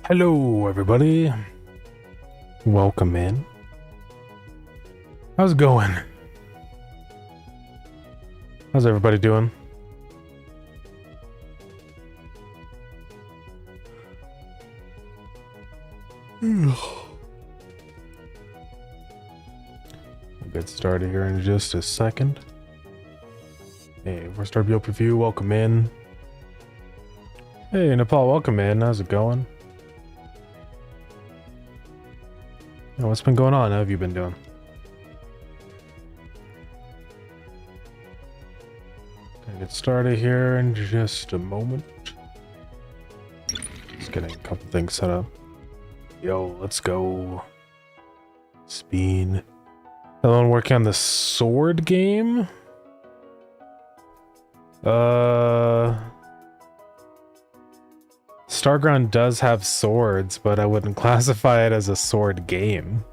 Hello, everybody. Welcome in. How's it going? How's everybody doing? We'll get started here in just a second. Hey, first RB Review, welcome in. Hey, Nepal, welcome in. How's it going? What's been going on? How have you been doing? Gonna get started here in just a moment. Just getting a couple things set up. Yo, let's go. Speed. Everyone working on the sword game? Starground does have swords, but I wouldn't classify it as a sword game.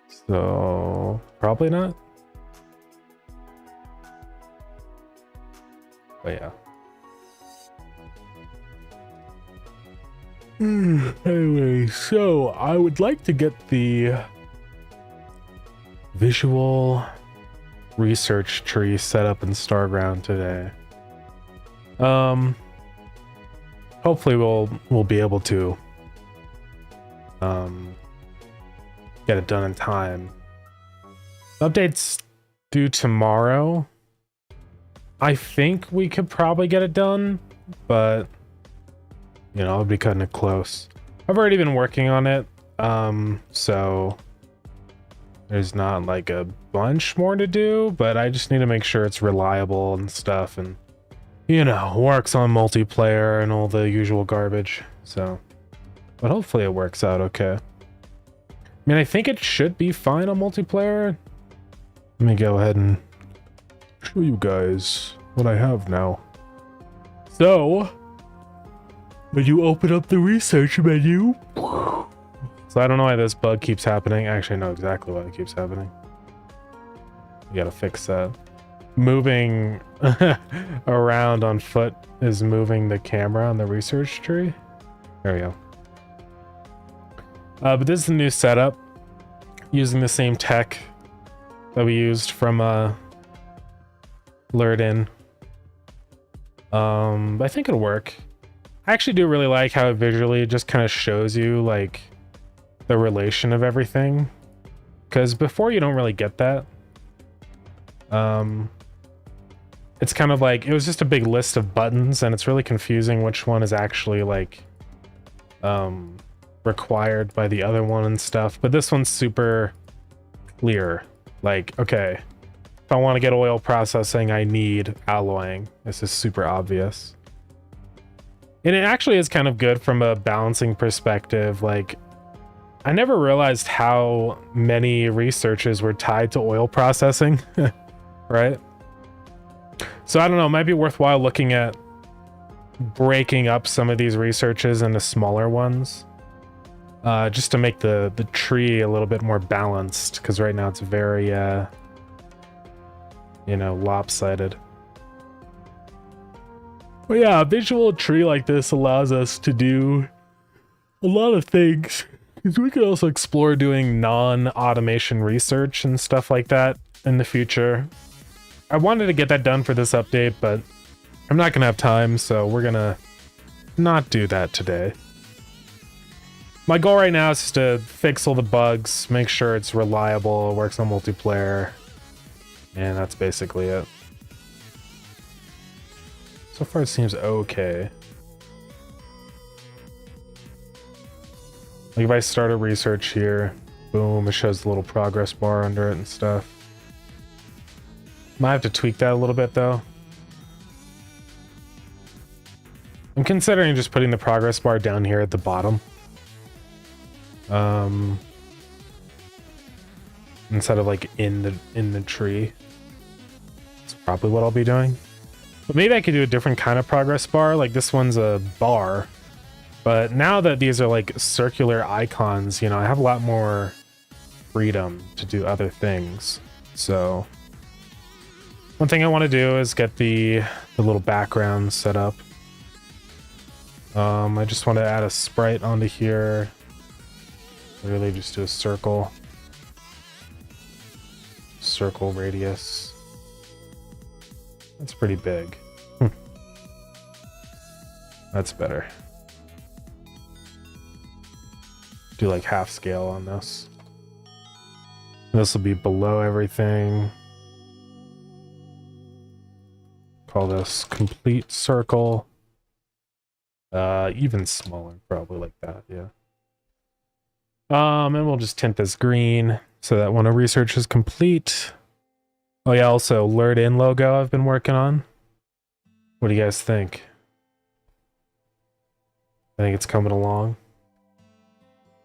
So Probably not. But yeah. Anyway, so I would like to get the visual research tree set up in Starground today. Hopefully we'll be able to get it done in time. Updates due tomorrow. I think we could probably get it done, but you know, I'll be cutting it close. I've already been working on it, so there's not like a bunch more to do, but I just need to make sure it's reliable and stuff, and you know, works on multiplayer and all the usual garbage. So, but hopefully it works out okay. I mean, I think it should be fine on multiplayer. Let me go ahead and show you guys what I have now. So, when you open up the research menu, so I don't know why this bug keeps happening. Actually, I know exactly why it keeps happening. You gotta fix that. Moving around on foot is moving the camera on the research tree. There we go. But this is the new setup, using the same tech that we used from Lured-In. I think it'll work. I actually do really like how it visually just kind of shows you like the relation of everything, because before you don't really get that. It's kind of like, it was just a big list of buttons, and it's really confusing which one is actually like required by the other one and stuff. But this one's super clear. Like, okay, if I want to get oil processing, I need alloying. This is super obvious. And it actually is kind of good from a balancing perspective. Like, I never realized how many researches were tied to oil processing, right? So I don't know, it might be worthwhile looking at breaking up some of these researches into smaller ones, just to make the tree a little bit more balanced, because right now it's very, you know, lopsided. But yeah, a visual tree like this allows us to do a lot of things, because we could also explore doing non-automation research and stuff like that in the future. I wanted to get that done for this update, but I'm not gonna have time, so we're gonna not do that today. My goal right now is to fix all the bugs, make sure it's reliable, works on multiplayer, and that's basically it. So far it seems okay. Like if I start a research here, boom, it shows the little progress bar under it and stuff. Might have to tweak that a little bit though. I'm considering just putting the progress bar down here at the bottom. Instead of like in the tree. That's probably what I'll be doing. But maybe I could do a different kind of progress bar. Like this one's a bar. But now that these are like circular icons, you know, I have a lot more freedom to do other things. So one thing I want to do is get the little background set up. I just want to add a sprite onto here. Literally just do a circle. Circle radius. That's pretty big. That's better. Do like half scale on this. This will be below everything. Call this complete circle. Even smaller, probably like that, yeah. And we'll just tint this green so that when a research is complete. Oh yeah, also Lured-In logo I've been working on. What do you guys think? I think it's coming along.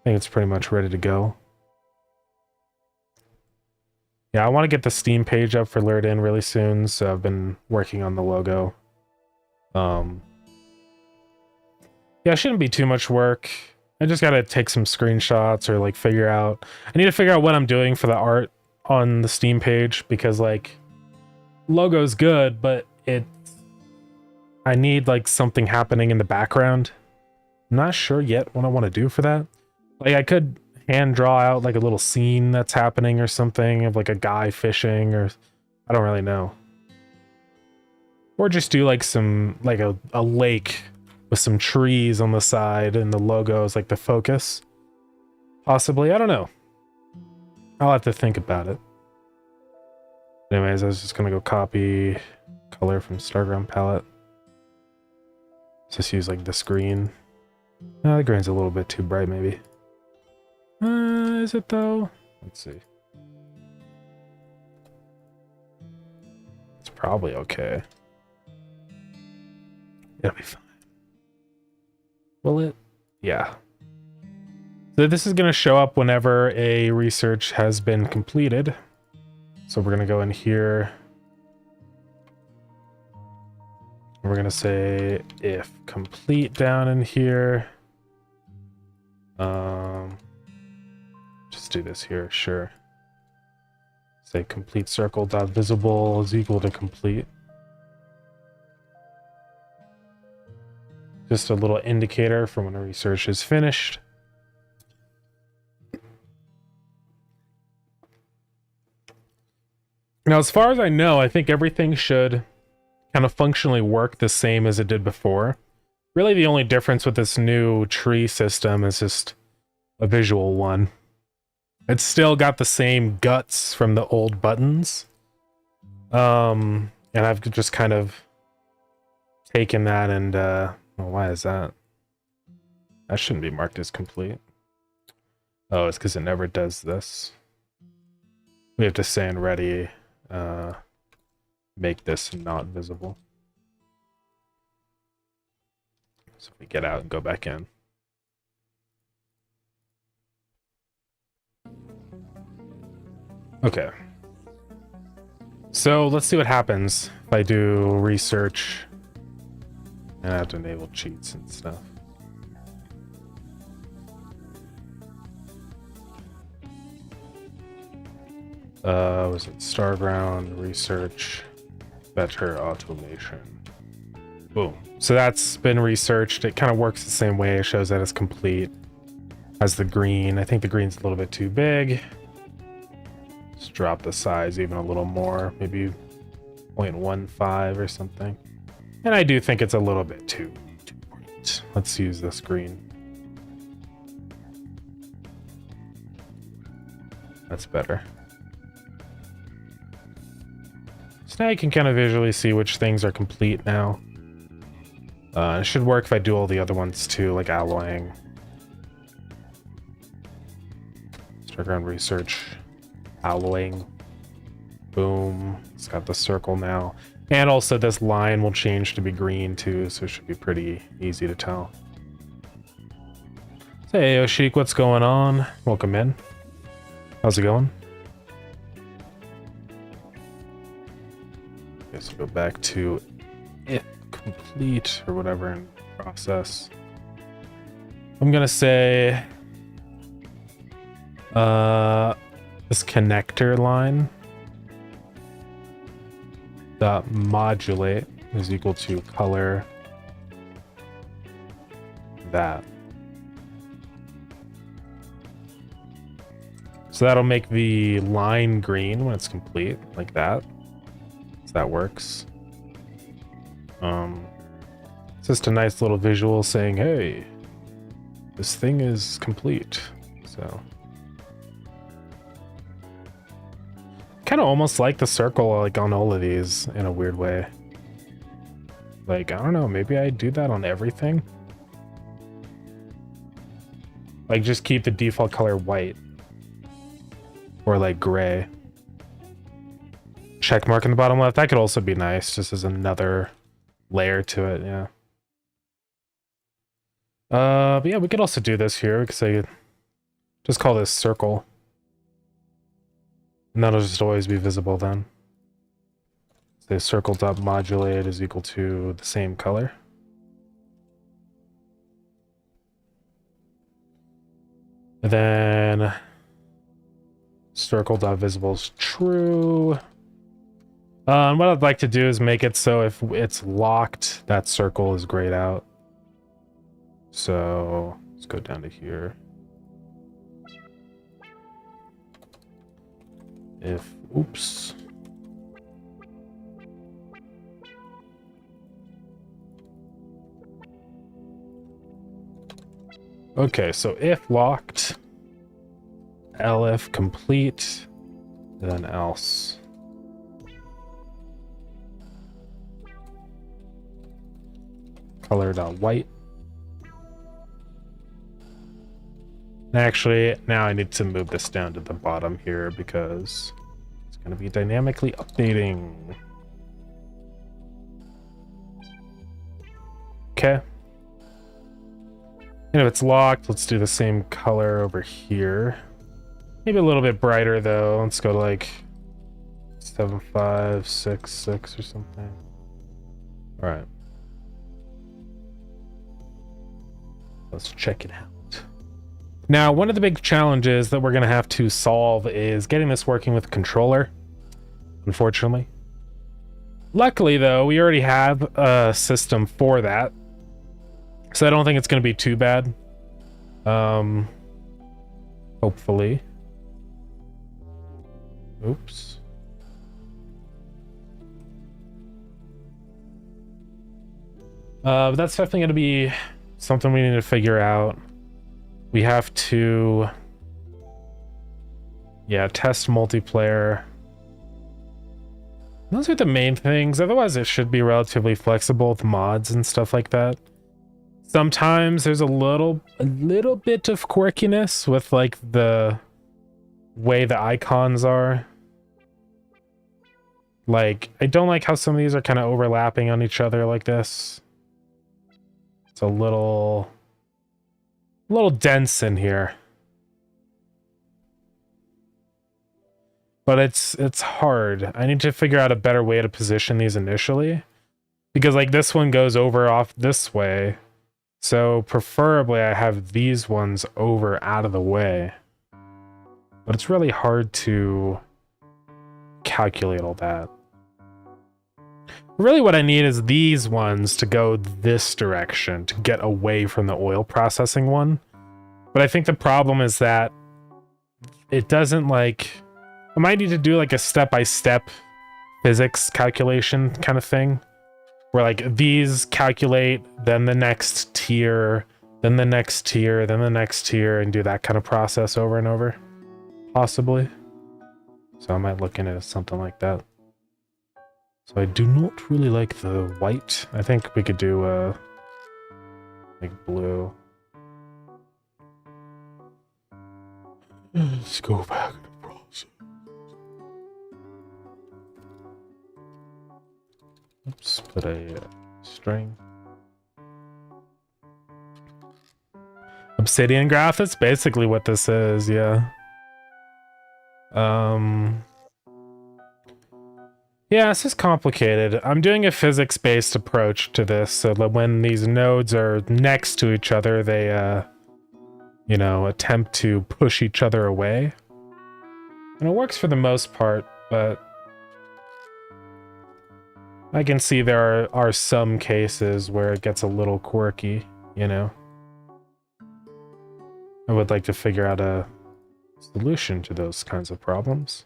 I think it's pretty much ready to go. Yeah, I want to get the Steam page up for Lured-In really soon, so I've been working on the logo. Yeah, it shouldn't be too much work. I just gotta take some screenshots or like figure out... I need to figure out what I'm doing for the art on the Steam page because like logo's good, but I need like something happening in the background. I'm not sure yet what I want to do for that. Like I could hand draw out like a little scene that's happening or something of like a guy fishing, or I don't really know. Or just do like some like a lake with some trees on the side and the logo is like the focus. Possibly, I don't know. I'll have to think about it. Anyways, I was just gonna go copy color from Starground palette. Just use like this green. The green's a little bit too bright, maybe. Is it though? Let's see. It's probably okay. It'll be fine. Will it? Yeah. So this is going to show up whenever a research has been completed. So we're going to go in here. We're going to say if complete down in here. Just do this here, sure. Say complete circle dot visible is equal to complete. Just a little indicator for when a research is finished. Now, as far as I know, I think everything should kind of functionally work the same as it did before. Really, the only difference with this new tree system is just a visual one. It's still got the same guts from the old buttons. And I've just kind of taken that and, well, why is that? That shouldn't be marked as complete. Oh, it's because it never does this. We have to say in ready, make this not visible. So if we get out and go back in. Okay. So let's see what happens if I do research. And I have to enable cheats and stuff. Was it Starground research better automation? Boom. So that's been researched. It kind of works the same way. It shows that it's complete. Has the green. I think the green's a little bit too big. Just drop the size even a little more, maybe 0.15 or something. And I do think it's a little bit too bright. Let's use this green. That's better. So now you can kind of visually see which things are complete now. It should work if I do all the other ones too, like alloying. Starground research. Alloying. Boom. It's got the circle now. And also this line will change to be green too, so it should be pretty easy to tell. So, hey Yoshik, what's going on? Welcome in. How's it going? Guess we'll go back to if complete or whatever in process. I'm gonna say this connector line dot modulate is equal to color that. So that'll make the line green when it's complete, like that. So that works. It's just a nice little visual saying, hey, this thing is complete. So kind of almost like the circle like on all of these in a weird way. Like, I don't know, maybe I do that on everything. Like just keep the default color white. Or like gray. Check mark in the bottom left. That could also be nice, just as another layer to it, yeah. But yeah, we could also do this here. We could say, just call this circle. And that'll just always be visible then. Say circle.modulate is equal to the same color. And then Circle.visible is true. And what I'd like to do is make it so if it's locked, that circle is grayed out. So let's go down to here. If, oops. Okay, so if locked, elif complete, then else. Color.white. Actually, now I need to move this down to the bottom here because it's going to be dynamically updating. Okay. And if it's locked, let's do the same color over here. Maybe a little bit brighter though. Let's go to like 7566 or something. All right. Let's check it out. Now, one of the big challenges that we're going to have to solve is getting this working with a controller, unfortunately. Luckily, though, we already have a system for that, so I don't think it's going to be too bad. Hopefully. Oops. But that's definitely going to be something we need to figure out. We have to, yeah, test multiplayer. Those are the main things. Otherwise, it should be relatively flexible with mods and stuff like that. Sometimes there's a little bit of quirkiness with like the way the icons are. Like, I don't like how some of these are kind of overlapping on each other like this. It's a little dense in here. But it's hard. I need to figure out a better way to position these initially. Because like this one goes over off this way. So preferably I have these ones over out of the way. But it's really hard to calculate all that. Really what I need is these ones to go this direction to get away from the oil processing one. But I think the problem is that it doesn't like... I might need to do like a step-by-step physics calculation kind of thing. Where like these calculate, then the next tier, then the next tier, then the next tier, and do that kind of process over and over. Possibly. So I might look into something like that. So I do not really like the white. I think we could do like blue. Let's go back to the process. Oops, put a string. Obsidian graph, that's basically what this is, yeah. Yeah, this is complicated. I'm doing a physics-based approach to this, so that when these nodes are next to each other, they, you know, attempt to push each other away. And it works for the most part, but I can see there are some cases where it gets a little quirky, you know. I would like to figure out a solution to those kinds of problems.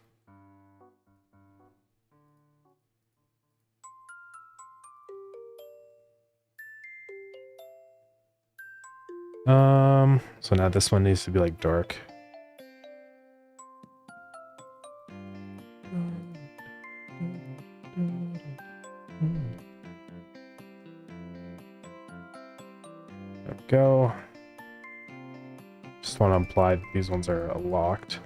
So now this one needs to be like dark. There we go. Just want to imply that these ones are locked.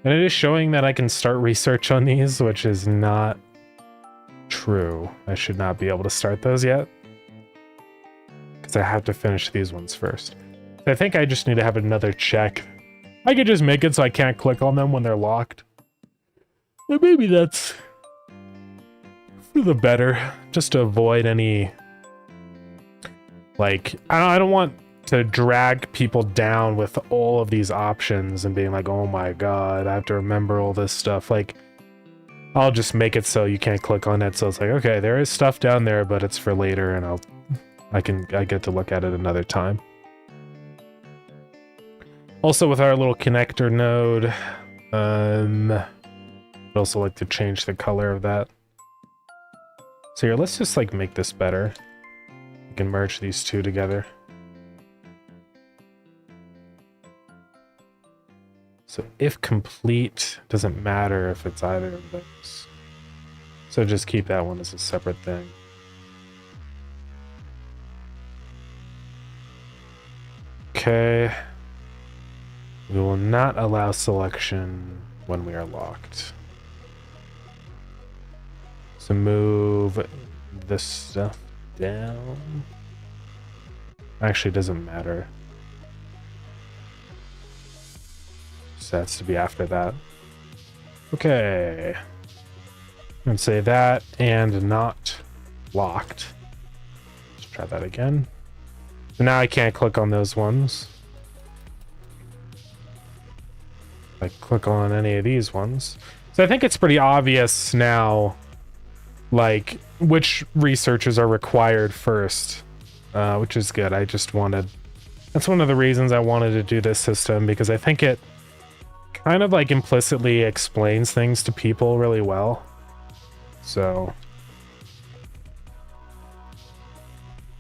And it is showing that I can start research on these, which is not true. I should not be able to start those yet. Because I have to finish these ones first. I think I just need to have another check. I could just make it so I can't click on them when they're locked. Or maybe that's for the better, just to avoid any... Like, I don't want to drag people down with all of these options and being like, oh my god, I have to remember all this stuff. Like, I'll just make it so you can't click on it. So it's like, okay, there is stuff down there, but it's for later, and I get to look at it another time. Also, with our little connector node, I'd also like to change the color of that. So here, let's just like make this better. We can merge these two together. So if complete, doesn't matter if it's either of those. So just keep that one as a separate thing. Okay. We will not allow selection when we are locked. So move this stuff down. Actually, it doesn't matter. So that's to be after that. Okay. And say that and not locked. Let's try that again. So now I can't click on those ones. I click on any of these ones. So I think it's pretty obvious now, like, which researches are required first, which is good. I just wanted... That's one of the reasons I wanted to do this system, because I think it kind of like implicitly explains things to people really well. So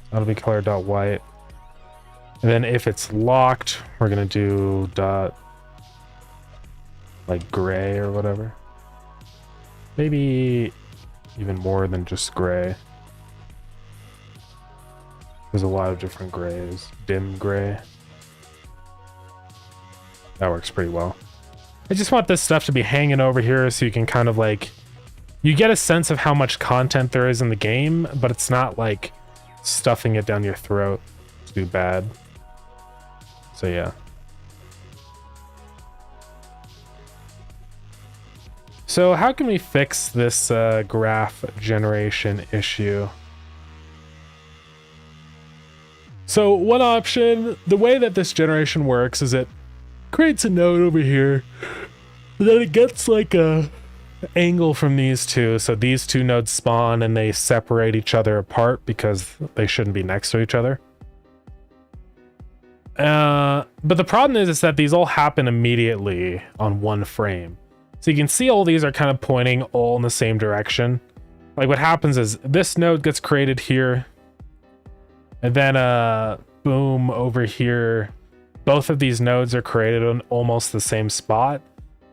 that'll be color.white. And then if it's locked, we're gonna do dot like gray or whatever. Maybe even more than just gray. There's a lot of different grays. Dim gray. That works pretty well. I just want this stuff to be hanging over here so you can kind of like... You get a sense of how much content there is in the game, but it's not like stuffing it down your throat too bad. So yeah. So how can we fix this graph generation issue? So one option, the way that this generation works is it creates a node over here, and then it gets like a angle from these two. So these two nodes spawn and they separate each other apart because they shouldn't be next to each other. But the problem is that these all happen immediately on one frame. So you can see all these are kind of pointing all in the same direction. Like what happens is this node gets created here, and then boom, over here, both of these nodes are created on almost the same spot.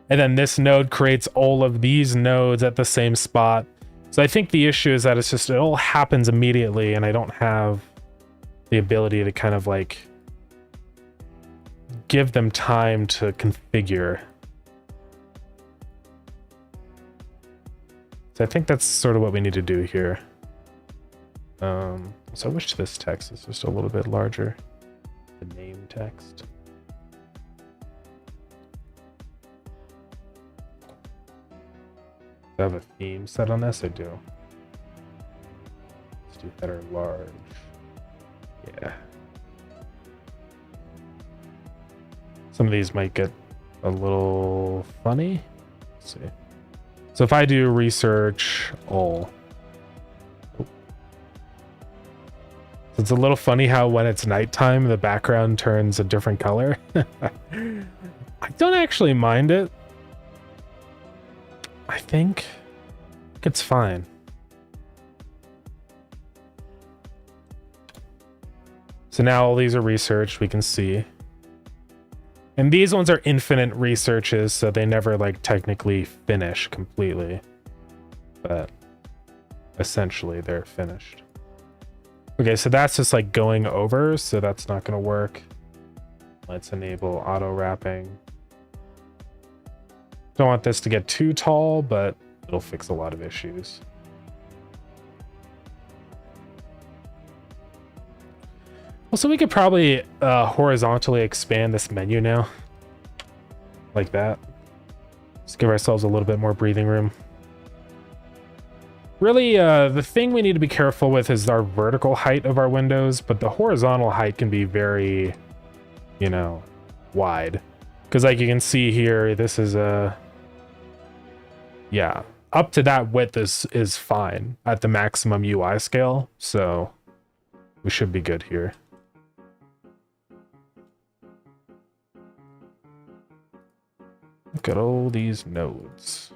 And then this node creates all of these nodes at the same spot. So I think the issue is that it's just, it all happens immediately, and I don't have the ability to kind of like give them time to configure. So I think that's sort of what we need to do here. So I wish this text is just a little bit larger. The name text. Do I have a theme set on this? I do. Let's do header large. Yeah. Some of these might get a little funny. Let's see. So if I do research all. Oh. It's a little funny how when it's nighttime, the background turns a different color. I don't actually mind it. I think it's fine. So now all these are researched, we can see. And these ones are infinite researches, so they never like technically finish completely. But essentially they're finished. Okay, so that's just like going over, so that's not gonna work. Let's enable auto wrapping. Don't want this to get too tall, but it'll fix a lot of issues. Also, we could probably horizontally expand this menu now. Like that. Just give ourselves a little bit more breathing room. Really, the thing we need to be careful with is our vertical height of our windows, but the horizontal height can be very, you know, wide. Because like you can see here, this is a, yeah, up to that width is fine at the maximum UI scale, so we should be good here. Look at all these nodes.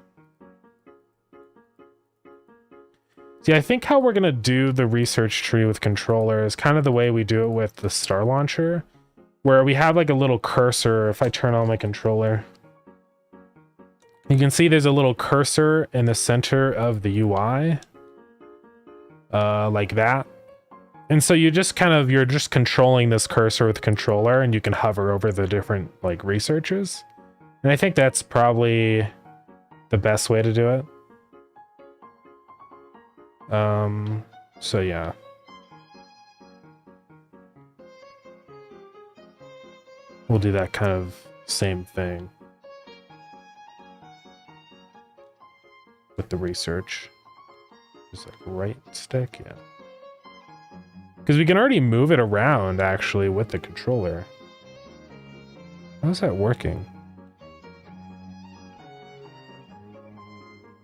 See, I think how we're going to do the research tree with controller is kind of the way we do it with the Star Launcher, where we have like a little cursor. If I turn on my controller, you can see there's a little cursor in the center of the UI, like that. And so you just kind of, you're just controlling this cursor with the controller, and you can hover over the different like researches. And I think that's probably the best way to do it. So yeah. We'll do that kind of same thing with the research. Just like right stick, yeah. Because we can already move it around actually with the controller. How's that working?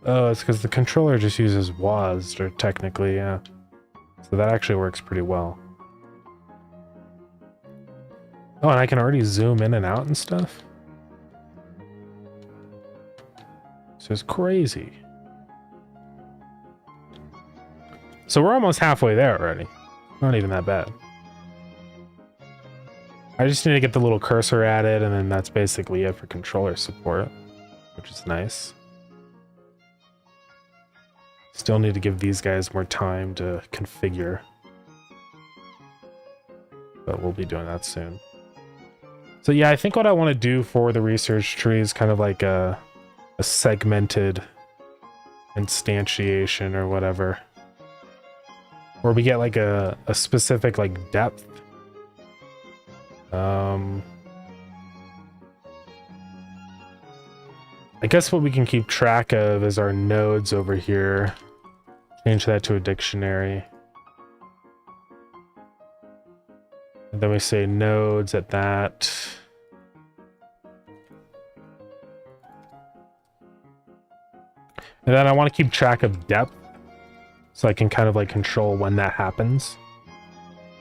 Oh, it's because the controller just uses WASD, or technically, yeah. So that actually works pretty well. Oh, and I can already zoom in and out and stuff. So it's crazy. So we're almost halfway there already. Not even that bad. I just need to get the little cursor added, and then that's basically it for controller support, which is nice. Still need to give these guys more time to configure. But we'll be doing that soon. So yeah, I think what I want to do for the research tree is kind of like a segmented instantiation or whatever. Where we get like a specific like depth. I guess what we can keep track of is our nodes over here. Change that to a dictionary. And then we say nodes at that. And then I want to keep track of depth, so I can kind of like control when that happens.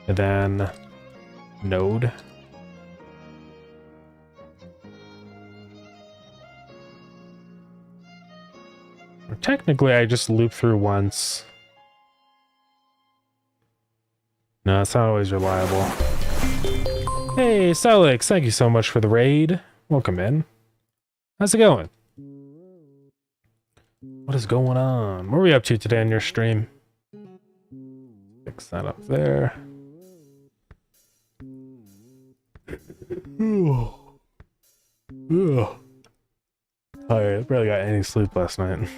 And then node. Technically, I just loop through once. No, it's not always reliable. Hey, Stylix, thank you so much for the raid. Welcome in. How's it going? What is going on? What are we up to today on your stream? Fix that up there. Tired. I barely got any sleep last night.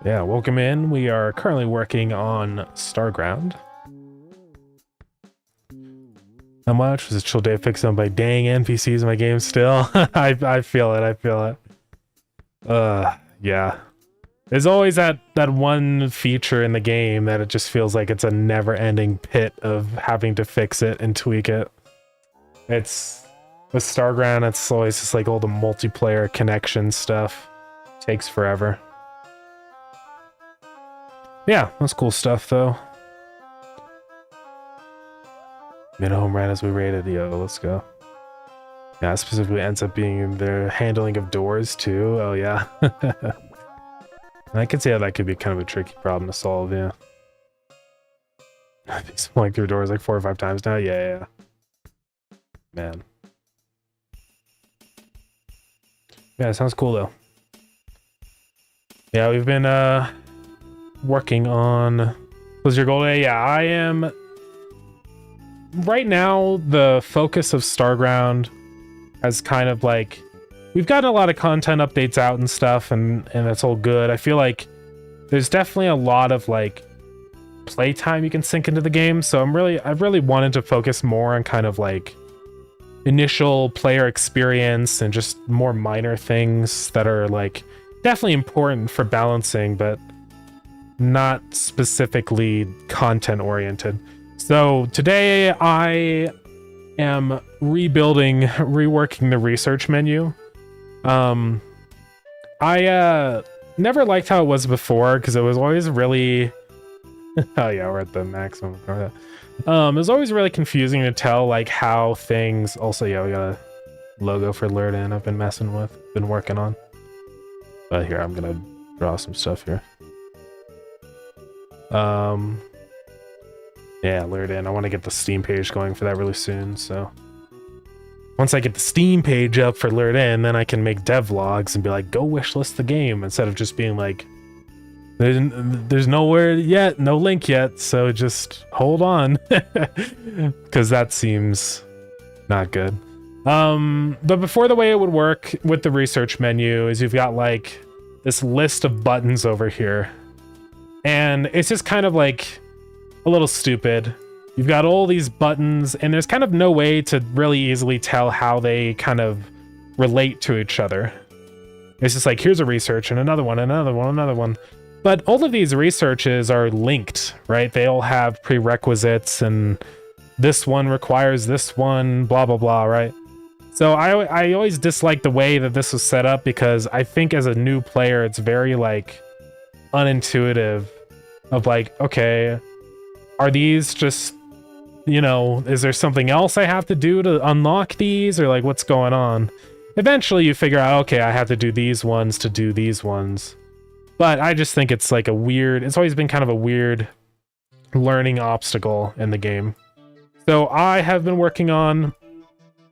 Yeah, welcome in. We are currently working on Starground. How much was a chill day fixed on by dang NPCs in my game still? I feel it. I feel it. Yeah. There's always that one feature in the game that it just feels like it's a never-ending pit of having to fix it and tweak it. It's with Starground, it's always just like all the multiplayer connection stuff. Takes forever. Yeah, that's cool stuff though. Mid home right as we raided, yo, let's go. Yeah, specifically ends up being the handling of doors too. Oh yeah. I can see how that could be kind of a tricky problem to solve, yeah. I've been pulling through doors like 4 or 5 times now. Yeah. Man. Yeah, it sounds cool though. Yeah, we've been working on Blizzard Gold. Yeah, I am right now. The focus of Starground has kind of like, we've gotten a lot of content updates out and stuff, and that's all good. I feel like there's definitely a lot of like playtime you can sink into the game, so I've really wanted to focus more on kind of like initial player experience and just more minor things that are like definitely important for balancing, but not specifically content oriented. So today I am reworking the research menu. I never liked how it was before because it was always really oh yeah, we're at the maximum. It was always really confusing to tell like how things. Also, yeah, we got a logo for Lured In I've been working on. But here, I'm gonna draw some stuff here. Yeah, Lured In. I want to get the Steam page going for that really soon, so once I get the Steam page up for Lured In, then I can make devlogs and be like, go wishlist the game, instead of just being like, there's nowhere yet, no link yet, so just hold on. Because that seems not good. But before, the way it would work with the research menu is you've got like this list of buttons over here. And it's just kind of like a little stupid. You've got all these buttons, and there's kind of no way to really easily tell how they kind of relate to each other. It's just like, here's a research and another one, another one, another one. But all of these researches are linked, right? They all have prerequisites, and this one requires this one, blah, blah, blah, right? So I always dislike the way that this was set up, because I think as a new player, it's very like unintuitive of like, okay, are these just, you know, is there something else I have to do to unlock these, or like what's going on? Eventually you figure out, okay, I have to do these ones to do these ones. But I just think it's like a weird, it's always been kind of a weird learning obstacle in the game. So I have been working on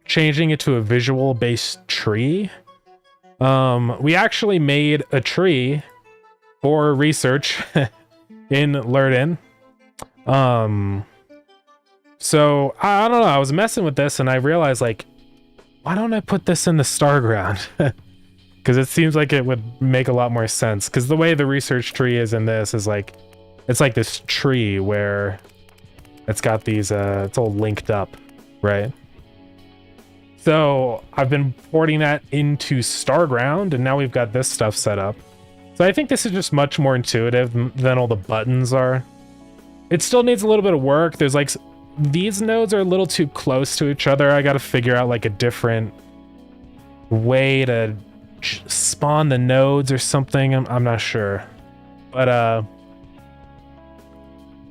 changing it to a visual based tree. We actually made a tree for research in Lured In. So I don't know, I was messing with this and I realized like, why don't I put this in the Starground? Because it seems like it would make a lot more sense. Because the way the research tree is in this is like, it's like this tree where it's got these, it's all linked up, right? So I've been porting that into Starground, and now we've got this stuff set up. So I think this is just much more intuitive than all the buttons are. It still needs a little bit of work. There's like, these nodes are a little too close to each other. I got to figure out like a different way to spawn the nodes or something. I'm not sure, but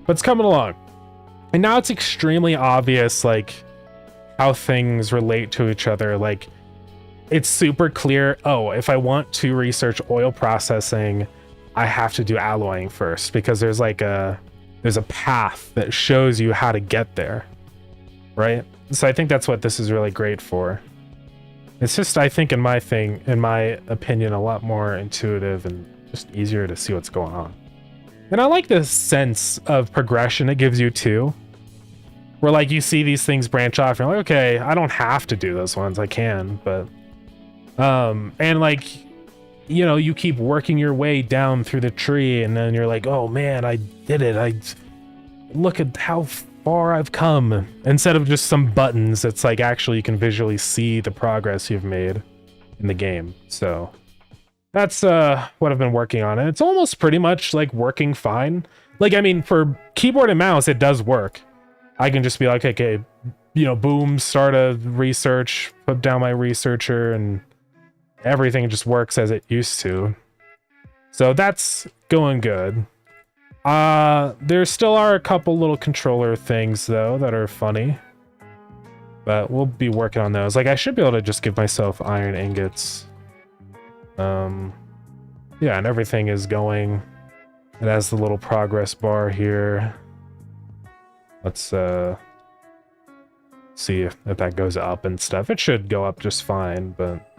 it's coming along, and now it's extremely obvious like how things relate to each other. Like, it's super clear. Oh, if I want to research oil processing, I have to do alloying first, because there's like there's a path that shows you how to get there, right? So I think that's what this is really great for. It's just, I think in my opinion, a lot more intuitive and just easier to see what's going on. And I like the sense of progression it gives you too, where like you see these things branch off and you're like, okay, I don't have to do those ones, I can, but and like, you know, you keep working your way down through the tree, and then you're like, oh man, I did it. Look at how far I've come. Instead of just some buttons, it's like actually you can visually see the progress you've made in the game. So that's what I've been working on, and it's almost pretty much like working fine. Like, I mean, for keyboard and mouse, it does work. I can just be like, okay, you know, boom, start a research, put down my researcher, and everything just works as it used to. So that's going good. There still are a couple little controller things though that are funny, but we'll be working on those. Like, I should be able to just give myself iron ingots. Yeah, and everything is going. It has the little progress bar here. Let's see if that goes up and stuff. It should go up just fine, but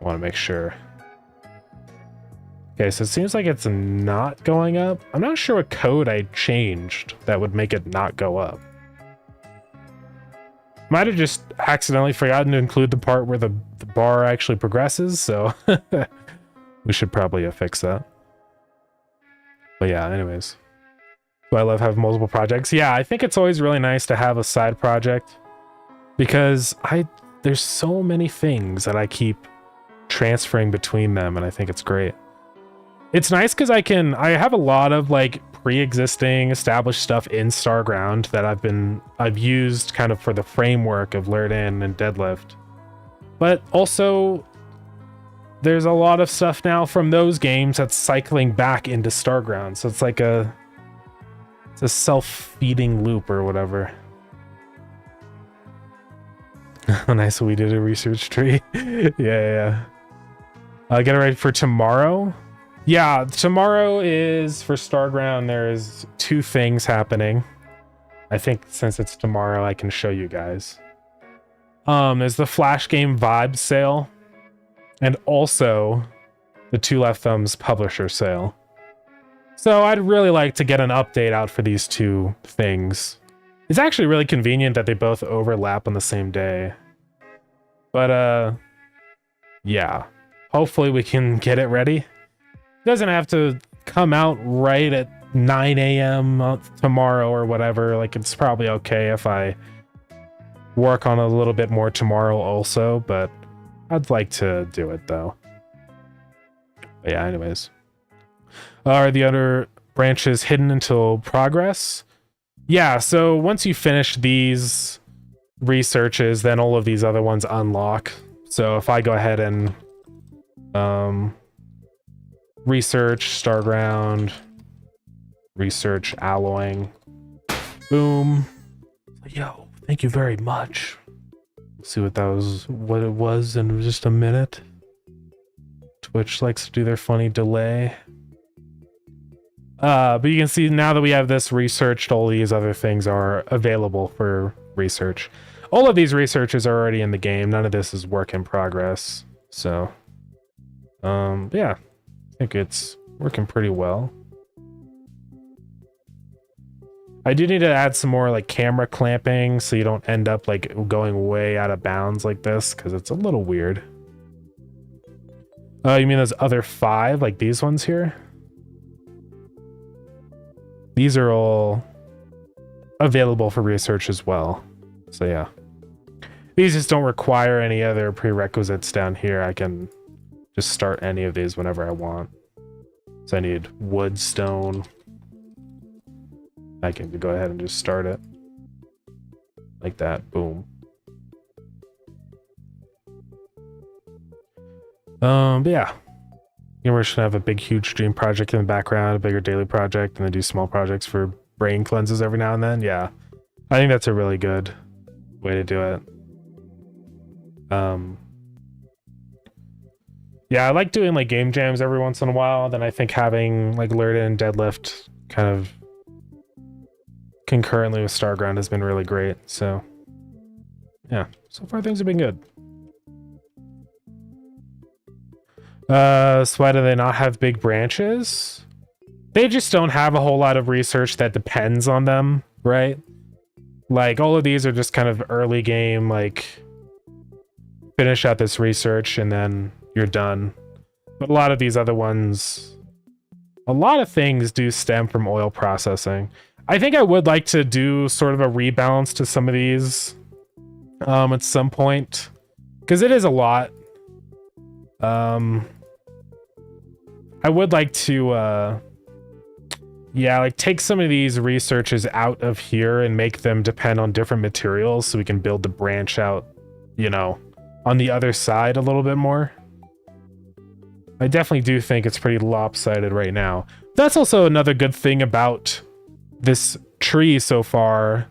I want to make sure. Okay, so it seems like it's not going up. I'm not sure what code I changed that would make it not go up. Might have just accidentally forgotten to include the part where the bar actually progresses, so we should probably fix that. But yeah, anyways. So I love having multiple projects. Yeah, I think it's always really nice to have a side project, because there's so many things that I keep transferring between them, and I think it's great. It's nice because I have a lot of like pre-existing established stuff in Starground that I've used kind of for the framework of Lurden and Deadlift. But also there's a lot of stuff now from those games that's cycling back into Starground. So it's like it's a self-feeding loop or whatever. Nice, we did a research tree. yeah. Get it ready for tomorrow. Yeah, tomorrow is for Starground. There's 2 things happening. I think since it's tomorrow, I can show you guys. There's the Flash Game Vibes sale, and also the Two Left Thumbs publisher sale. So I'd really like to get an update out for these 2 things. It's actually really convenient that they both overlap on the same day. But yeah, hopefully we can get it ready. It doesn't have to come out right at 9 a.m. tomorrow or whatever. Like, it's probably okay if I work on a little bit more tomorrow also, but I'd like to do it though. But yeah, anyways. Are the other branches hidden until progress? Yeah, so once you finish these researches, then all of these other ones unlock. So if I go ahead and research Starground, research alloying, boom. Yo, thank you very much. Let's see what it was in just a minute. Twitch likes to do their funny delay. But you can see now that we have this researched, all these other things are available for research. All of these researches are already in the game. None of this is work in progress. So, yeah, I think it's working pretty well. I do need to add some more like camera clamping so you don't end up like going way out of bounds like this, because it's a little weird. You mean those other 5, like these ones here? These are all available for research as well. So yeah. These just don't require any other prerequisites down here. I can just start any of these whenever I want. So I need wood, stone. I can go ahead and just start it. Like that, boom. But yeah. We're just gonna have a big, huge dream project in the background, a bigger daily project, and then do small projects for brain cleanses every now and then. Yeah, I think that's a really good way to do it. Yeah, I like doing like game jams every once in a while. Then I think having like Lurden and Deadlift kind of concurrently with Starground has been really great. So yeah, so far things have been good. So why do they not have big branches? They just don't have a whole lot of research that depends on them, right? Like, all of these are just kind of early game, like, finish out this research and then you're done. But a lot of these other ones, a lot of things do stem from oil processing. I think I would like to do sort of a rebalance to some of these at some point, because it is a lot. I would like to, yeah, like take some of these researches out of here and make them depend on different materials so we can build the branch out, you know, on the other side a little bit more. I definitely do think it's pretty lopsided right now. That's also another good thing about this tree so far.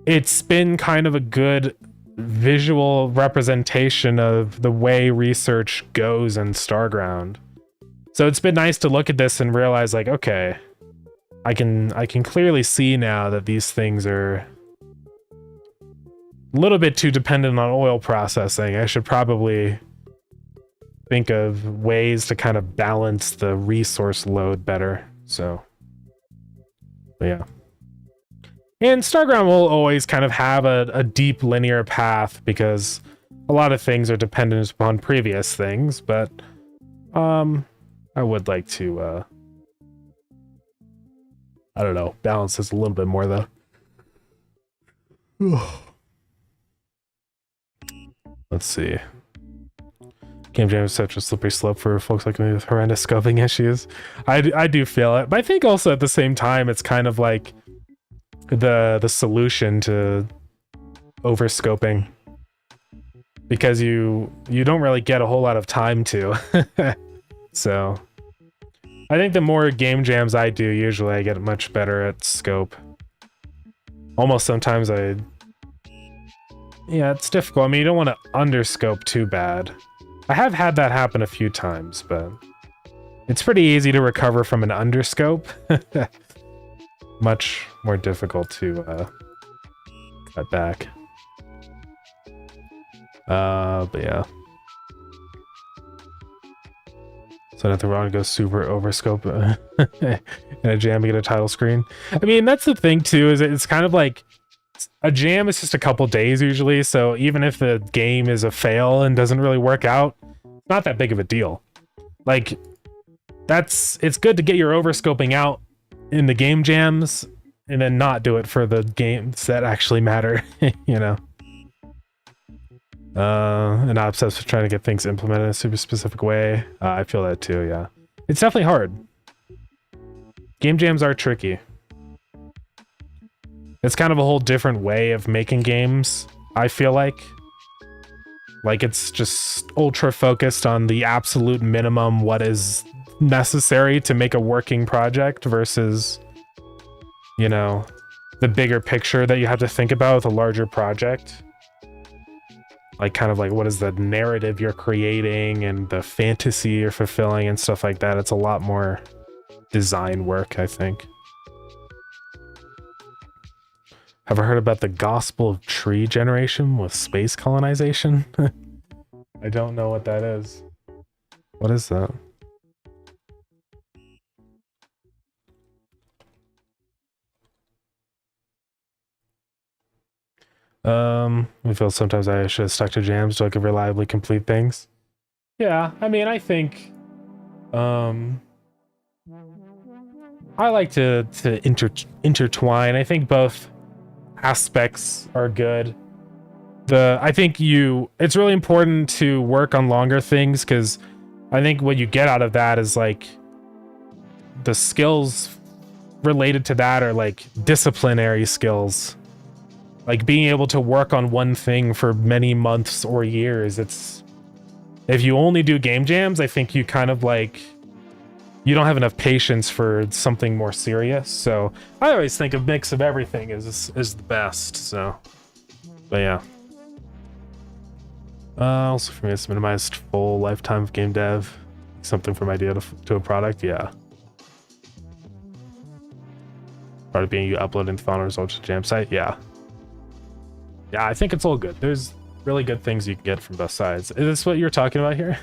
It's been kind of a good visual representation of the way research goes in Starground. So it's been nice to look at this and realize, like, okay, I can clearly see now that these things are a little bit too dependent on oil processing. I should probably think of ways to kind of balance the resource load better. So, but yeah. And Starground will always kind of have a deep linear path because a lot of things are dependent upon previous things, but I would like to I don't know, balance this a little bit more though. Let's see. Game Jam is such a slippery slope for folks like me with horrendous scoping issues. I do feel it, but I think also at the same time it's kind of like the solution to overscoping, because you don't really get a whole lot of time to. So I think the more game jams I do, usually I get much better at scope. Almost sometimes yeah, it's difficult. I mean, you don't want to underscope too bad. I have had that happen a few times, but it's pretty easy to recover from an underscope. Much more difficult to cut back. But yeah. So nothing wrong to go super overscope in a jam to get a title screen. I mean, that's the thing too, is it's kind of like a jam is just a couple days usually, so even if the game is a fail and doesn't really work out, it's not that big of a deal. Like, it's good to get your overscoping out in the game jams and then not do it for the games that actually matter, you know? And not obsessed with trying to get things implemented in a super specific way. I feel that too, yeah. It's definitely hard. Game jams are tricky. It's kind of a whole different way of making games, I feel like. Like, it's just ultra focused on the absolute minimum, what is necessary to make a working project versus, you know, the bigger picture that you have to think about with a larger project. Like, kind of like, what is the narrative you're creating and the fantasy you're fulfilling and stuff like that. It's a lot more design work, I think. Ever heard about the gospel of tree generation with space colonization? I don't know what that is. What is that? I feel sometimes I should have stuck to jams so I could reliably complete things. Yeah, I mean, I think, I like to intertwine. I think both aspects are good. I think it's really important to work on longer things, because I think what you get out of that is like the skills related to that are like disciplinary skills, like being able to work on one thing for many months or years. If you only do game jams, I think you kind of like, you don't have enough patience for something more serious. So I always think a mix of everything is the best. So, but yeah. Also for me, it's minimized full lifetime of game dev. Something from idea to a product. Yeah. Product being you upload in the final results to jam site. Yeah. Yeah, I think it's all good. There's really good things you can get from both sides. Is this what you're talking about here?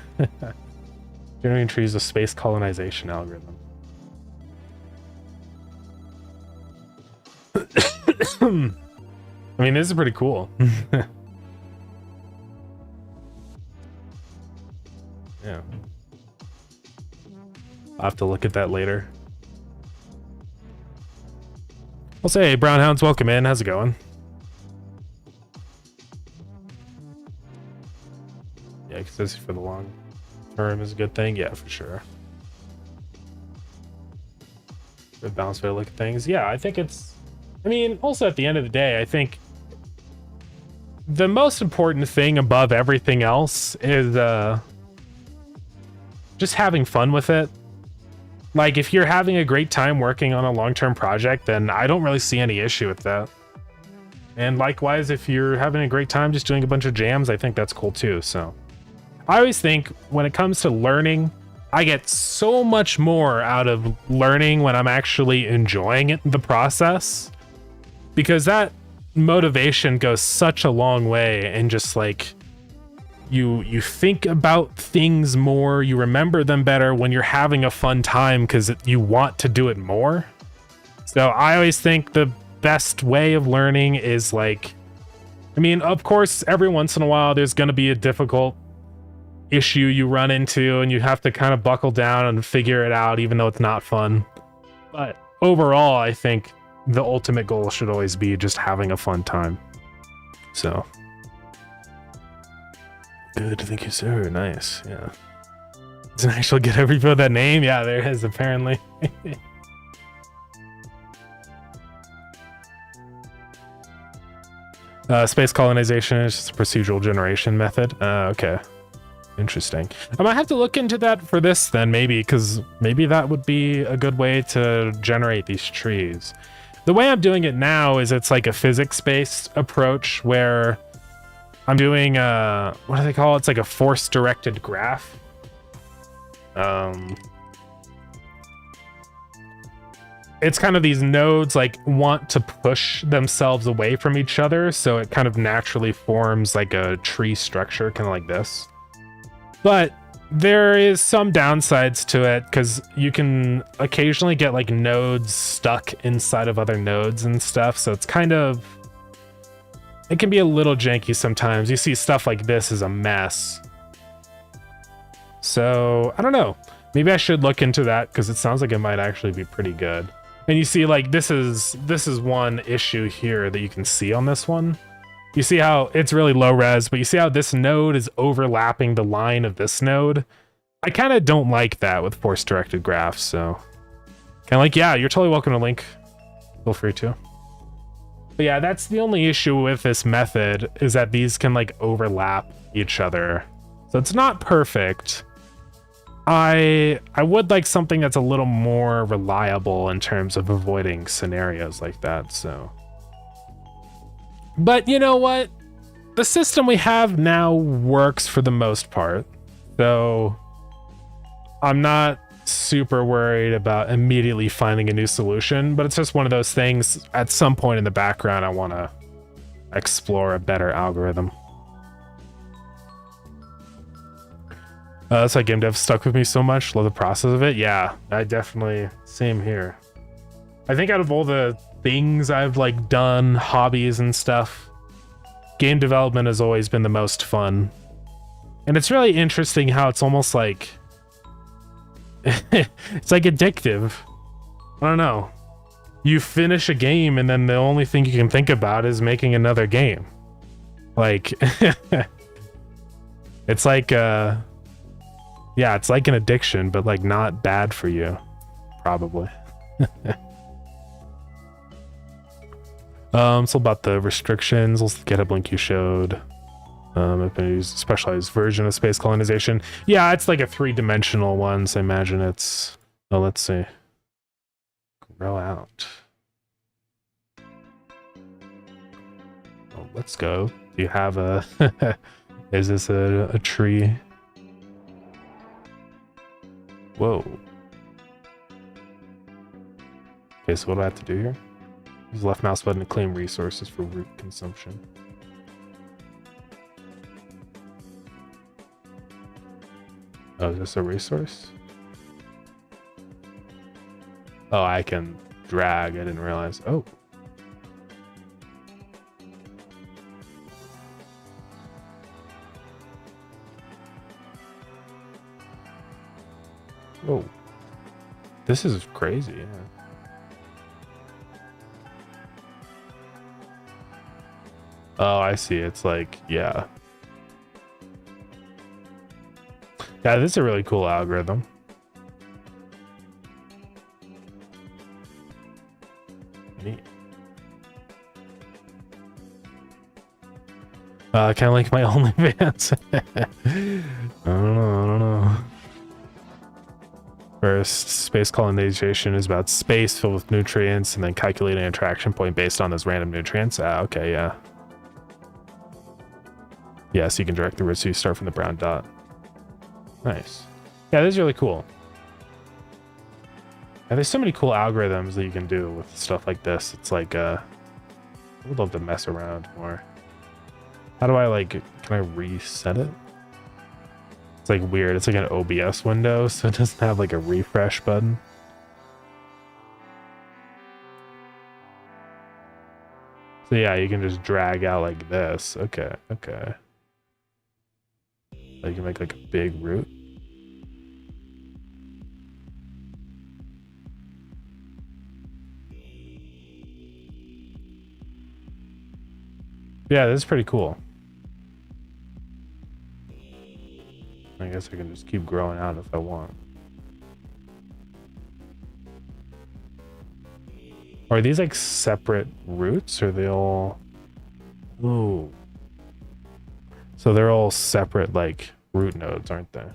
Generating trees with space colonization algorithm. I mean, this is pretty cool. Yeah. I'll have to look at that later. I'll say, hey, Brown Hounds, welcome in. How's it going? Yeah, because this for the long term is a good thing. Yeah, for sure. Good balanced way to look at things. Yeah, I think it's... I mean, also at the end of the day, I think the most important thing above everything else is just having fun with it. Like, if you're having a great time working on a long-term project, then I don't really see any issue with that. And likewise, if you're having a great time just doing a bunch of jams, I think that's cool too. So I always think when it comes to learning, I get so much more out of learning when I'm actually enjoying it, the process, because that motivation goes such a long way. And just like, you think about things more, you remember them better when you're having a fun time because you want to do it more. So I always think the best way of learning is like, I mean, of course, every once in a while there's going to be a difficult issue you run into and you have to kind of buckle down and figure it out, even though it's not fun. But overall, I think the ultimate goal should always be just having a fun time. So Good, thank you, sir. Nice, yeah. Doesn't actually get every vote that name. Yeah, there is apparently. Space colonization is just a procedural generation method. Okay. Interesting. I might have to look into that for this then, maybe, because maybe that would be a good way to generate these trees. The way I'm doing it now is it's like a physics-based approach where I'm doing, what do they call it? It's like a force-directed graph. It's kind of these nodes like want to push themselves away from each other, so it kind of naturally forms like a tree structure, kind of like this. But there is some downsides to it because you can occasionally get like nodes stuck inside of other nodes and stuff, so it's kind of, it can be a little janky sometimes. You see stuff like this is a mess. So I don't know, maybe I should look into that because it sounds like it might actually be pretty good. And you see, like, this is one issue here that you can see on this one. You see how it's really low res, but you see how this node is overlapping the line of this node? I kind of don't like that with force-directed graphs, so... kind of like, yeah, you're totally welcome to link. Feel free to. But yeah, that's the only issue with this method, is that these can, like, overlap each other. So it's not perfect. I would like something that's a little more reliable in terms of avoiding scenarios like that, so. But you know what? The system we have now works for the most part, so I'm not super worried about immediately finding a new solution, but it's just one of those things at some point in the background I want to explore a better algorithm. That's why game dev stuck with me so much. Love the process of it. Yeah, I definitely, same here. I think out of all the things I've like done, hobbies and stuff, game development has always been the most fun. And it's really interesting how it's almost like, it's like addictive. I don't know. You finish a game and then the only thing you can think about is making another game. Like, it's like, yeah, it's like an addiction, but like not bad for you, probably. So about the restrictions, let's get a link you showed. If I use a specialized version of space colonization. Yeah, it's like a 3-dimensional one, so I imagine it's, oh, let's see. Grow out. Oh, let's go. Do you have a, is this a tree? Whoa. Okay, so what do I have to do here? Use the left mouse button to claim resources for root consumption. Oh, is this a resource? Oh, I can drag. I didn't realize. Oh. Whoa. This is crazy, yeah. Oh, I see. It's like, yeah. Yeah, this is a really cool algorithm. Neat. Kind of like my OnlyFans. I don't know. First, space colonization is about space filled with nutrients and then calculating an attraction point based on those random nutrients. Okay, yeah. Yeah, so you can direct the route so you start from the brown dot. Nice. Yeah, this is really cool. Yeah, there's so many cool algorithms that you can do with stuff like this. It's like, I would love to mess around more. How do I, like, can I reset it? It's like weird. It's like an OBS window, so it doesn't have like a refresh button. So yeah, you can just drag out like this. Okay, okay. So you can make like a big root. Yeah, this is pretty cool. I guess I can just keep growing out if I want. Are these like separate roots, or are they all... Ooh. So they're all separate like root nodes, aren't they?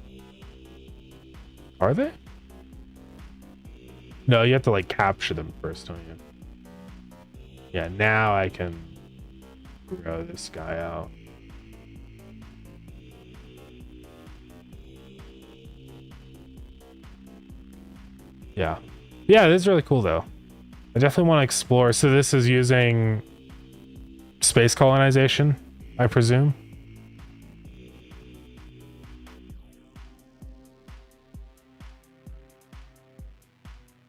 Are they? No, you have to like capture them first, don't you? Yeah, now I can grow this guy out. Yeah. Yeah, this is really cool though. I definitely want to explore. So this is using space colonization, I presume.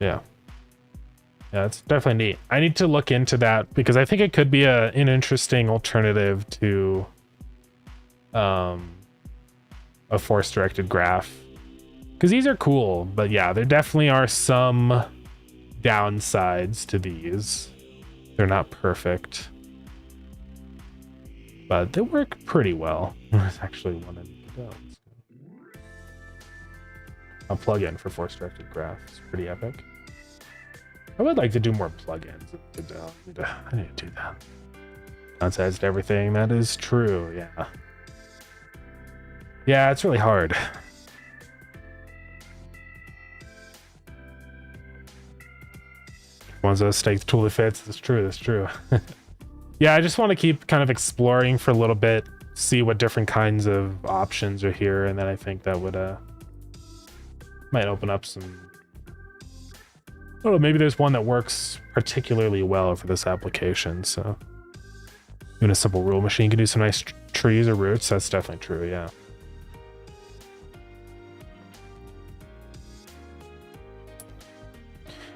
Yeah. Yeah, it's definitely neat. I need to look into that because I think it could be an interesting alternative to a force-directed graph. Because these are cool, but yeah, there definitely are some downsides to these. They're not perfect, but they work pretty well. There's actually one in a plugin for force-directed graph. It's pretty epic. I would like to do more plugins. I need to do that. Downsides to everything. That is true. Yeah. Yeah, it's really hard. One's a stake tool that fits. That's true. That's true. Yeah, I just want to keep kind of exploring for a little bit, see what different kinds of options are here, and then I think that would might open up some. Oh, maybe there's one that works particularly well for this application. So, even a simple rule machine can do some nice trees or roots. That's definitely true. Yeah.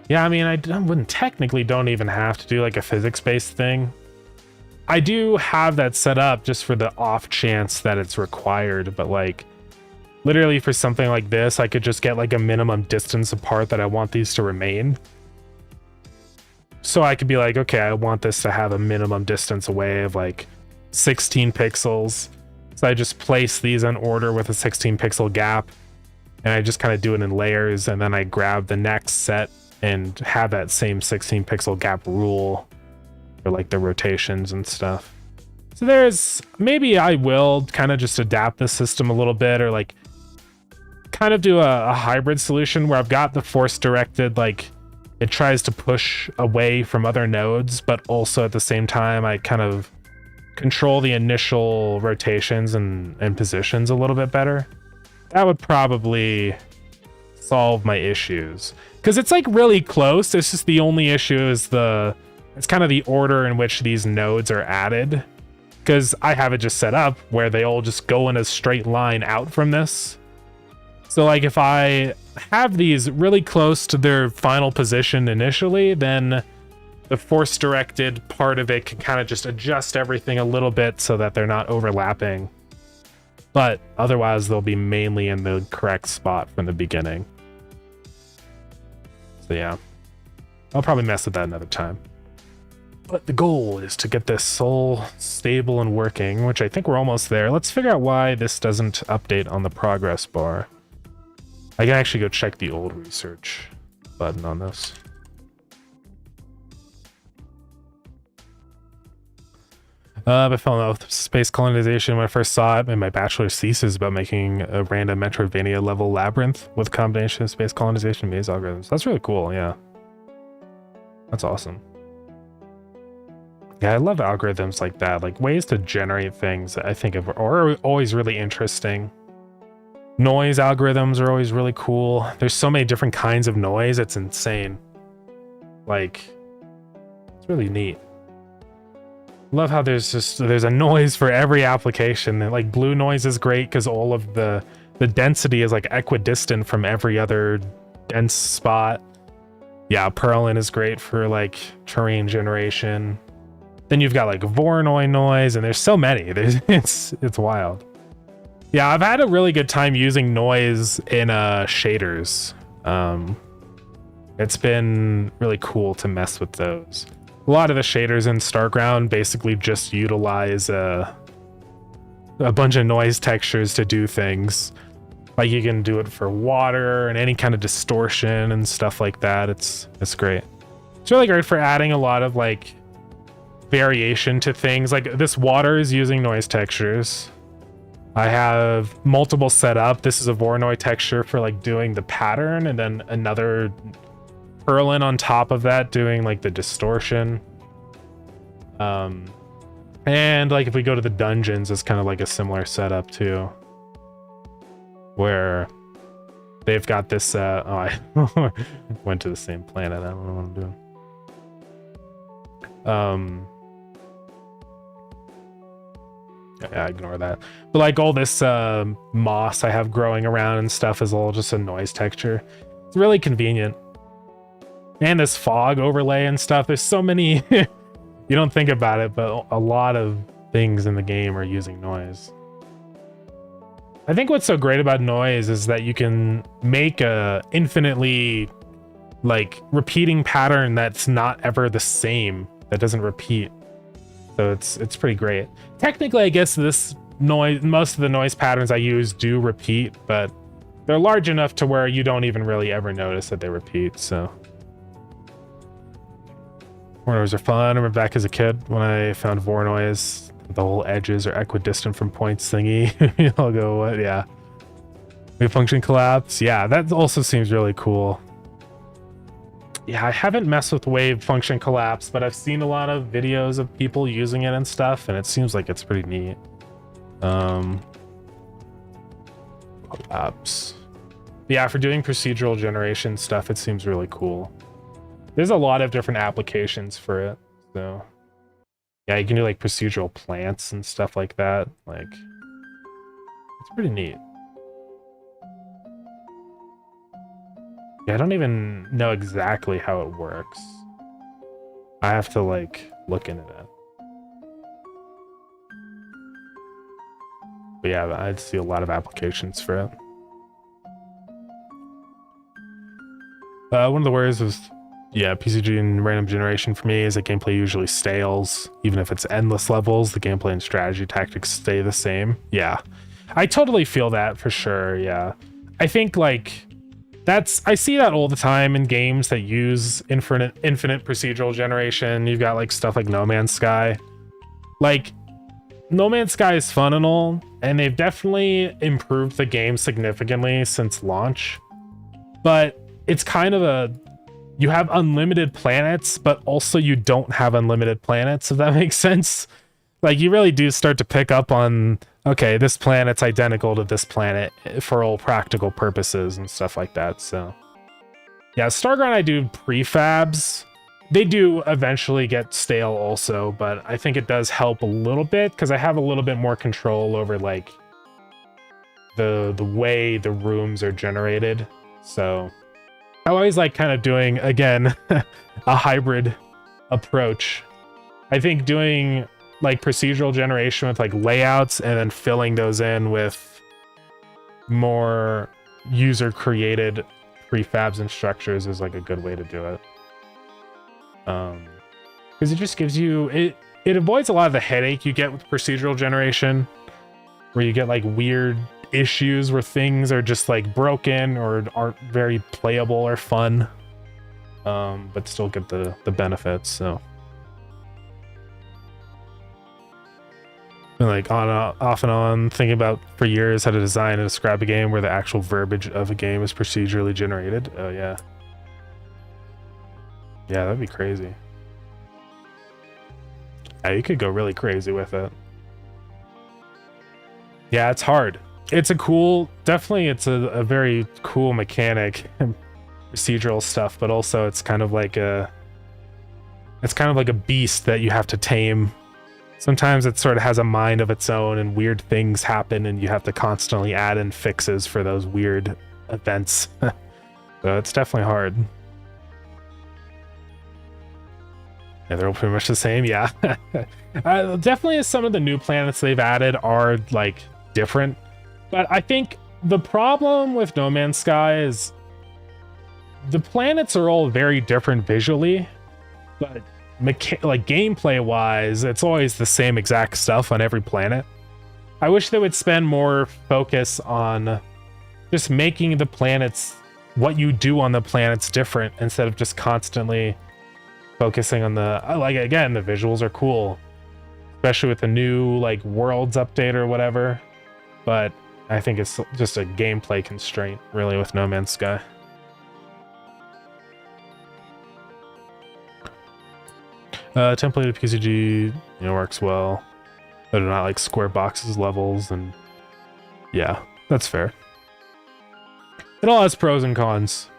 Yeah, I mean, I wouldn't technically don't even have to do like a physics-based thing. I do have that set up just for the off chance that it's required, but like literally for something like this, I could just get like a minimum distance apart that I want these to remain. So I could be like, okay, I want this to have a minimum distance away of like 16 pixels. So I just place these in order with a 16 pixel gap, and I just kind of do it in layers, and then I grab the next set and have that same 16 pixel gap rule for like the rotations and stuff. So there's, maybe I will kind of just adapt the system a little bit, or like kind of do a hybrid solution where I've got the force directed, like it tries to push away from other nodes, but also at the same time I kind of control the initial rotations and positions a little bit better. That would probably solve my issues, because it's like really close. It's just the only issue is it's kind of the order in which these nodes are added, because I have it just set up where they all just go in a straight line out from this. So like if I have these really close to their final position initially, then the force directed part of it can kind of just adjust everything a little bit so that they're not overlapping, but otherwise they'll be mainly in the correct spot from the beginning. So yeah, I'll probably mess with that another time. But the goal is to get this all stable and working, which I think we're almost there. Let's figure out why this doesn't update on the progress bar. I can actually go check the old research button on this. I fell in love with space colonization when I first saw it in my bachelor's thesis about making a random Metroidvania level labyrinth with a combination of space colonization and maze algorithms. That's really cool, yeah. That's awesome. Yeah, I love algorithms like that, like ways to generate things that I think are always really interesting. Noise algorithms are always really cool. There's so many different kinds of noise, it's insane. Like, it's really neat. Love how there's a noise for every application. And like blue noise is great because all of the density is like equidistant from every other dense spot. Yeah, Perlin is great for like terrain generation. Then you've got like Voronoi noise, and there's so many. It's wild. Yeah, I've had a really good time using noise in shaders. It's been really cool to mess with those. A lot of the shaders in Starground basically just utilize a bunch of noise textures to do things. Like you can do it for water and any kind of distortion and stuff like that. It's great. It's really great for adding a lot of like variation to things. Like this water is using noise textures. I have multiple set up. This is a Voronoi texture for like doing the pattern, and then another Perlin on top of that doing like the distortion. And like if we go to the dungeons, it's kind of like a similar setup too, where they've got this oh, I went to the same planet. I don't know what I'm doing. Yeah, ignore that. But like all this moss I have growing around and stuff is all just a noise texture. It's really convenient. And this fog overlay and stuff. There's so many, you don't think about it, but a lot of things in the game are using noise. I think what's so great about noise is that you can make a infinitely like repeating pattern that's not ever the same, that doesn't repeat. So it's pretty great. Technically, I guess this noise, most of the noise patterns I use do repeat, but they're large enough to where you don't even really ever notice that they repeat. So Voronoi are fun. I remember back as a kid when I found Voronoi, the whole edges are equidistant from points thingy. I'll go, what? Yeah. Wave function collapse. Yeah, that also seems really cool. Yeah, I haven't messed with wave function collapse, but I've seen a lot of videos of people using it and stuff, and it seems like it's pretty neat. Collapse. Yeah, for doing procedural generation stuff, it seems really cool. There's a lot of different applications for it, so yeah, you can do like procedural plants and stuff like that. Like, it's pretty neat. Yeah, I don't even know exactly how it works. I have to like look into that. But yeah, I'd see a lot of applications for it. One of the worries was, yeah, PCG and random generation for me is that gameplay usually stales. Even if it's endless levels, the gameplay and strategy tactics stay the same. Yeah, I totally feel that for sure. Yeah, I think like I see that all the time in games that use infinite procedural generation. You've got like stuff like No Man's Sky. Like, No Man's Sky is fun and all, and they've definitely improved the game significantly since launch. But it's kind of you have unlimited planets, but also you don't have unlimited planets, if that makes sense. Like, you really do start to pick up on, okay, this planet's identical to this planet for all practical purposes and stuff like that. So yeah, Starground, I do prefabs. They do eventually get stale also, but I think it does help a little bit because I have a little bit more control over like the way the rooms are generated. So I always like kind of doing, again, a hybrid approach. I think doing like procedural generation with like layouts and then filling those in with more user created prefabs and structures is like a good way to do it. Because it just gives you, it avoids a lot of the headache you get with procedural generation, where you get like weird issues where things are just like broken or aren't very playable or fun, but still get the benefits. So been like off and on thinking about for years how to design and describe a game where the actual verbiage of a game is procedurally generated. Oh yeah, that'd be crazy. Yeah, you could go really crazy with it. Yeah, it's hard. It's a cool, definitely it's a very cool mechanic and procedural stuff, but also it's kind of like a beast that you have to tame. Sometimes it sort of has a mind of its own and weird things happen and you have to constantly add in fixes for those weird events. So it's definitely hard. Yeah, they're all pretty much the same. Yeah. Definitely some of the new planets they've added are like different, but I think the problem with No Man's Sky is the planets are all very different visually, but like gameplay wise, it's always the same exact stuff on every planet. I wish they would spend more focus on just making the planets, what you do on the planets different instead of just constantly focusing on the, like, again, the visuals are cool, especially with the new like worlds update or whatever, but I think it's just a gameplay constraint really with No Man's Sky. Templated PCG, works well. But not like square boxes levels, and yeah, that's fair. It all has pros and cons.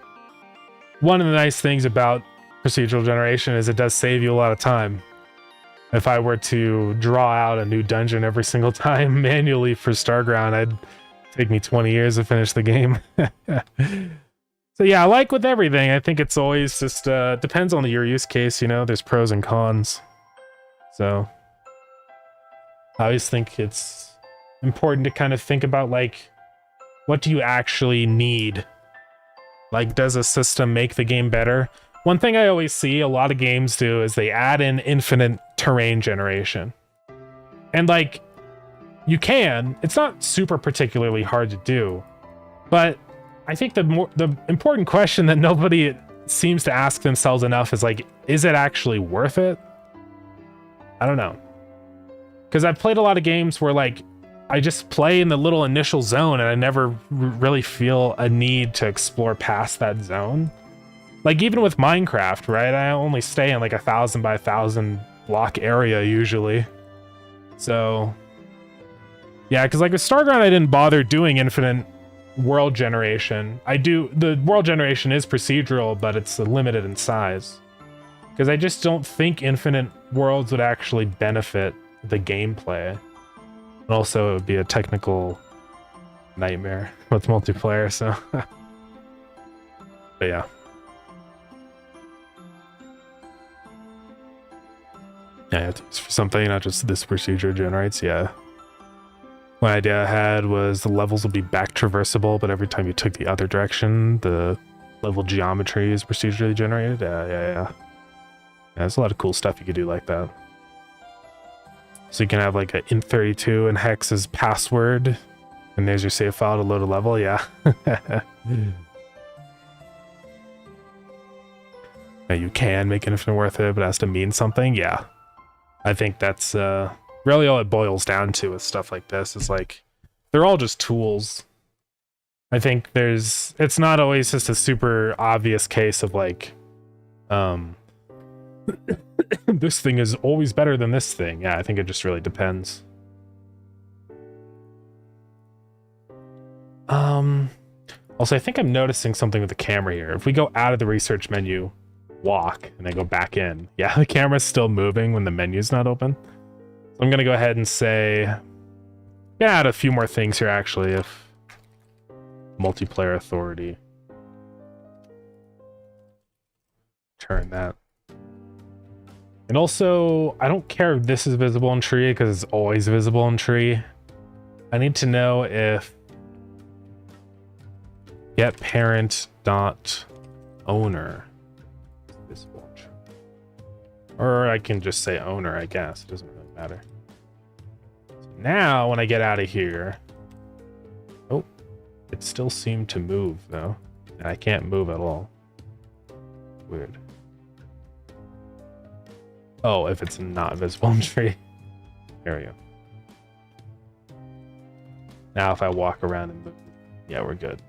One of the nice things about procedural generation is it does save you a lot of time. If I were to draw out a new dungeon every single time manually for Starground, it'd take me 20 years to finish the game. So yeah, like with everything, I think it's always just depends on your use case, there's pros and cons. So I always think it's important to kind of think about, like, what do you actually need? Like, does a system make the game better? One thing I always see a lot of games do is they add in infinite terrain generation. And like, you can, it's not super particularly hard to do, but I think the important question that nobody seems to ask themselves enough is like, is it actually worth it? I don't know. Because I've played a lot of games where like, I just play in the little initial zone and I never really feel a need to explore past that zone. Like even with Minecraft, right? I only stay in like 1,000 by 1,000 block area usually. So yeah, because like with Starground, I didn't bother doing infinite world generation. The world generation is procedural, but it's limited in size. Because I just don't think infinite worlds would actually benefit the gameplay. And also it would be a technical nightmare with multiplayer, so. But yeah. Yeah, it's for something, not just this procedure generates, yeah. One idea I had was the levels will be back traversable, but every time you took the other direction, the level geometry is procedurally generated. Yeah, there's a lot of cool stuff you could do like that. So you can have like a int32 and hex as password, and there's your save file to load a level, yeah. Now you can make infinite worth it, but it has to mean something, yeah. I think that's really all it boils down to with stuff like this is like, they're all just tools. I think it's not always just a super obvious case of like, this thing is always better than this thing. Yeah, I think it just really depends. Also, I think I'm noticing something with the camera here. If we go out of the research menu, walk, and then go back in, yeah, the camera's still moving when the menu's not open. So I'm gonna go ahead and say, yeah, add a few more things here actually. If multiplayer authority, turn that. And also, I don't care if this is visible in tree because it's always visible in tree. I need to know if get parent dot owner is visible in tree. Or I can just say owner, I guess. It doesn't really matter. So now, when I get out of here, oh, it still seemed to move though. And I can't move at all. Weird. Oh, if it's not visible in tree. There we go. Now if I walk around and move, yeah, we're good.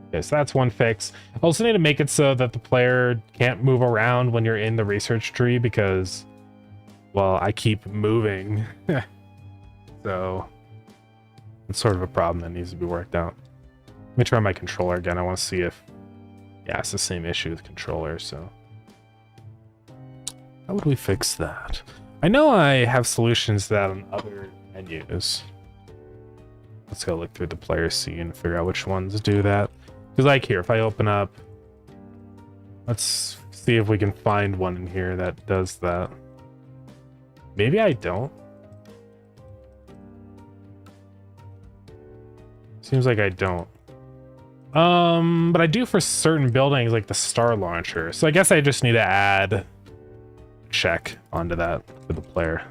Okay, so that's one fix. I also need to make it so that the player can't move around when you're in the research tree because, well, I keep moving. So it's sort of a problem that needs to be worked out. Let me try my controller again. I want to see if, yeah, it's the same issue with controller, so. How would we fix that? I know I have solutions to that on other menus. Let's go look through the player scene and figure out which ones do that. Because like here, if I open up, let's see if we can find one in here that does that. Maybe I don't. Seems like I don't. But I do for certain buildings like the Star Launcher. So I guess I just need to add check onto that for the player.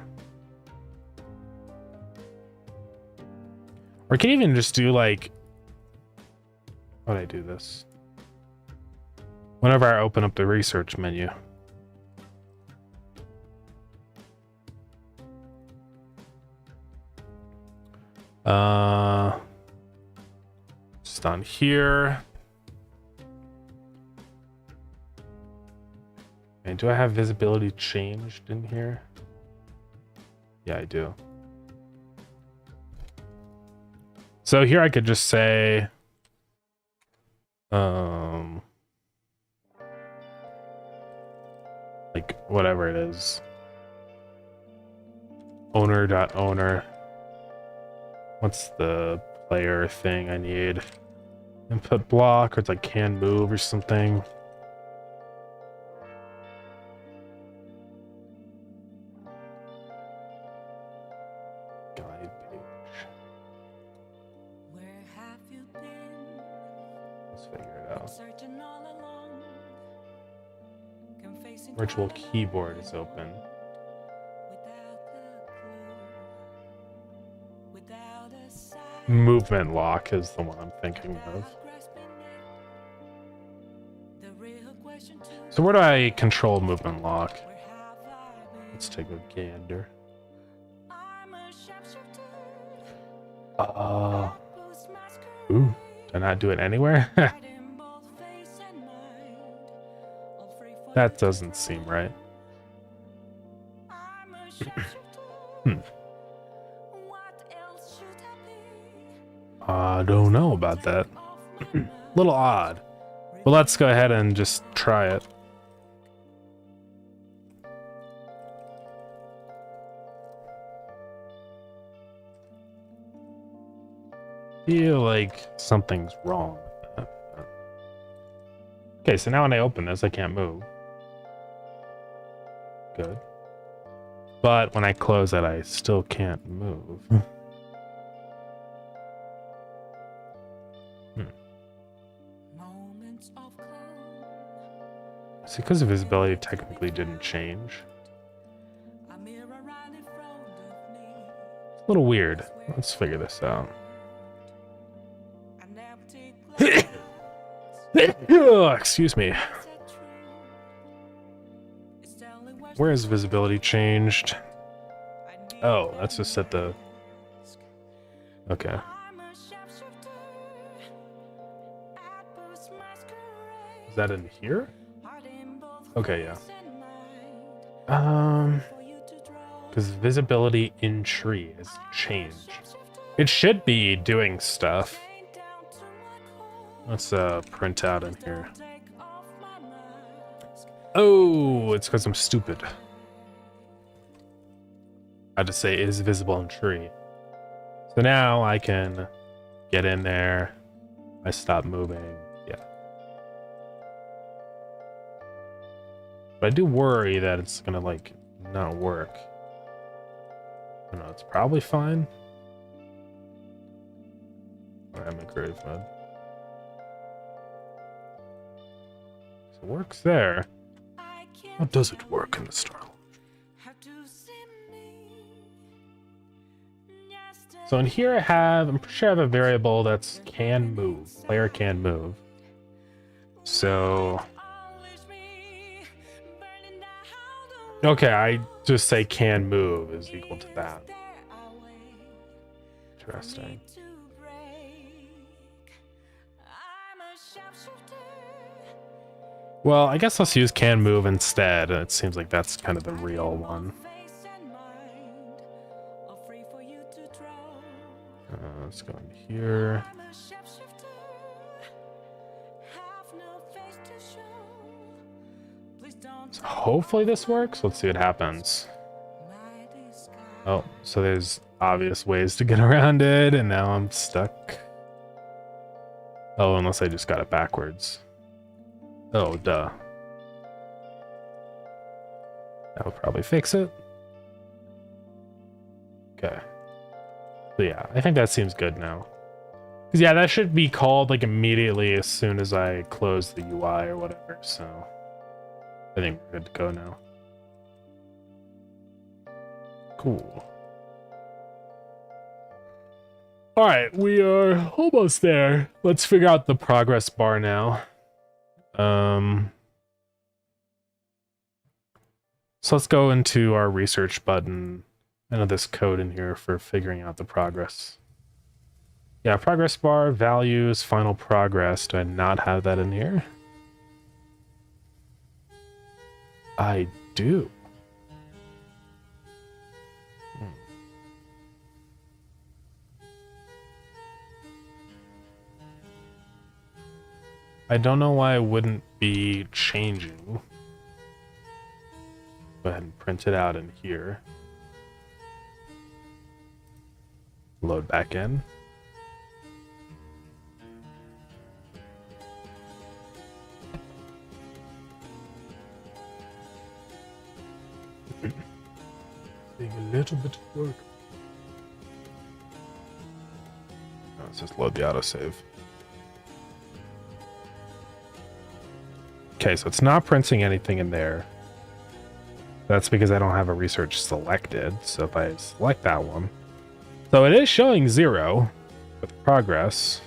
Or I can even just do like How would I do this? Whenever I open up the research menu. Just on here. And do I have visibility changed in here? Yeah, I do. So here I could just say, like whatever it is, owner.owner. What's the player thing I need? Input block, or it's like can move or something. Guide page. Where have you been? Let's figure it out. Searching all along. Confessing Virtual keyboard is open. without a sign. Movement lock is the one I'm thinking of. So where do I control movement lock? Let's take a gander. Ooh, did I not do it anywhere? That doesn't seem right. I don't know about that. Little odd. Well, let's go ahead and just try it. Feel like something's wrong with that. Okay, so now when I open this, I can't move. Good. But when I close it, I still can't move. See, because visibility technically didn't change. It's a little weird. Let's figure this out. Excuse me. Where is visibility changed? Oh, that's just at the... Okay. Is that in here? Okay, yeah. Because visibility in tree has changed. It should be doing stuff. Let's print out in here. Oh, it's because I'm stupid. I had to say is visible in tree. So now I can get in there. I stop moving. Yeah. But I do worry that it's gonna like not work. I don't know, it's probably fine. Alright, I'm in creative mode. So it works there. How does it work in the Starlock? So in here I have, I'm pretty sure I have a variable that's can move. Player can move. So okay, I just say can move is equal to that. Interesting. Well, I guess let's use can move instead. It seems like that's kind of the real one. Let's go in here. So hopefully this works. Let's see what happens. Oh, so there's obvious ways to get around it, and now I'm stuck. Oh, unless I just got it backwards. Oh, duh. That would probably fix it. Okay. So yeah, I think that seems good now. Because yeah, that should be called like immediately as soon as I close the UI or whatever, so I think we're good to go now. Cool. All right, we are almost there. Let's figure out the progress bar now. So let's go into our research button. I know this code in here for figuring out the progress. Yeah, progress bar, values, final progress. Do I not have that in here? I do. I don't know why it wouldn't be changing. Go ahead and print it out in here. Load back in. Being a little bit of work. Oh, let's just load the autosave. Okay, so it's not printing anything in there. That's because I don't have a research selected. So if I select that one. So it is showing 0 with progress.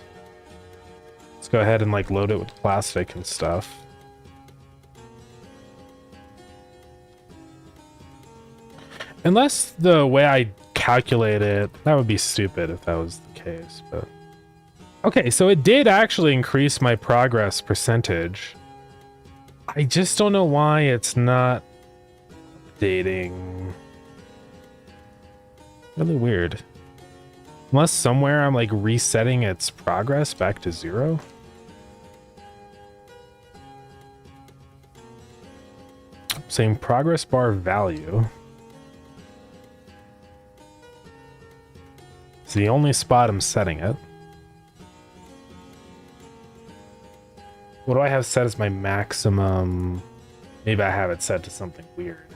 Let's go ahead and like load it with plastic and stuff. Unless the way I calculate it, that would be stupid if that was the case, but... Okay, so it did actually increase my progress percentage. I just don't know why it's not updating. Really weird. Unless somewhere I'm like resetting its progress back to 0. Same progress bar value. It's the only spot I'm setting it. What do I have set as my maximum? Maybe I have it set to something weird.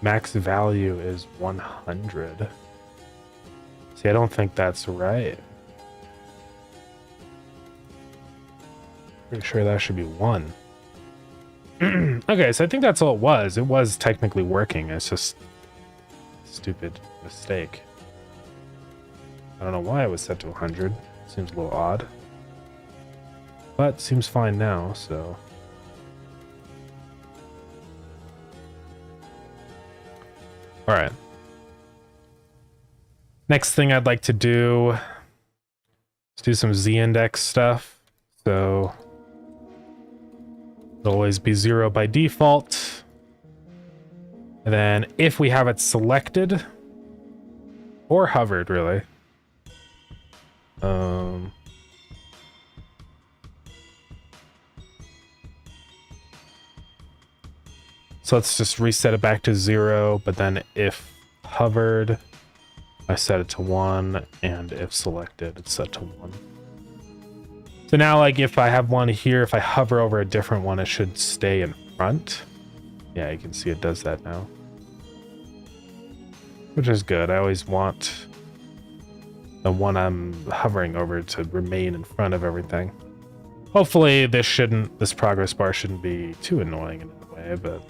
Max value is 100. See, I don't think that's right. Pretty sure that should be 1. Okay, so I think that's all it was. It was technically working. It's just a stupid mistake. I don't know why it was set to 100. Seems a little odd. But seems fine now, so... Alright. Next thing I'd like to do is do some z-index stuff. So it'll always be 0 by default. And then if we have it selected or hovered, really. So let's just reset it back to 0, but then if hovered, I set it to 1, and if selected, it's set to 1. So now, like, if I have one here, if I hover over a different one, it should stay in front. Yeah, you can see it does that now. Which is good. I always want the one I'm hovering over to remain in front of everything. Hopefully this progress bar shouldn't be too annoying in a way, but...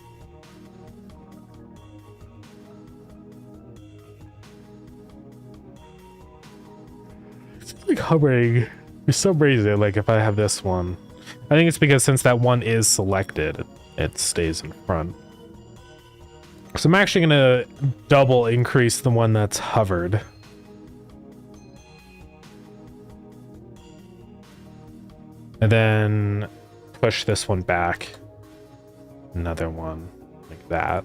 It's like hovering for some reason, like if I have this one. I think it's because since that one is selected, it stays in front. So I'm actually gonna double increase the one that's hovered. And then push this one back. Another one like that.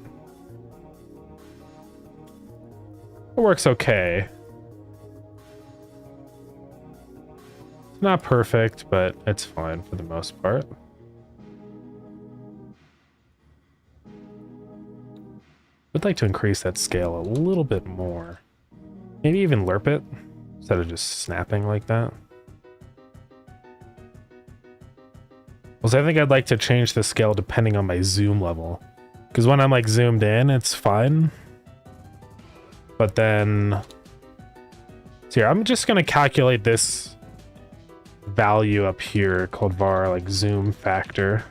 It works okay. It's not perfect, but it's fine for the most part. I'd like to increase that scale a little bit more. Maybe even lerp it instead of just snapping like that. Also, I think I'd like to change the scale depending on my zoom level. Because when I'm like zoomed in, it's fine. But then... So here, I'm just going to calculate this value up here called var like zoom factor.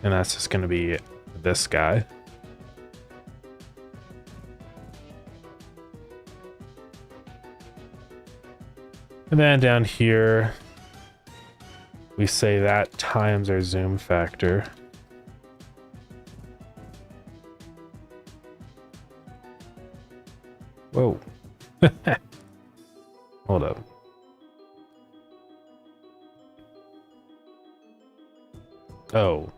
And that's just going to be this guy. And then down here, we say that times our zoom factor. Whoa. Hold up. Oh.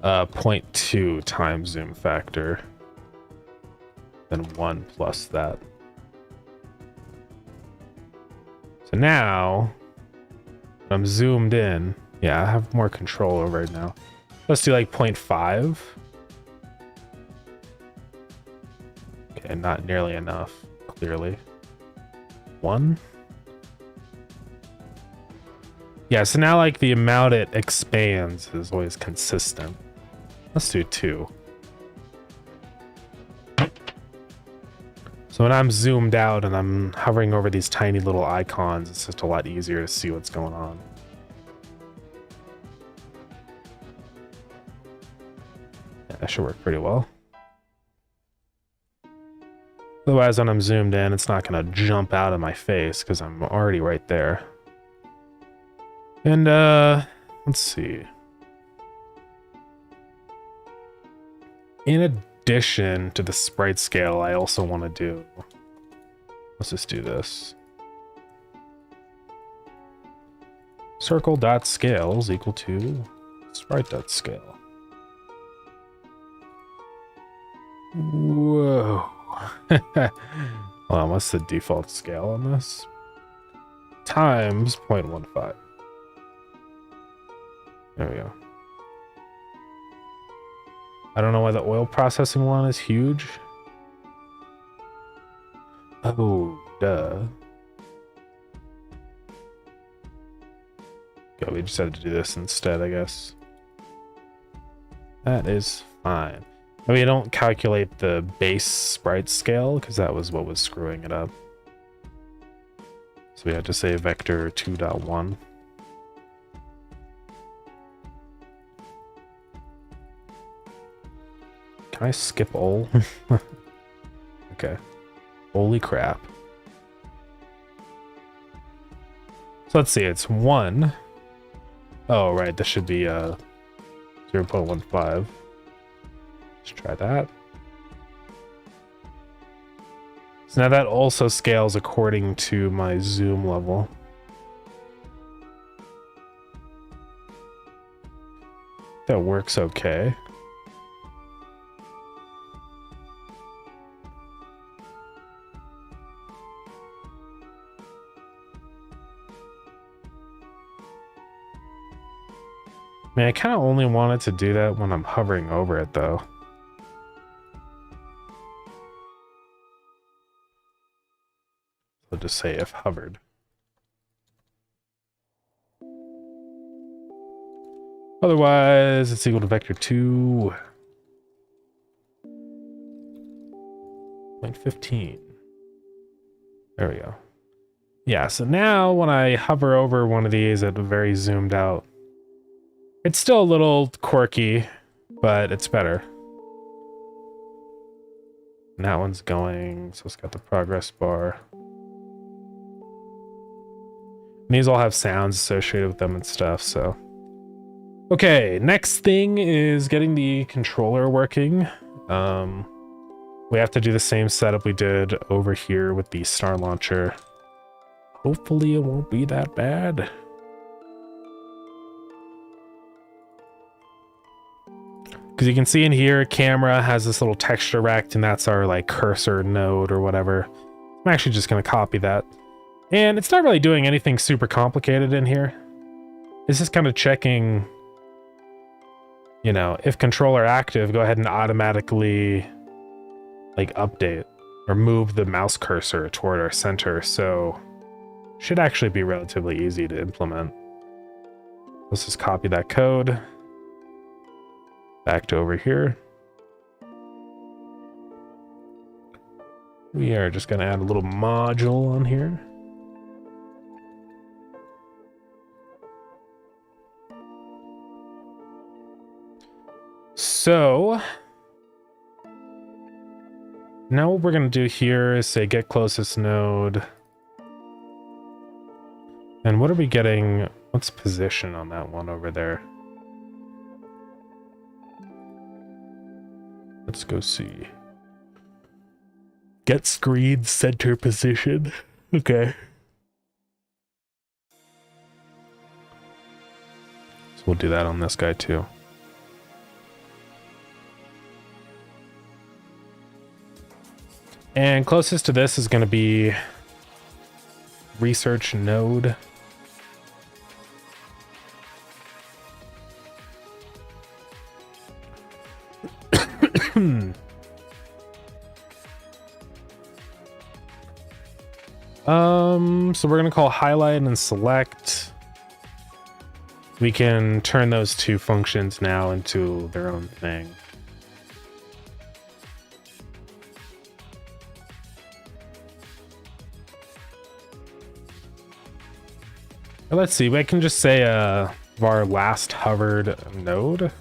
0.2 times zoom factor. Then 1 plus that. So now, when I'm zoomed in, yeah, I have more control over it now. Let's do like 0.5. Okay, not nearly enough, clearly. 1. Yeah, so now like the amount it expands is always consistent. Let's do 2. So when I'm zoomed out and I'm hovering over these tiny little icons, it's just a lot easier to see what's going on. Yeah, that should work pretty well. Otherwise, when I'm zoomed in, it's not going to jump out of my face because I'm already right there. And, let's see. In addition to the sprite scale, I also want to do... Let's just do this. Circle.scales equal to sprite.scale. Whoa. Hold on, what's the default scale on this? Times 0.15. There we go. I don't know why the oil processing one is huge. Oh, duh. Okay, we just had to do this instead, I guess. That is fine. I mean, don't calculate the base sprite scale because that was what was screwing it up. So we had to say vector 2.1. Can I skip ol? Okay. Holy crap. So let's see, it's 1. Oh, right, this should be 0.15. Let's try that. So now that also scales according to my zoom level. That works okay. Man, I kind of only wanted to do that when I'm hovering over it, though. So just say if hovered. Otherwise, it's equal to vector 2. 0.15. There we go. Yeah, so now when I hover over one of these at a very zoomed out, it's still a little quirky, but it's better. And that one's going, so it's got the progress bar. And these all have sounds associated with them and stuff, so. Okay, next thing is getting the controller working. We have to do the same setup we did over here with the Star Launcher. Hopefully it won't be that bad. Because you can see in here, camera has this little texture rect, and that's our like cursor node or whatever. I'm actually just going to copy that. And it's not really doing anything super complicated in here. It's just kind of checking, you know, if controller active, go ahead and automatically like update or move the mouse cursor toward our center. So should actually be relatively easy to implement. Let's just copy that code. Back to over here. We are just going to add a little module on here. So now what we're going to do here is say get closest node. And what are we getting? What's position on that one over there? Let's go see. Get screen center position. Okay. So we'll do that on this guy too. And closest to this is going to be research node. So we're gonna call highlight and select. We can turn those two functions now into their own thing. Let's see, we can just say var last hovered node.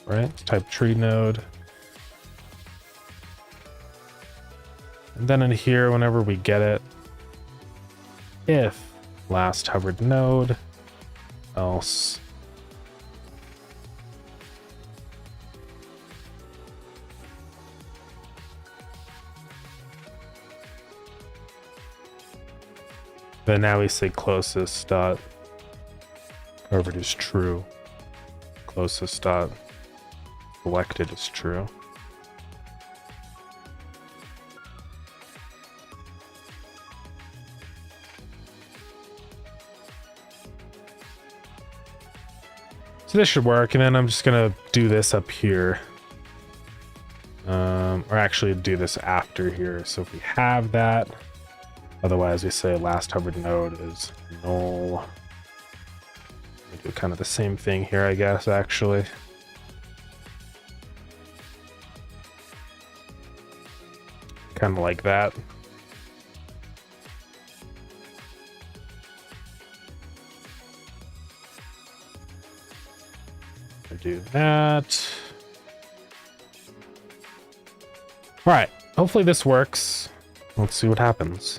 Right, let's type tree node. And then in here, whenever we get it, if last hovered node, else. Then now we say closest dot covered is true. Closest dot selected is true. So this should work, and then I'm just gonna do this up here. Or actually do this after here. So if we have that, otherwise we say last hovered node is null. We do kind of the same thing here, I guess, actually. Kind of like that. Do that. All right, hopefully this works. Let's see what happens.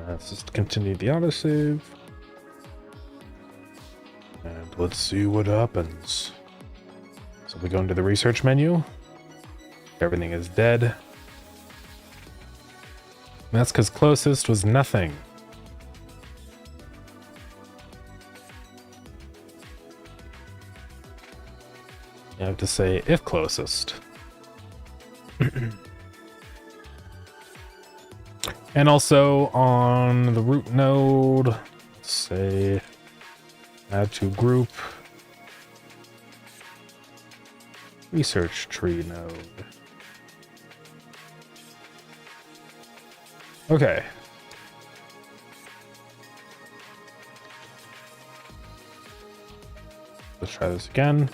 Let's just continue the autosave. And let's see what happens. So we go into the research menu. Everything is dead. And that's because closest was nothing. You have to say if closest. And also on the root node, let's say add to group research tree node. Okay. Let's try this again.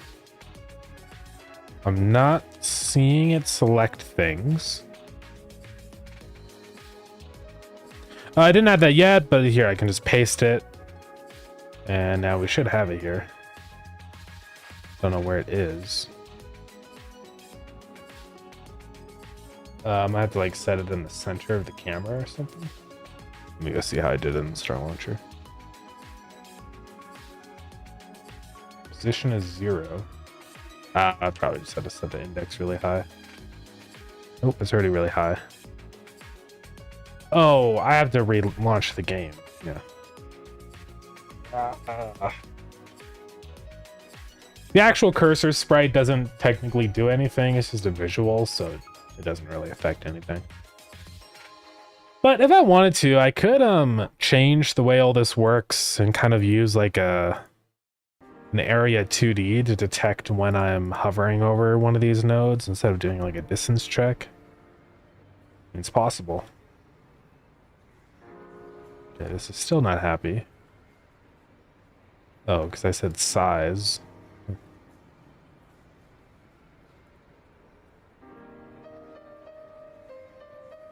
I'm not seeing it select things. I didn't add that yet, but here I can just paste it. And now we should have it here. Don't know where it is. I have to like set it in the center of the camera or something. Let me go see how I did it in the Star Launcher. Position is 0. I probably just had to set the index really high. Oh, it's already really high. Oh, I have to relaunch the game. Yeah. The actual cursor sprite doesn't technically do anything. It's just a visual, so it doesn't really affect anything. But if I wanted to, I could change the way all this works and kind of use like an area 2D to detect when I'm hovering over one of these nodes instead of doing like a distance check. It's possible. Okay, this is still not happy. Oh, because I said size.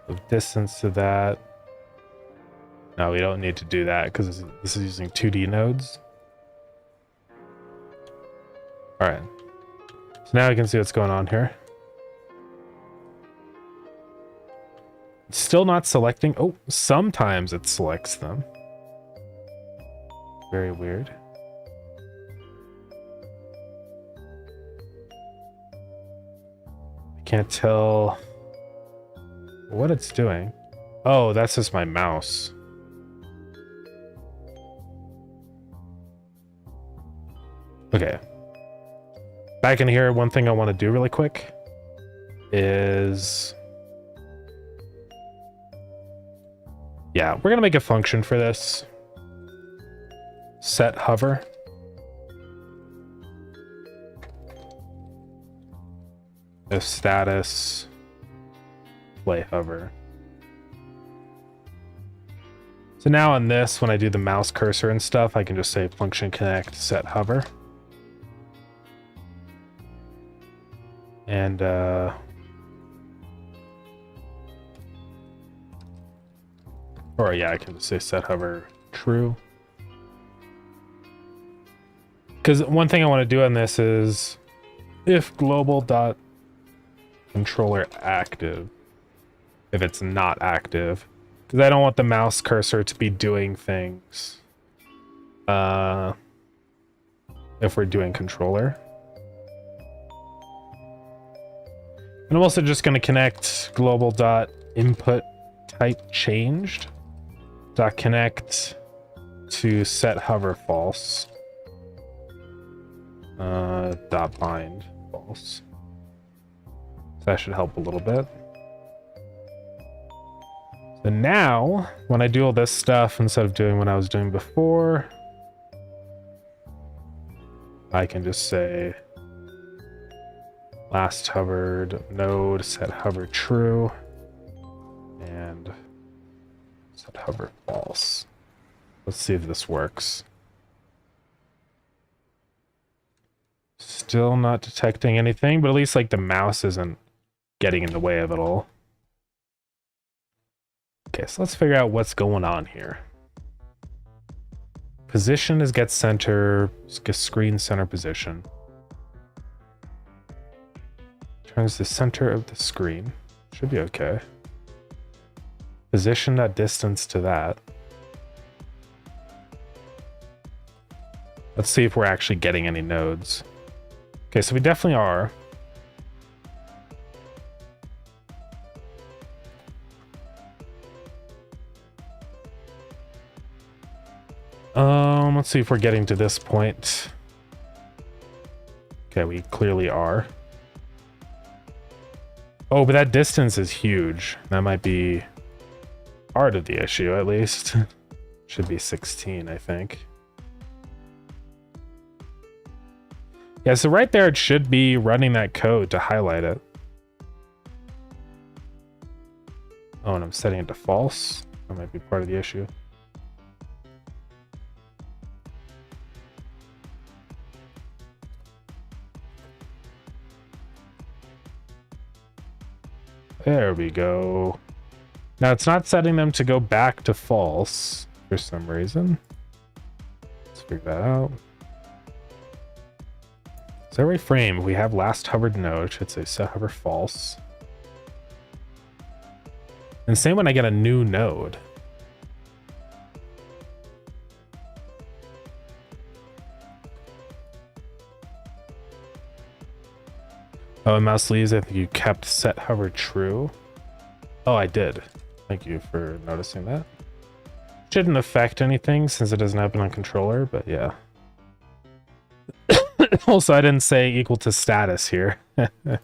of distance to that. No, we don't need to do that because this is using 2D nodes. All right. So now we can see what's going on here. It's still not selecting. Oh, sometimes it selects them. Very weird. I can't tell what it's doing. Oh, that's just my mouse. Okay. Back in here, one thing I want to do really quick is... yeah, we're going to make a function for this. Set hover. If status, play hover. So now on this, when I do the mouse cursor and stuff, I can just say function connect set hover. And or yeah, I can just say set hover true. Because one thing I want to do on this is if global dot controller active, if it's not active, because I don't want the mouse cursor to be doing things if we're doing controller. And I'm also just going to connect global dot input type changed dot connect to set hover false dot bind false. So that should help a little bit. So now when I do all this stuff instead of doing what I was doing before, I can just say last hovered node set hover true and set hover false. Let's see if this works. Still not detecting anything, but at least like the mouse isn't getting in the way of it all. Okay, so let's figure out what's going on here. Position is get center, screen center position. Turns the center of the screen. Should be okay. Position that distance to that. Let's see if we're actually getting any nodes. Okay, so we definitely are. Let's see if we're getting to this point. Okay, we clearly are. Oh, but that distance is huge. That might be part of the issue, at least. Should be 16, I think. Yeah, so right there, it should be running that code to highlight it. Oh, and I'm setting it to false. That might be part of the issue. There we go. Now it's not setting them to go back to false for some reason. Let's figure that out. So every frame, if we have last hovered node, it should say set hover false. And same when I get a new node. Oh, and mouse leaves, I think you kept set hover true. Oh, I did. Thank you for noticing that. Shouldn't affect anything since it doesn't happen on controller, but yeah. Also, I didn't say equal to status here. So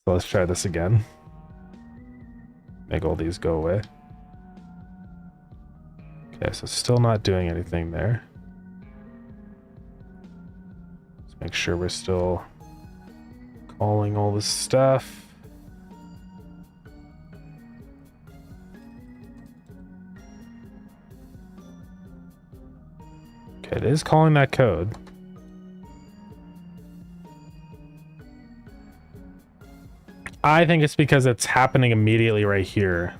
let's try this again. Make all these go away. Okay, so still not doing anything there. Let's make sure we're still calling all this stuff. Okay, it is calling that code. I think it's because it's happening immediately right here.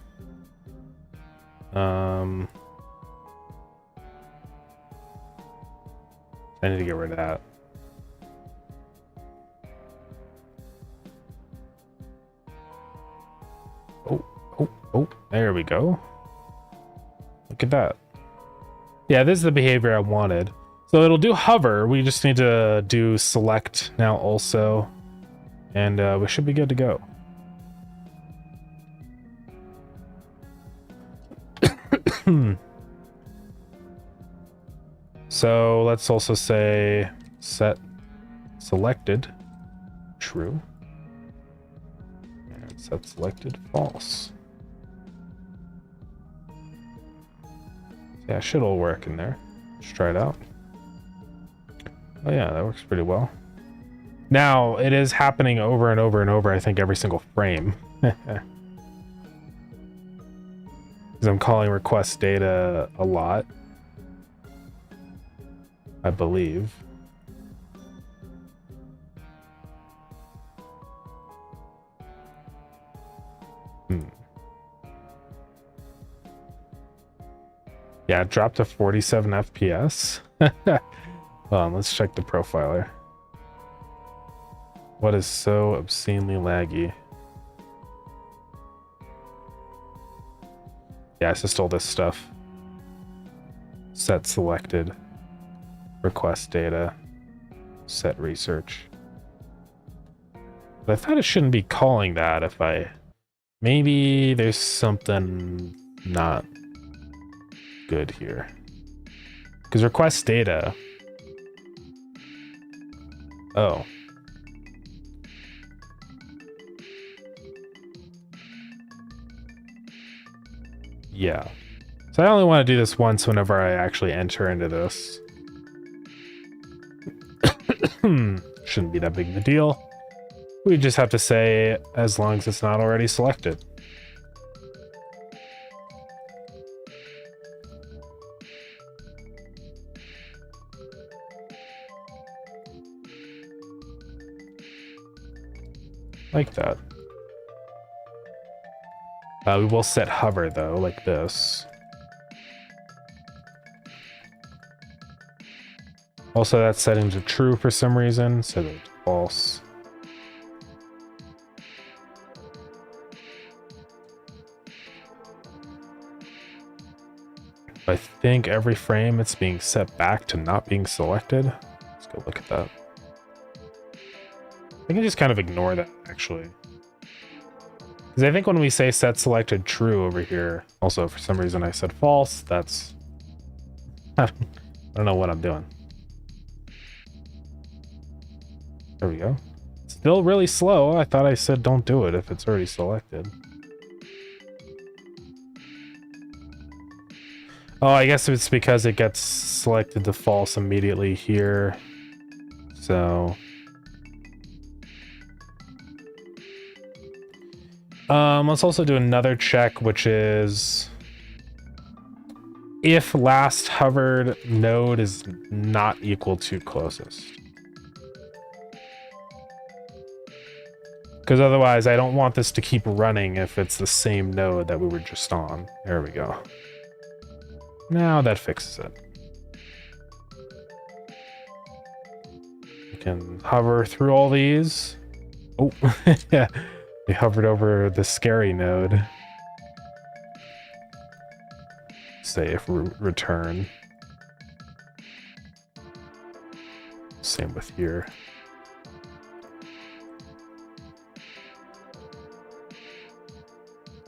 I need to get rid of that. Oh, there we go. Look at that. Yeah, this is the behavior I wanted. So it'll do hover. We just need to do select now also. And we should be good to go. So let's also say set selected true. And set selected false. Yeah, it should all work in there. Let's try it out. Oh yeah, that works pretty well. Now, it is happening over and over and over, I think, every single frame. Because I'm calling request data a lot. I believe. Yeah, it dropped to 47 FPS. Hold on, let's check the profiler. What is so obscenely laggy? Yeah, it's just all this stuff. Set selected. Request data. Set research. But I thought it shouldn't be calling that if I... Maybe there's something not good here. Because request data... Oh. Yeah. So I only want to do this once whenever I actually enter into this. Shouldn't be that big of a deal. We just have to say as long as it's not already selected. Like that. We will set hover though, like this. Also, that's setting to true for some reason, so that's false. I think every frame it's being set back to not being selected. Let's go look at that. I can just kind of ignore that, actually. Because I think when we say set selected true over here, also for some reason I said false, that's... I don't know what I'm doing. There we go. Still really slow. I thought I said don't do it if it's already selected. Oh, I guess it's because it gets selected to false immediately here. So... let's also do another check, which is if last hovered node is not equal to closest. Because otherwise I don't want this to keep running if it's the same node that we were just on. There we go. Now that fixes it. We can hover through all these. Oh, yeah. We hovered over the scary node. Say if return. Same with here.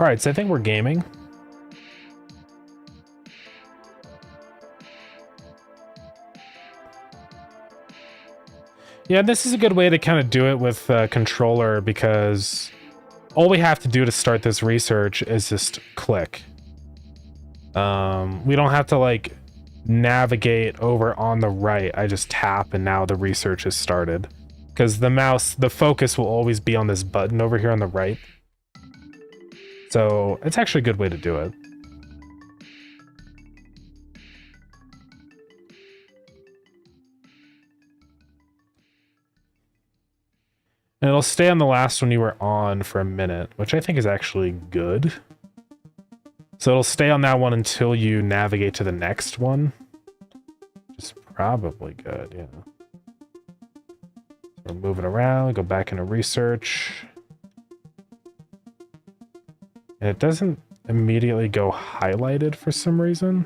All right, so I think we're gaming. Yeah, this is a good way to kind of do it with controller because all we have to do to start this research is just click. We don't have to like navigate over on the right. I just tap and now the research has started. Because the mouse, the focus will always be on this button over here on the right. So it's actually a good way to do it. And it'll stay on the last one you were on for a minute, which I think is actually good. So it'll stay on that one until you navigate to the next one. Which is probably good, yeah. So move it around, go back into research. And it doesn't immediately go highlighted for some reason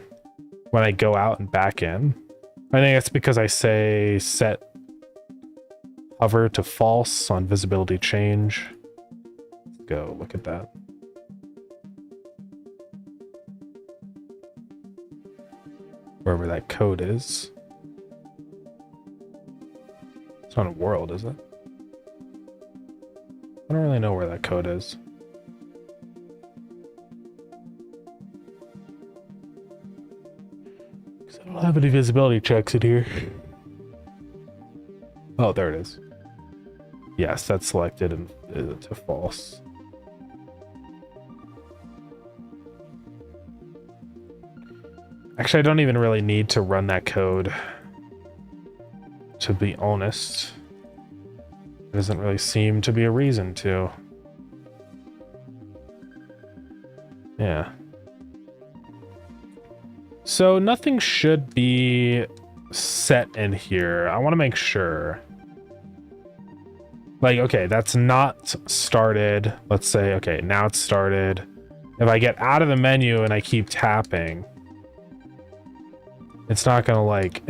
when I go out and back in. I think that's because I say set hover to false on visibility change. Let's go look at that. Wherever that code is. It's not a world, is it? I don't really know where that code is. I don't have any visibility checks in here. Oh, there it is. Yes, that's selected and to false. Actually, I don't even really need to run that code, to be honest. There doesn't really seem to be a reason to. Yeah. So nothing should be set in here. I want to make sure. Like, okay, that's not started. Let's say, okay, now it's started. If I get out of the menu and I keep tapping, it's not gonna like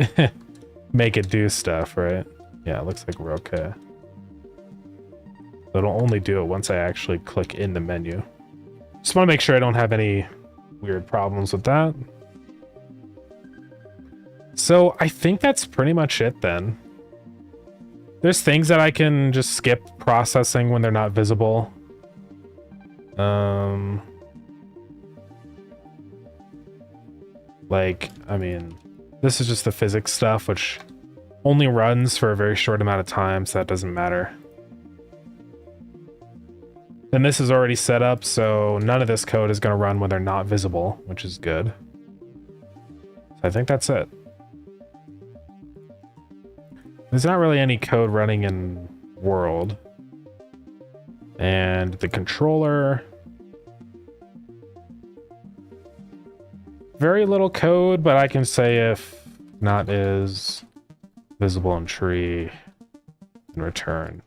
make it do stuff, right? Yeah, it looks like we're okay. It'll only do it once I actually click in the menu. Just want to make sure I don't have any weird problems with that. So I think that's pretty much it then. There's things that I can just skip processing when they're not visible. Like, I mean, this is just the physics stuff, which only runs for a very short amount of time, so that doesn't matter. And this is already set up, so none of this code is going to run when they're not visible, which is good. So I think that's it. There's not really any code running in world. And the controller. Very little code, but I can say if not is visible in tree and return.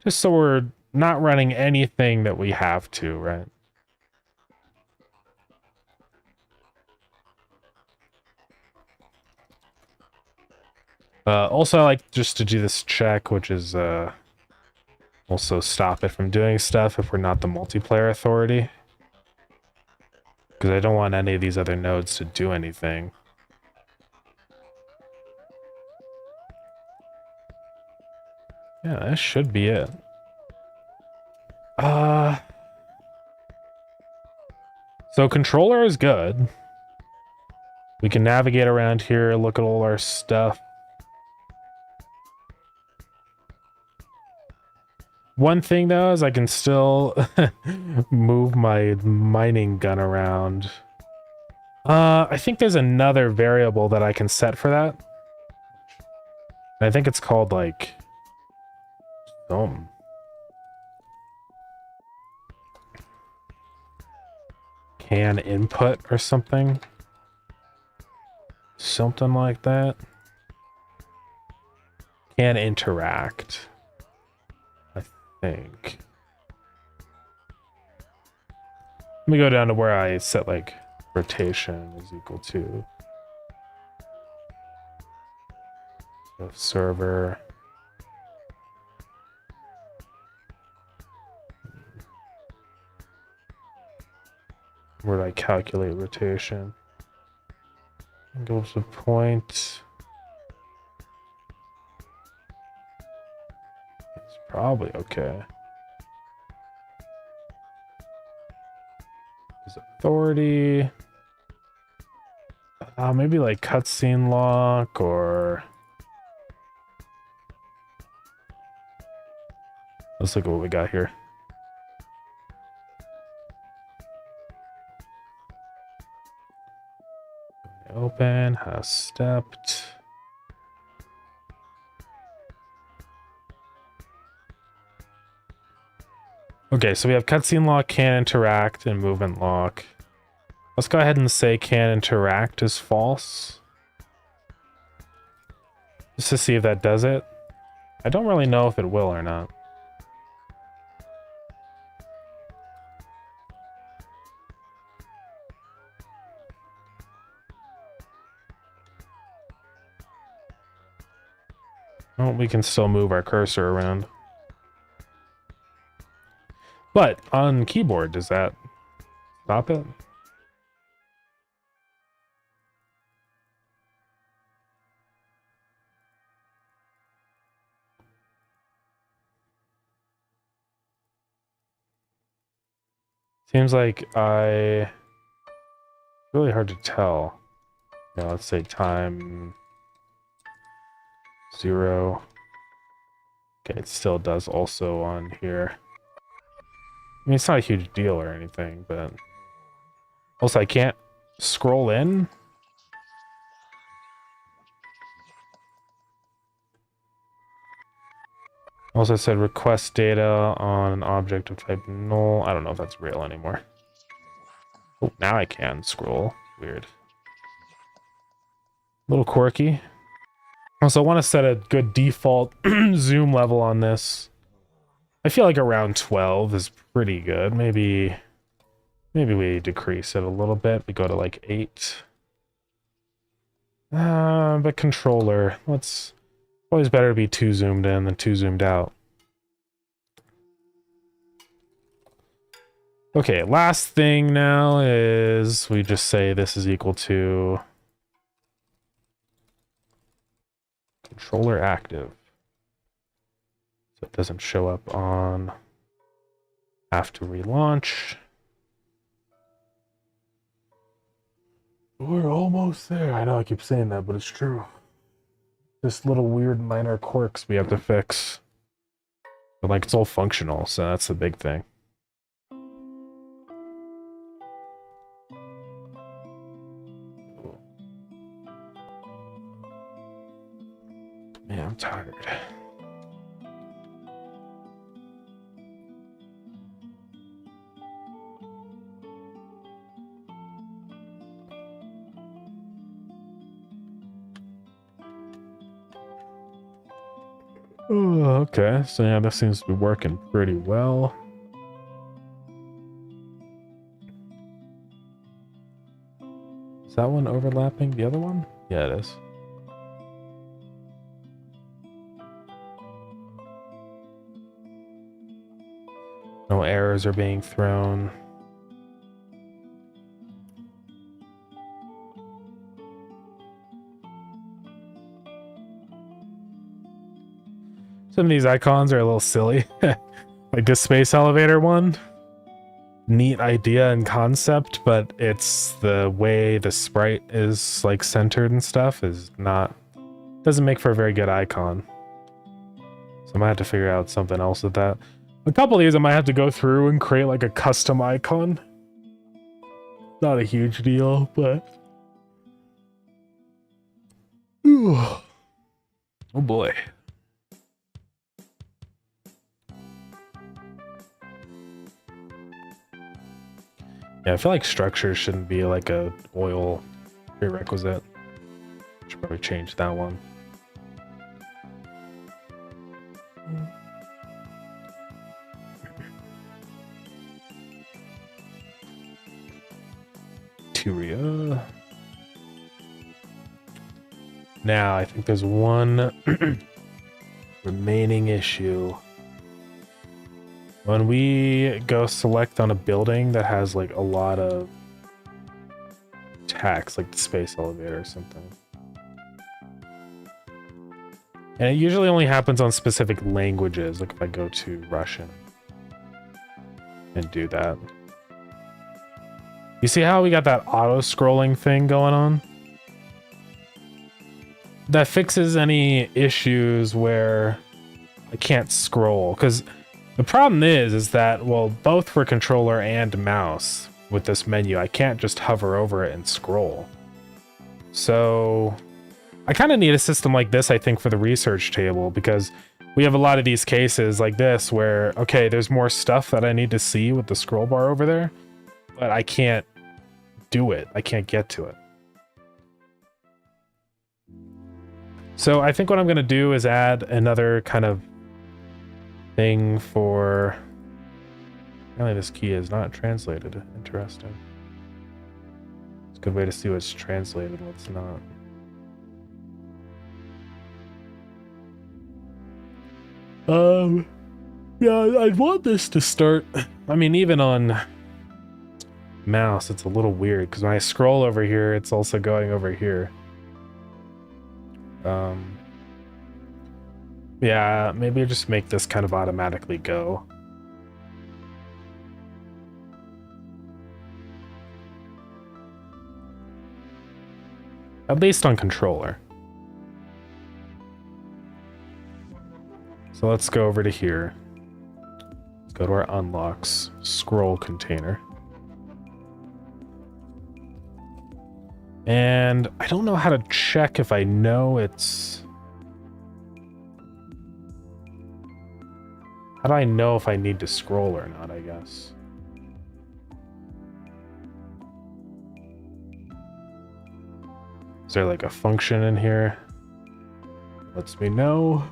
Just so we're not running anything that we have to, right? Also, I like just to do this check, which is also stop it from doing stuff if we're not the multiplayer authority. Because I don't want any of these other nodes to do anything. Yeah, that should be it. So controller is good. We can navigate around here, look at all our stuff. One thing though is I can still move my mining gun around. I think there's another variable that I can set for that. I think it's called like can input or something. Something like that. Can interact. I think. Let me go down to where I set like rotation is equal to server. Where do I calculate rotation? Go to point. It's probably okay. Is authority? Maybe like cutscene lock or. Let's look at what we got here. Open, has stepped. Okay, so we have cutscene lock, can interact, and movement lock. Let's go ahead and say can interact is false. Just to see if that does it. I don't really know if it will or not. Oh, we can still move our cursor around. But on keyboard, does that stop it? Seems like really hard to tell. Yeah, let's say time 0. Okay, it still does also on here. I mean, it's not a huge deal or anything, but also I can't scroll in. Also said request data on an object of type null. I don't know if that's real anymore. Oh, now I can scroll. Weird. A little quirky. Also, I want to set a good default zoom level on this. I feel like around 12 is pretty good. Maybe we decrease it a little bit. We go to like 8. But controller, let's always better to be too zoomed in than too zoomed out. Okay, last thing now is we just say this is equal to controller active. So it doesn't show up on have to relaunch. We're almost there. I know I keep saying that, but it's true. Just little weird minor quirks we have to fix. But like it's all functional, so that's the big thing. Man, I'm tired. Oh, okay, so yeah, this seems to be working pretty well. Is that one overlapping the other one? Yeah, it is. No errors are being thrown. Some of these icons are a little silly. Like this space elevator one. Neat idea and concept, but it's the way the sprite is like centered and stuff is not, doesn't make for a very good icon. So I might have to figure out something else with that. A couple of these I might have to go through and create like a custom icon. Not a huge deal, but ooh. Oh boy. Yeah, I feel like structure shouldn't be like a oil prerequisite. Should probably change that one. Turia. Now, I think there's one remaining issue. When we go select on a building that has like a lot of text, like the space elevator or something. And it usually only happens on specific languages, like if I go to Russian and do that. You see how we got that auto-scrolling thing going on? That fixes any issues where I can't scroll, because the problem is that, well, both for controller and mouse with this menu, I can't just hover over it and scroll. So I kind of need a system like this, I think, for the research table, because we have a lot of these cases like this where, okay, there's more stuff that I need to see with the scroll bar over there, but I can't do it. I can't get to it. So I think what I'm going to do is add another kind of thing for... Apparently this key is not translated. Interesting. It's a good way to see what's translated and what's not. Yeah, I'd want this to start... I mean, even on mouse, it's a little weird, because when I scroll over here, it's also going over here. Yeah, maybe I'll just make this kind of automatically go. At least on controller. So let's go over to here. Let's go to our unlocks scroll container. And I don't know how to check if I know it's... How do I know if I need to scroll or not, I guess? Is there like a function in here? Lets me know.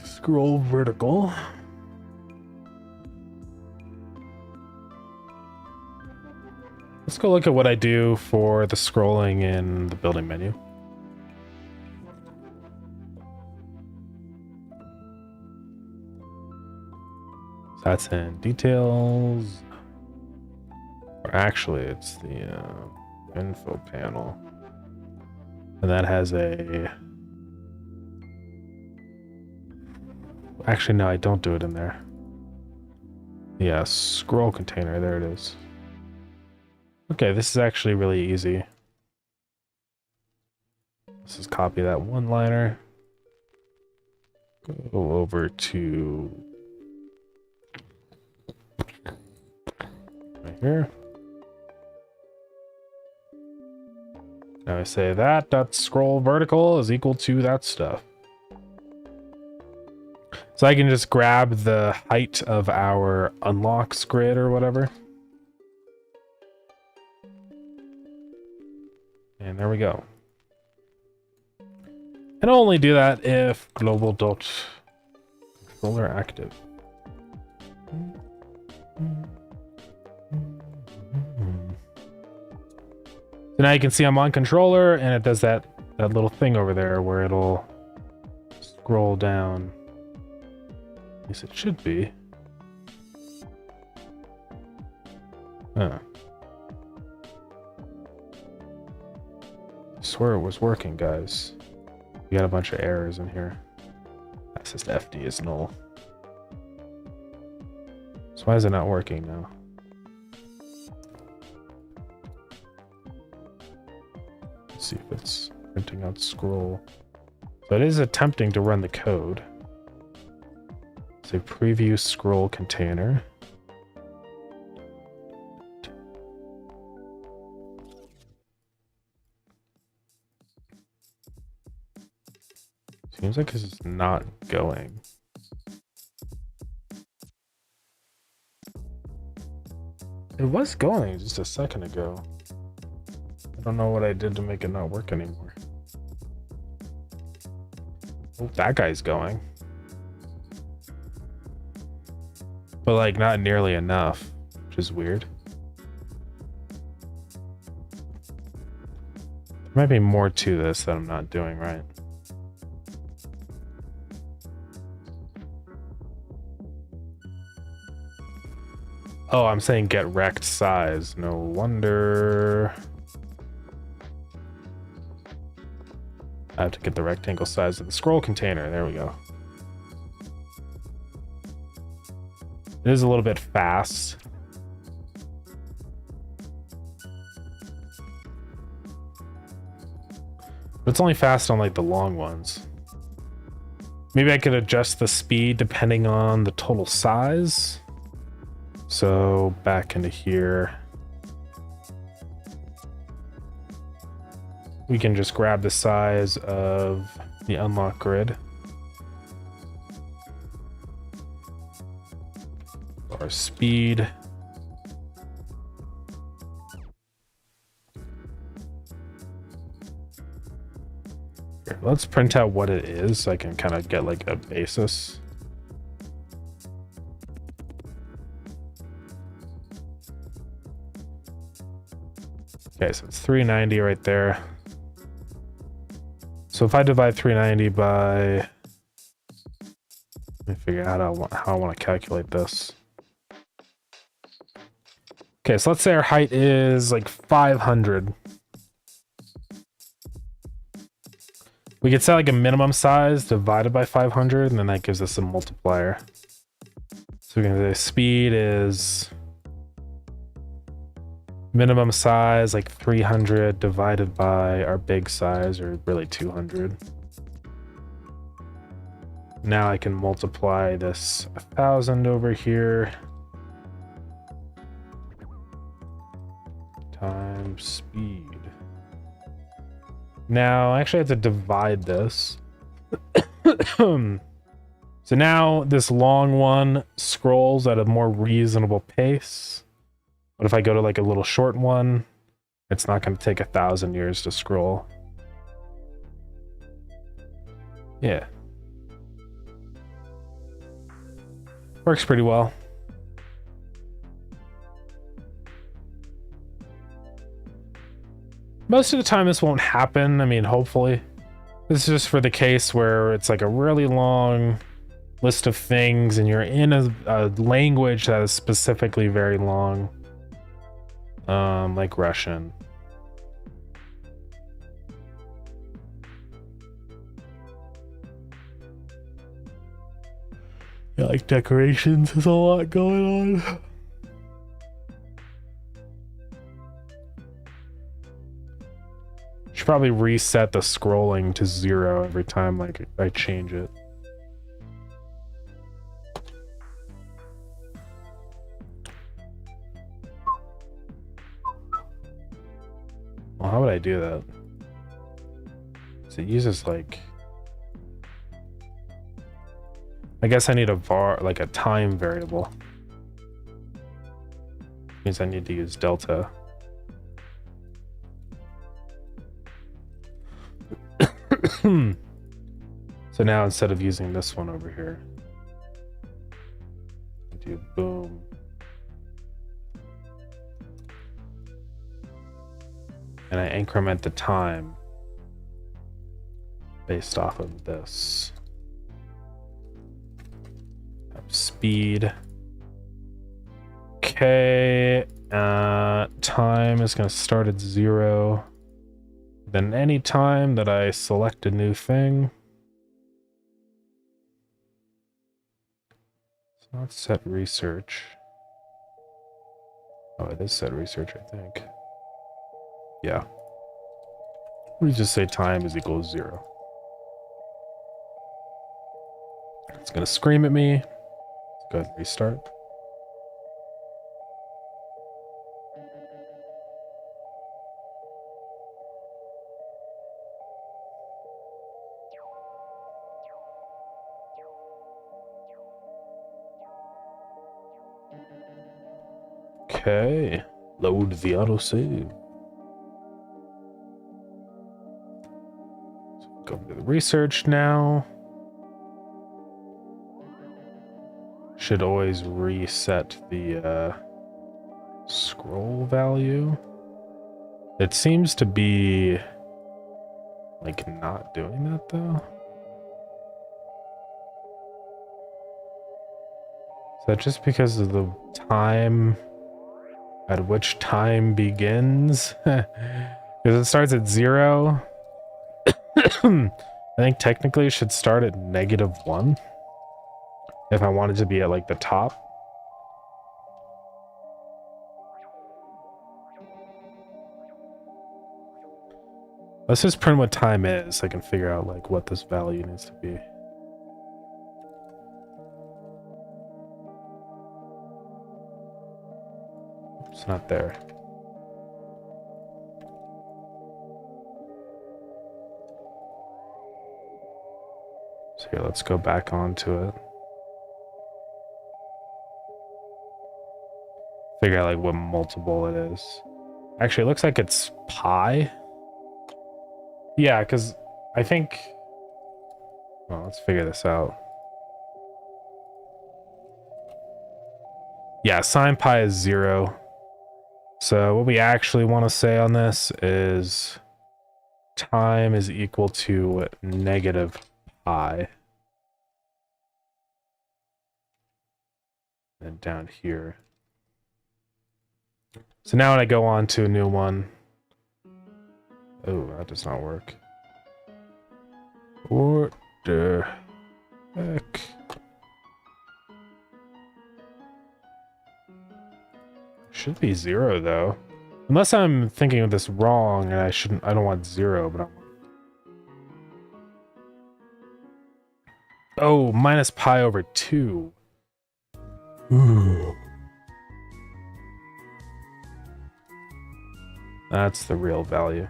Scroll vertical. Let's go look at what I do for the scrolling in the building menu. So that's in details. Or actually, it's the info panel. And that has a... Actually, no, I don't do it in there. Yeah, scroll container, there it is. Okay, this is actually really easy. Let's just copy that one-liner. Go over to... right here. Now I say that scroll vertical is equal to that stuff. So I can just grab the height of our unlocks grid or whatever. And there we go. And I'll only do that if global.controller active. So now you can see I'm on controller and it does that little thing over there where it'll scroll down. At least it should be. Huh. I swear it was working, guys. We got a bunch of errors in here. That's just FD is null. So why is it not working now? Let's see if it's printing out scroll. So it is attempting to run the code. It's a preview scroll container. Seems like this is not going. It was going just a second ago. I don't know what I did to make it not work anymore. Oh, that guy's going. But like not nearly enough, which is weird. There might be more to this that I'm not doing right. Oh, I'm saying get rect size. No wonder. I have to get the rectangle size of the scroll container. There we go. It is a little bit fast. But it's only fast on like the long ones. Maybe I could adjust the speed depending on the total size. So back into here. we can just grab the size of the unlock grid. Our speed. Here, let's print out what it is so I can kind of get like a basis. Okay, so it's 390 right there. So if I divide 390 by, let me figure out how I want to calculate this. Okay, so let's say our height is like 500. We could set like a minimum size divided by 500, and then that gives us a multiplier. So we can say speed is minimum size like 300 divided by our big size, or really 200. Now I can multiply this 1,000 over here times speed. Now, I actually have to divide this. So now this long one scrolls at a more reasonable pace. But if I go to like a little short one, it's not going to take 1,000 years to scroll. Yeah. Works pretty well. Most of the time this won't happen. I mean, hopefully. This is just for the case where it's like a really long list of things and you're in a language that is specifically very long. Like Russian. Yeah, like decorations, there's a lot going on. Should probably reset the scrolling to 0 every time like I change it. Well, how would I do that? So it uses like, I guess I need a var, like a time variable. Means I need to use delta. So now instead of using this one over here, I do boom. And I increment the time based off of this. Speed. Okay. Time is going to start at 0. Then any time that I select a new thing. It's not set research. Oh, it is set research, I think. Yeah. We just say time is equal to 0. It's going to scream at me. Let's go ahead and restart. Okay, load the autosave. So go to the research now. Should always reset the scroll value. It seems to be like not doing that though. Is that just because of the time at which time begins? Because it starts at 0. I think technically it should start at -1 if I wanted to be at like the top. Let's just print what time is so I can figure out like what this value needs to be. It's not there. So here, let's go back onto it. Figure out like what multiple it is. Actually, it looks like it's pi. Yeah, because I think... Well, let's figure this out. Yeah, sine pi is 0. So what we actually want to say on this is time is equal to negative pi. And down here. So now when I go on to a new one... Oh, that does not work. What the heck? Should be 0 though. Unless I'm thinking of this wrong and I don't want 0, but I want... Oh, minus pi over 2. Ooh. That's the real value.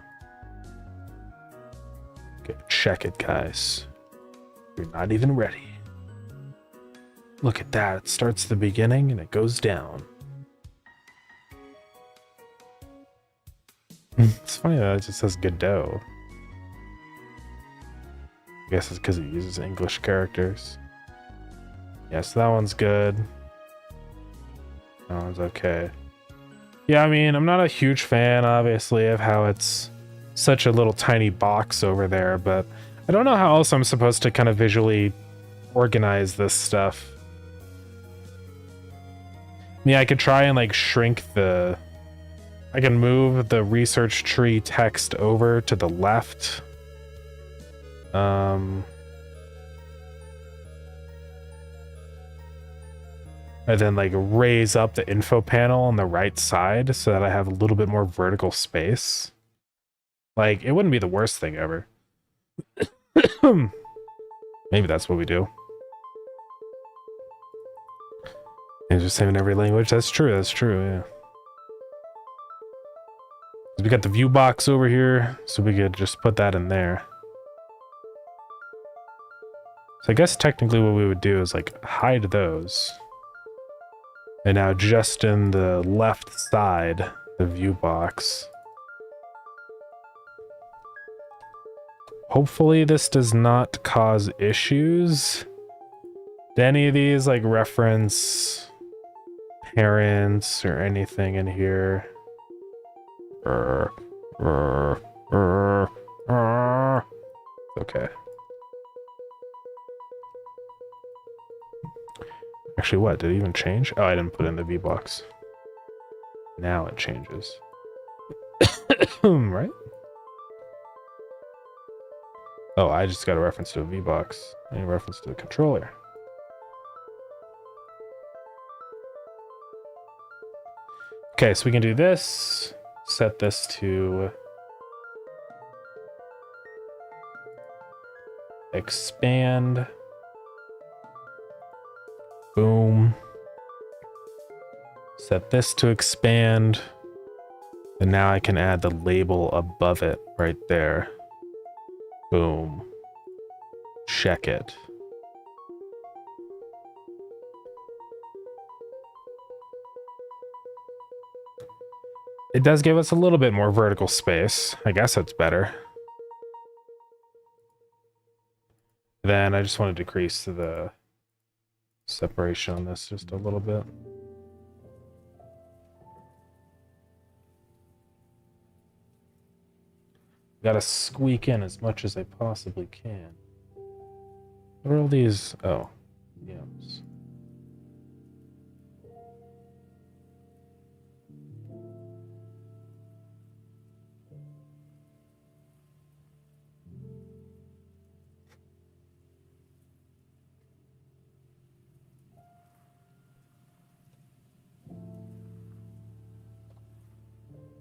Okay, check it, guys. You're not even ready. Look at that. It starts at the beginning and it goes down. It's funny that it just says Godot. I guess it's because it uses English characters. Yeah, so that one's good. That one's okay. Yeah, I mean, I'm not a huge fan, obviously, of how it's such a little tiny box over there, but I don't know how else I'm supposed to kind of visually organize this stuff. I mean, I could try and like shrink the... I can move the research tree text over to the left. And then like raise up the info panel on the right side so that I have a little bit more vertical space. Like, it wouldn't be the worst thing ever. Maybe that's what we do. It's the same in every language. That's true, yeah. We got the view box over here, so we could just put that in there. So I guess technically what we would do is like hide those. And now just in the left side, the view box. Hopefully this does not cause issues. Do any of these like reference parents or anything in here? Okay. Actually, what? Did it even change? Oh, I didn't put in the V-box. Now it changes. Right? Oh, I just got a reference to a V-box. Any reference to the controller. Okay, so we can do this. Set this to expand. Boom. Set this to expand. And now I can add the label above it right there. Boom. Check it. It does give us a little bit more vertical space. I guess that's better. Then I just want to decrease the separation on this just a little bit. Gotta squeak in as much as I possibly can. What are all these? Oh, yes.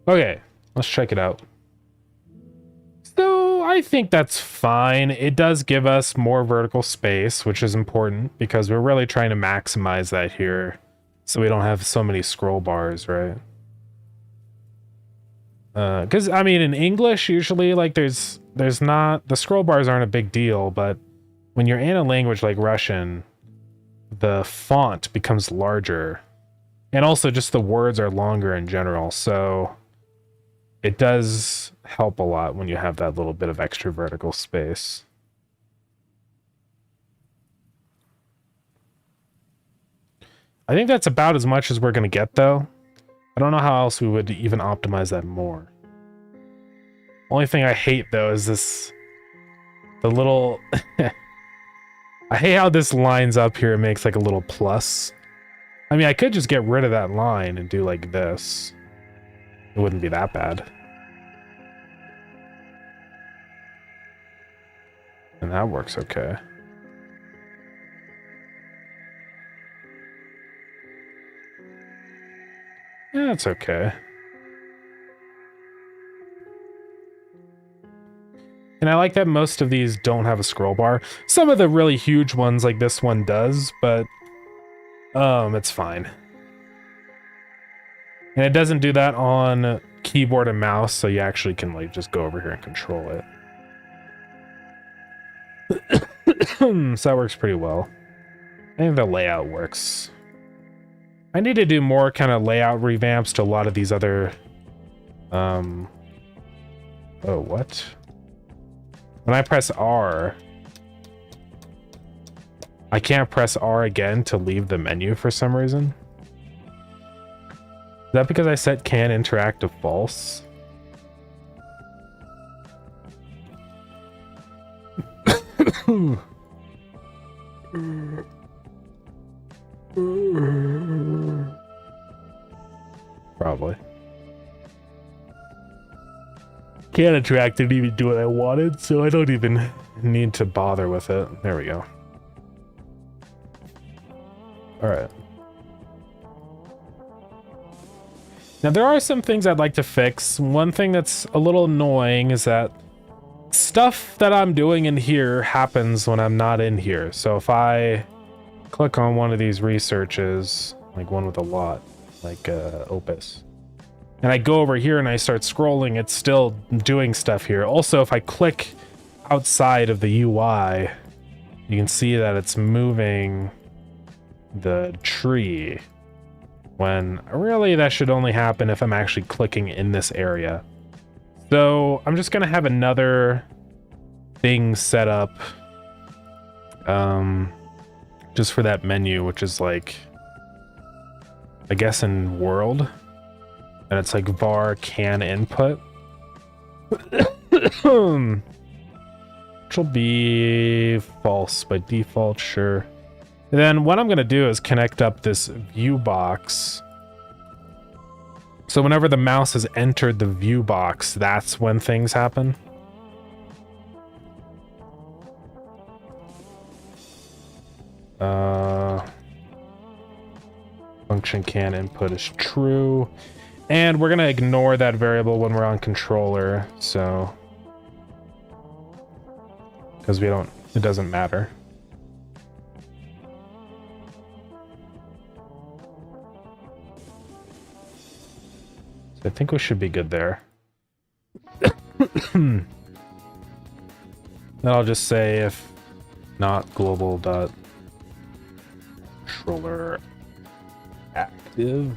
Okay, let's check it out. So I think that's fine. It does give us more vertical space, which is important because we're really trying to maximize that here so we don't have so many scroll bars, right? Because I mean in English usually like there's not, the scroll bars aren't a big deal, but when you're in a language like Russian, the font becomes larger. And also just the words are longer in general. So it does help a lot when you have that little bit of extra vertical space. I think that's about as much as we're going to get, though. I don't know how else we would even optimize that more. Only thing I hate, though, is this... the little... I hate how this lines up here. It makes like a little plus. I mean, I could just get rid of that line and do like this. It wouldn't be that bad. And that works okay. Yeah, it's okay. And I like that most of these don't have a scroll bar. Some of the really huge ones like this one does, but it's fine. And it doesn't do that on keyboard and mouse, so you actually can like just go over here and control it. So that works pretty well. I think the layout works. I need to do more kind of layout revamps to a lot of these other oh, what? When I press R, I can't press R again to leave the menu for some reason. Is that because I set can interact to false? Probably. Can't interact, didn't even do what I wanted, so I don't even need to bother with it. There we go. Alright. Now there are some things I'd like to fix. One thing that's a little annoying is that stuff that I'm doing in here happens when I'm not in here. So if I click on one of these researches, like one with a lot, like Opus, and I go over here and I start scrolling, it's still doing stuff here. Also, if I click outside of the UI, you can see that it's moving the tree, when really that should only happen if I'm actually clicking in this area. So I'm just gonna have another thing set up just for that menu, which is like, I guess in world, and it's like var can input, which will be false by default, sure. And then what I'm gonna do is connect up this view box. So whenever the mouse has entered the view box, that's when things happen. Function can input is true. And we're gonna ignore that variable when we're on controller, so because it doesn't matter. So I think we should be good there. Then I'll just say if not global dot controller active.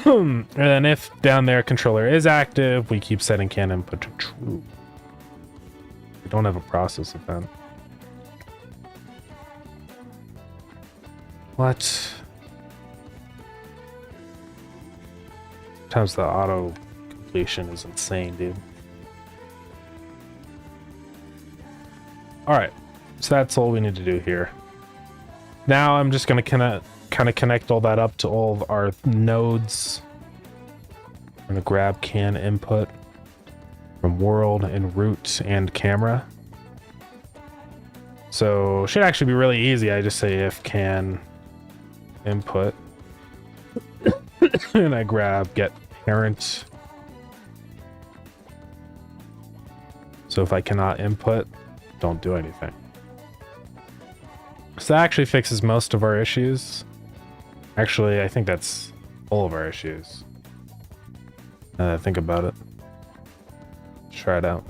And then if down there controller is active, we keep setting can input to true. We don't have a process event. What? Sometimes the auto completion is insane, dude. Alright, so that's all we need to do here. Now I'm just going to kind of connect all that up to all of our nodes. I'm going to grab can input from world and root and camera. So should actually be really easy. I just say if can input and I grab get parent. So if I cannot input, don't do anything. So that actually fixes most of our issues. Actually, I think that's all of our issues. Now that I think about it. try it out.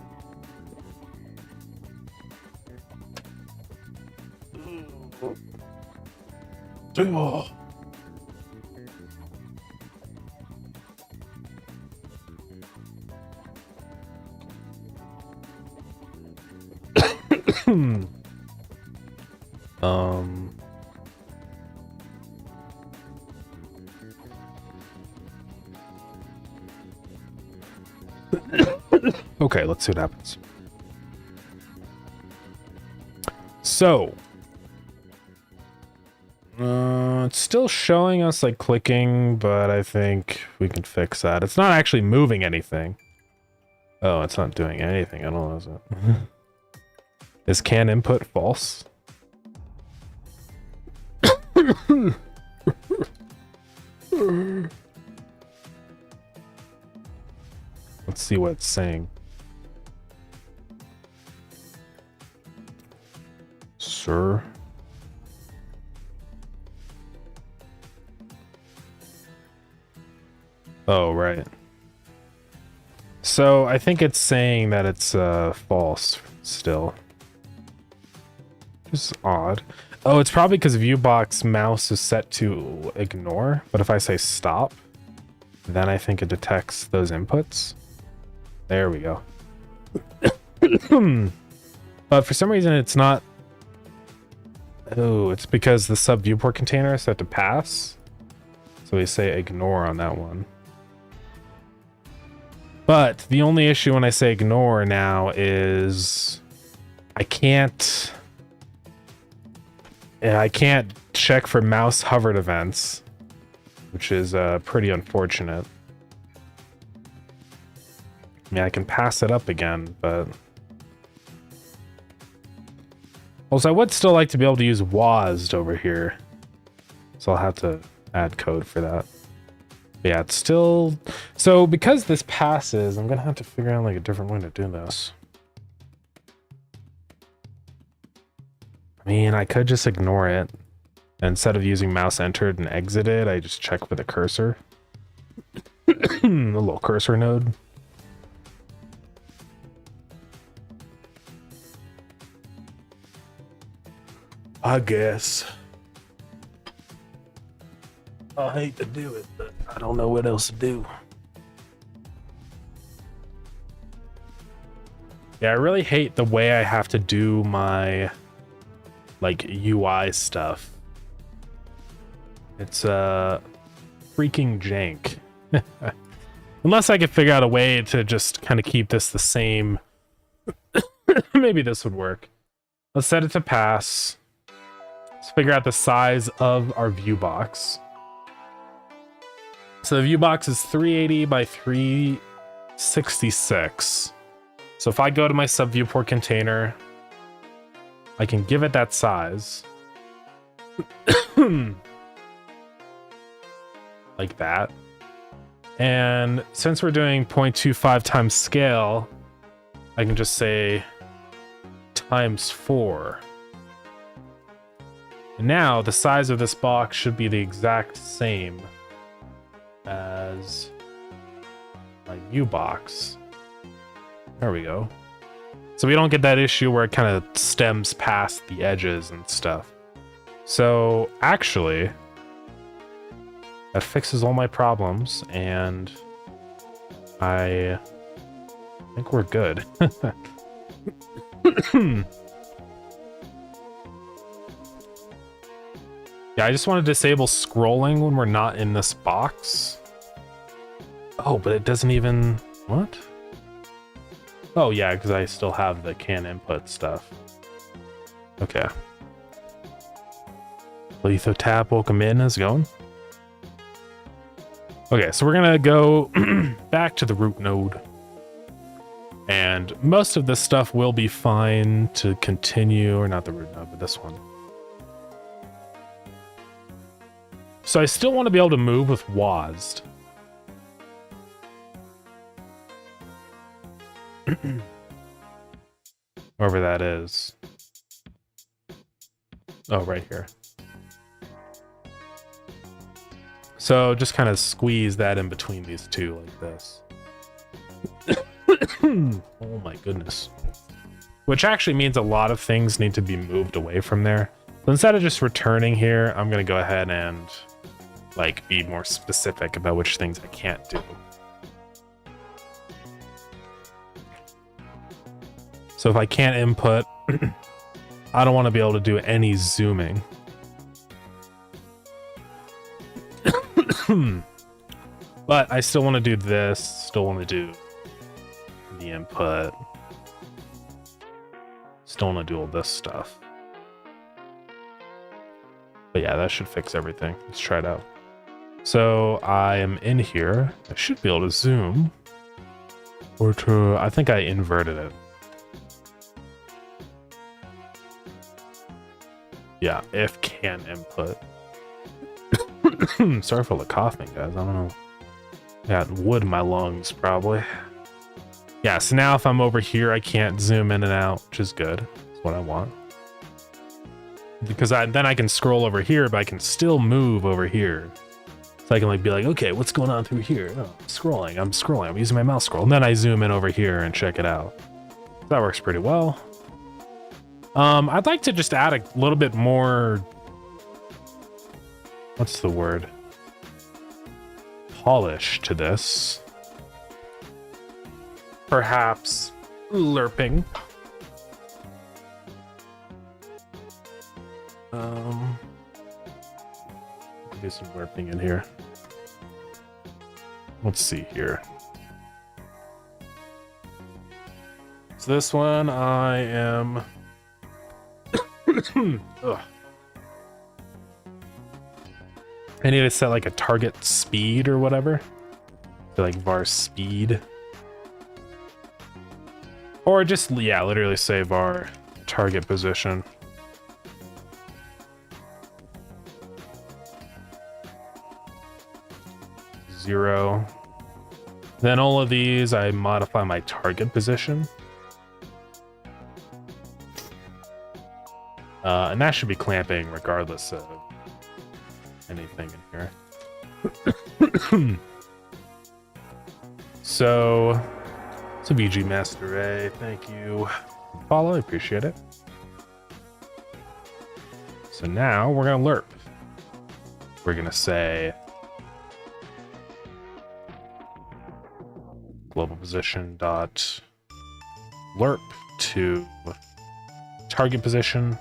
Oh. Okay, let's see what happens. So, it's still showing us like clicking, but I think we can fix that. It's not actually moving anything. Oh, it's not doing anything at all, is it? Is can input false? Let's see what it's saying. Sir? Oh, right. So I think it's saying that it's false still. Which is odd. Oh, it's probably because ViewBox mouse is set to ignore, but if I say stop, then I think it detects those inputs. There we go. But for some reason it's not. Oh, it's because the sub viewport container is set to pass. So we say ignore on that one. But the only issue when I say ignore now is I can't check for mouse hovered events, which is pretty unfortunate. I mean, I can pass it up again, but also I would still like to be able to use WASD over here, so I'll have to add code for that. But yeah, it's still so because this passes, I'm gonna have to figure out like a different way to do this. I mean, I could just ignore it. Instead of using mouse entered and exited, I just check for the cursor. A little cursor node. I guess. I hate to do it, but I don't know what else to do. Yeah, I really hate the way I have to do my like UI stuff. It's freaking jank. Unless I could figure out a way to just kind of keep this the same. Maybe this would work. Let's set it to pass. Let's figure out the size of our view box. So the view box is 380 by 366. So if I go to my sub viewport container, I can give it that size. Like that. And since we're doing 0.25 times scale, I can just say times 4. And now the size of this box should be the exact same as my view box. There we go. So we don't get that issue where it kind of stems past the edges and stuff. So actually, that fixes all my problems, and I think we're good. Yeah, I just want to disable scrolling when we're not in this box. Oh, but it doesn't even... What? Oh, yeah, because I still have the can input stuff. Okay. Lithotap, welcome in. How's it going? Okay, so we're going to go back to the root node. And most of this stuff will be fine to continue, or not the root node, but this one. So I still want to be able to move with WASD. Wherever that is. Oh, right here. So just kind of squeeze that in between these two like this. Oh my goodness. Which actually means a lot of things need to be moved away from there. So instead of just returning here, I'm going to go ahead and like be more specific about which things I can't do. So if I can't input, I don't want to be able to do any zooming. But I still want to do this, still want to do the input, still want to do all this stuff. But yeah, that should fix everything. Let's try it out. So I am in here. I should be able to zoom. Or to, I think I inverted it. Yeah, if can input. Sorry for the coughing, guys. I don't know. Got wood in my lungs, probably. Yeah, so now if I'm over here, I can't zoom in and out, which is good. That's what I want. Because then I can scroll over here, but I can still move over here. So I can like be like, okay, what's going on through here? Oh, I'm scrolling, I'm using my mouse scroll. And then I zoom in over here and check it out. That works pretty well. I'd like to just add a little bit more, what's the word? Polish to this. Perhaps lerping. Do some lerping in here. Let's see here. So this one I am ugh. I need to set like a target speed or whatever. So like var speed. Or just, yeah, literally say var target position. Zero. Then all of these, I modify my target position. And that should be clamping regardless of anything in here. So, it's a VG Master A. Thank you. Follow, I appreciate it. So now we're gonna lerp. We're gonna say global position dot lerp to target position.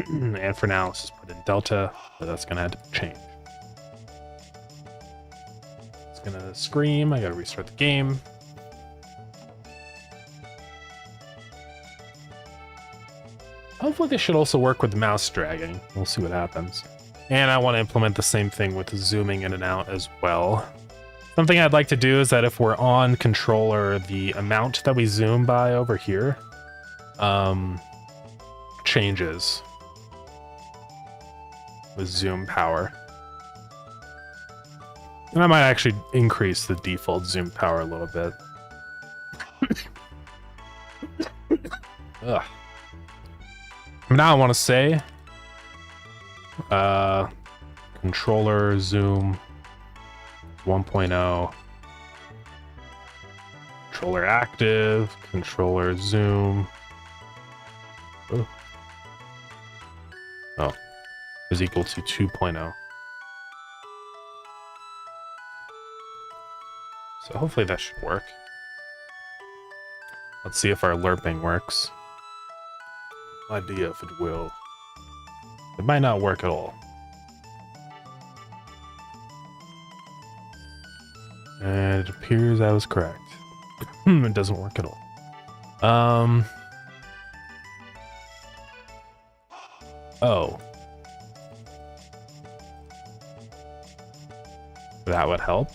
And for now, let's just put in delta, but that's gonna have to change. It's gonna scream. I gotta restart the game. Hopefully this should also work with mouse dragging. We'll see what happens. And I want to implement the same thing with zooming in and out as well. Something I'd like to do is that if we're on controller, the amount that we zoom by over here changes with zoom power. And I might actually increase the default zoom power a little bit. Ugh. Now I want to say controller zoom 1.0, controller active, controller zoom. Oh, is equal to 2.0. So hopefully that should work. Let's see if our lerping works. Idea if it will. It might not work at all. And it appears I was correct. It doesn't work at all. Oh. That would help.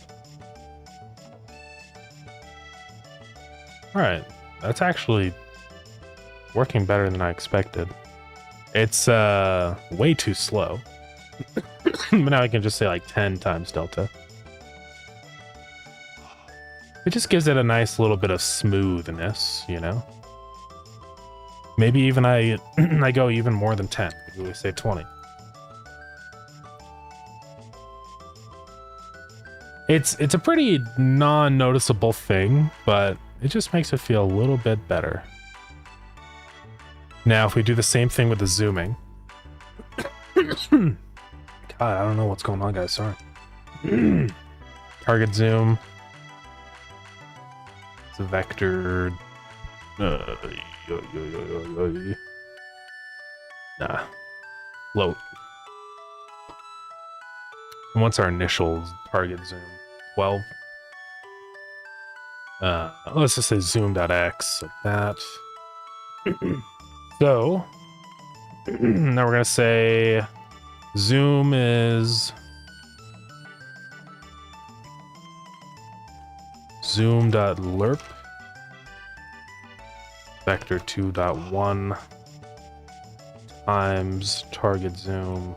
Alright. That's actually working better than I expected. It's way too slow. But now I can just say like 10 times delta. It just gives it a nice little bit of smoothness, you know? Maybe even I go even more than 10. Maybe we say 20. It's a pretty non-noticeable thing, but It just makes it feel a little bit better. Now, if we do the same thing with the zooming. God, I don't know what's going on, guys. Sorry. Target zoom. It's a vector. Nah. Float. And what's our initial target zoom? 12. Let's just say zoom.x, like that. So now we're gonna say zoom is zoom.lerp vector 2.1 times target zoom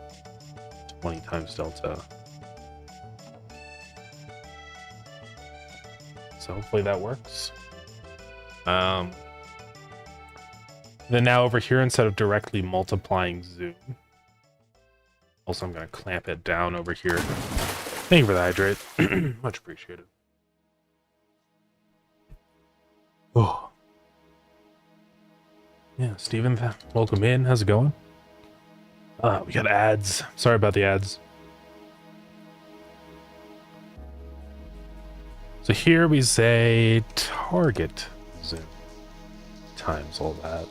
20 times delta. So hopefully that works. Then now over here, instead of directly multiplying zoom, also I'm going to clamp it down over here. Thank you for the hydrate. Much appreciated. Oh. Yeah, Steven, welcome in. How's it going? We got ads. Sorry about the ads. So here we say target zoom times all that.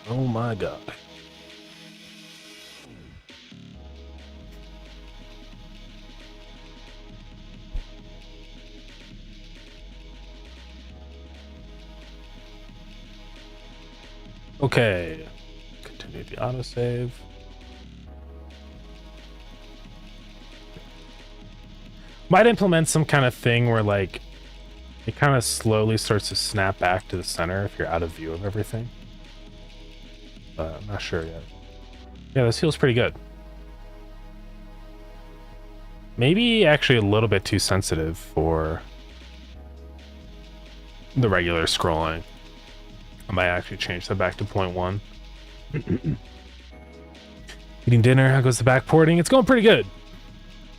Oh my god. Okay. Continue the autosave. Might implement some kind of thing where like it kind of slowly starts to snap back to the center if you're out of view of everything. But I'm not sure yet. Yeah, this feels pretty good. Maybe actually a little bit too sensitive for the regular scrolling. I might actually change that back to 0.1. Eating dinner, how goes the backporting? It's going pretty good.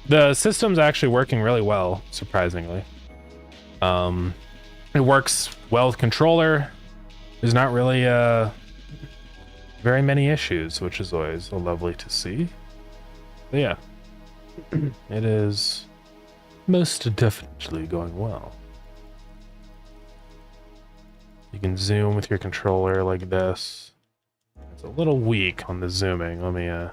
The system's actually working really well, surprisingly. It works well with controller. There's not really very many issues, which is always lovely to see. But yeah, it is most definitely going well. You can zoom with your controller like this. It's a little weak on the zooming. Let me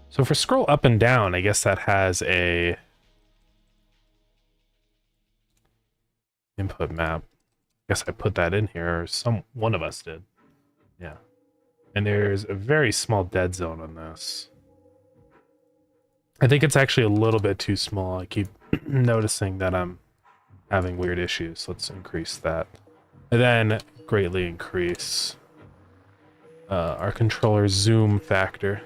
So for scroll up and down, I guess that has a input map. I guess I put that in here, or one of us did. Yeah. And there's a very small dead zone on this. I think it's actually a little bit too small. I keep noticing that I'm having weird issues. Let's increase that. And then greatly increase our controller zoom factor.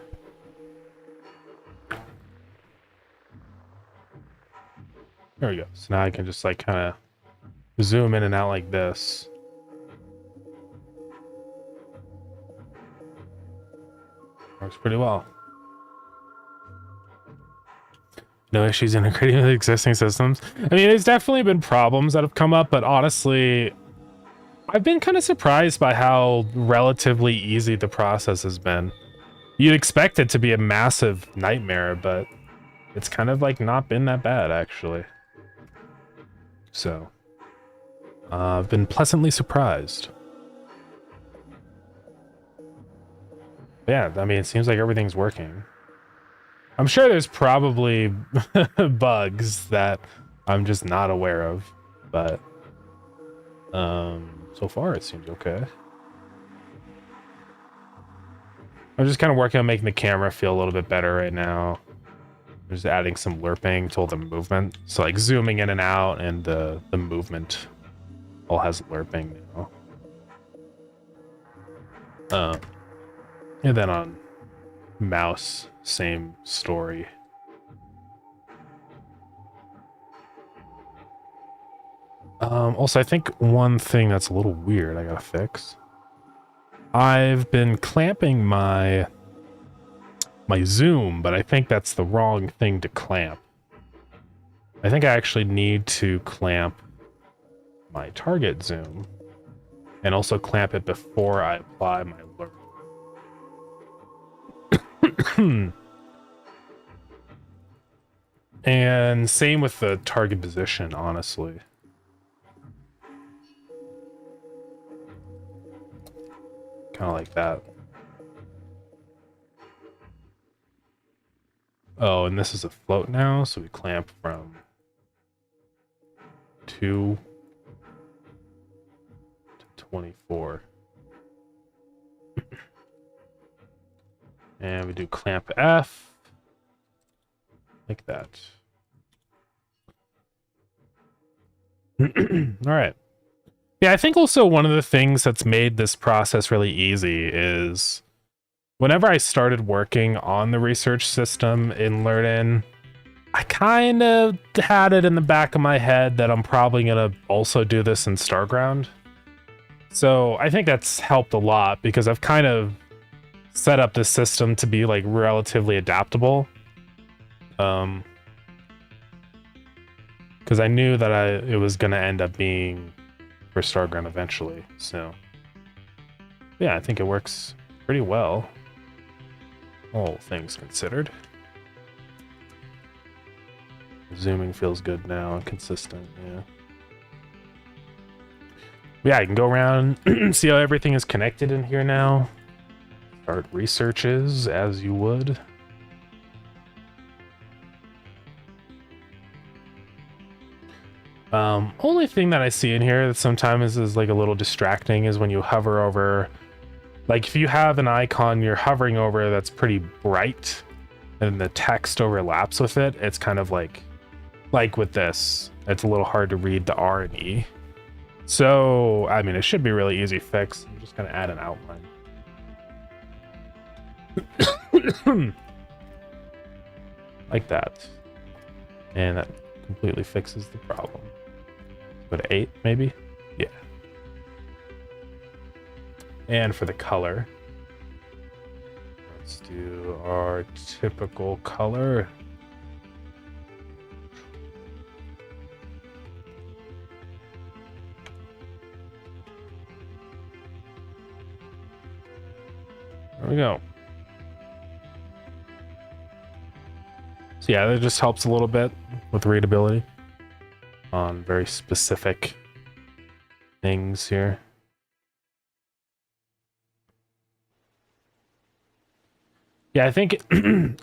There we go. So now I can just like kind of zoom in and out like this. Works pretty well. No issues integrating with existing systems. I mean, there's definitely been problems that have come up, but honestly, I've been kind of surprised by how relatively easy the process has been. You'd expect it to be a massive nightmare, but it's kind of like not been that bad, actually. So, I've been pleasantly surprised. Yeah, I mean, it seems like everything's working. I'm sure there's probably bugs that I'm just not aware of, but so far it seems okay. I'm just kind of working on making the camera feel a little bit better right now. I'm just adding some lerping to all the movement. So like zooming in and out, and the movement all has lerping now. And then on mouse, same story. Also, I think one thing that's a little weird I gotta fix. I've been clamping my my zoom, but I think that's the wrong thing to clamp. I think I actually need to clamp my target zoom and also clamp it before I apply my lure. And same with the target position, honestly. Kind of like that. Oh, and this is a float now, so we clamp from 2 to 24. And we do clamp F. Like that. All right. Yeah, I think also one of the things that's made this process really easy is whenever I started working on the research system in Learn-In, I kind of had it in the back of my head that I'm probably going to also do this in Starground. So I think that's helped a lot because I've kind of set up this system to be like relatively adaptable. Because I knew that it was going to end up being for Starground eventually. So yeah, I think it works pretty well, all things considered. Zooming feels good now and consistent, yeah. Yeah, I can go around see how everything is connected in here now. Start researches as you would. Only thing that I see in here that sometimes is like a little distracting is when you hover over, like if you have an icon you're hovering over that's pretty bright and the text overlaps with it, it's kind of like with this, it's a little hard to read the R and E. So, I mean, it should be really easy fix. I'm just gonna add an outline. Like that. And that completely fixes the problem. Go to 8, maybe? Yeah. And for the color, let's do our typical color. There we go. So yeah, that just helps a little bit with readability on very specific things here. Yeah, I think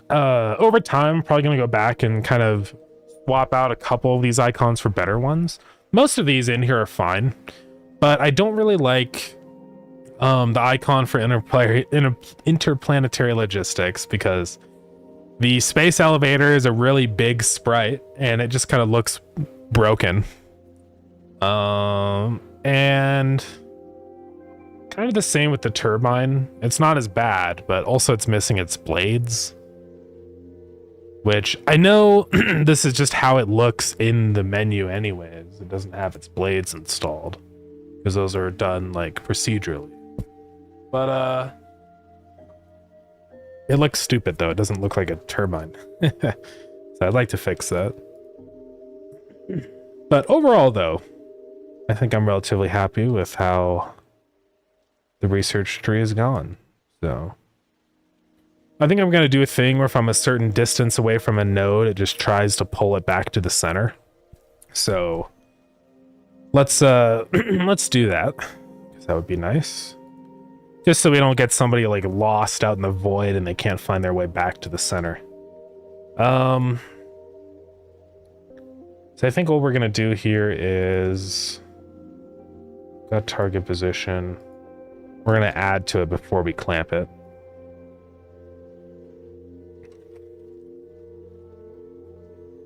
over time, I'm probably going to go back and kind of swap out a couple of these icons for better ones. Most of these in here are fine, but I don't really like the icon for interplanetary logistics because the space elevator is a really big sprite and it just kind of looks broken. And kind of the same with the turbine. It's not as bad, but also it's missing its blades, which I know this is just how it looks in the menu anyways. It doesn't have its blades installed because those are done like procedurally. But it looks stupid though. It doesn't look like a turbine. So I'd like to fix that. But overall though, I think I'm relatively happy with how the research tree is gone. So I think I'm going to do a thing where if I'm a certain distance away from a node, it just tries to pull it back to the center. So let's let's do that, because that would be nice. Just so we don't get somebody like lost out in the void and they can't find their way back to the center. So I think what we're gonna do here is got target position. We're gonna add to it before we clamp it.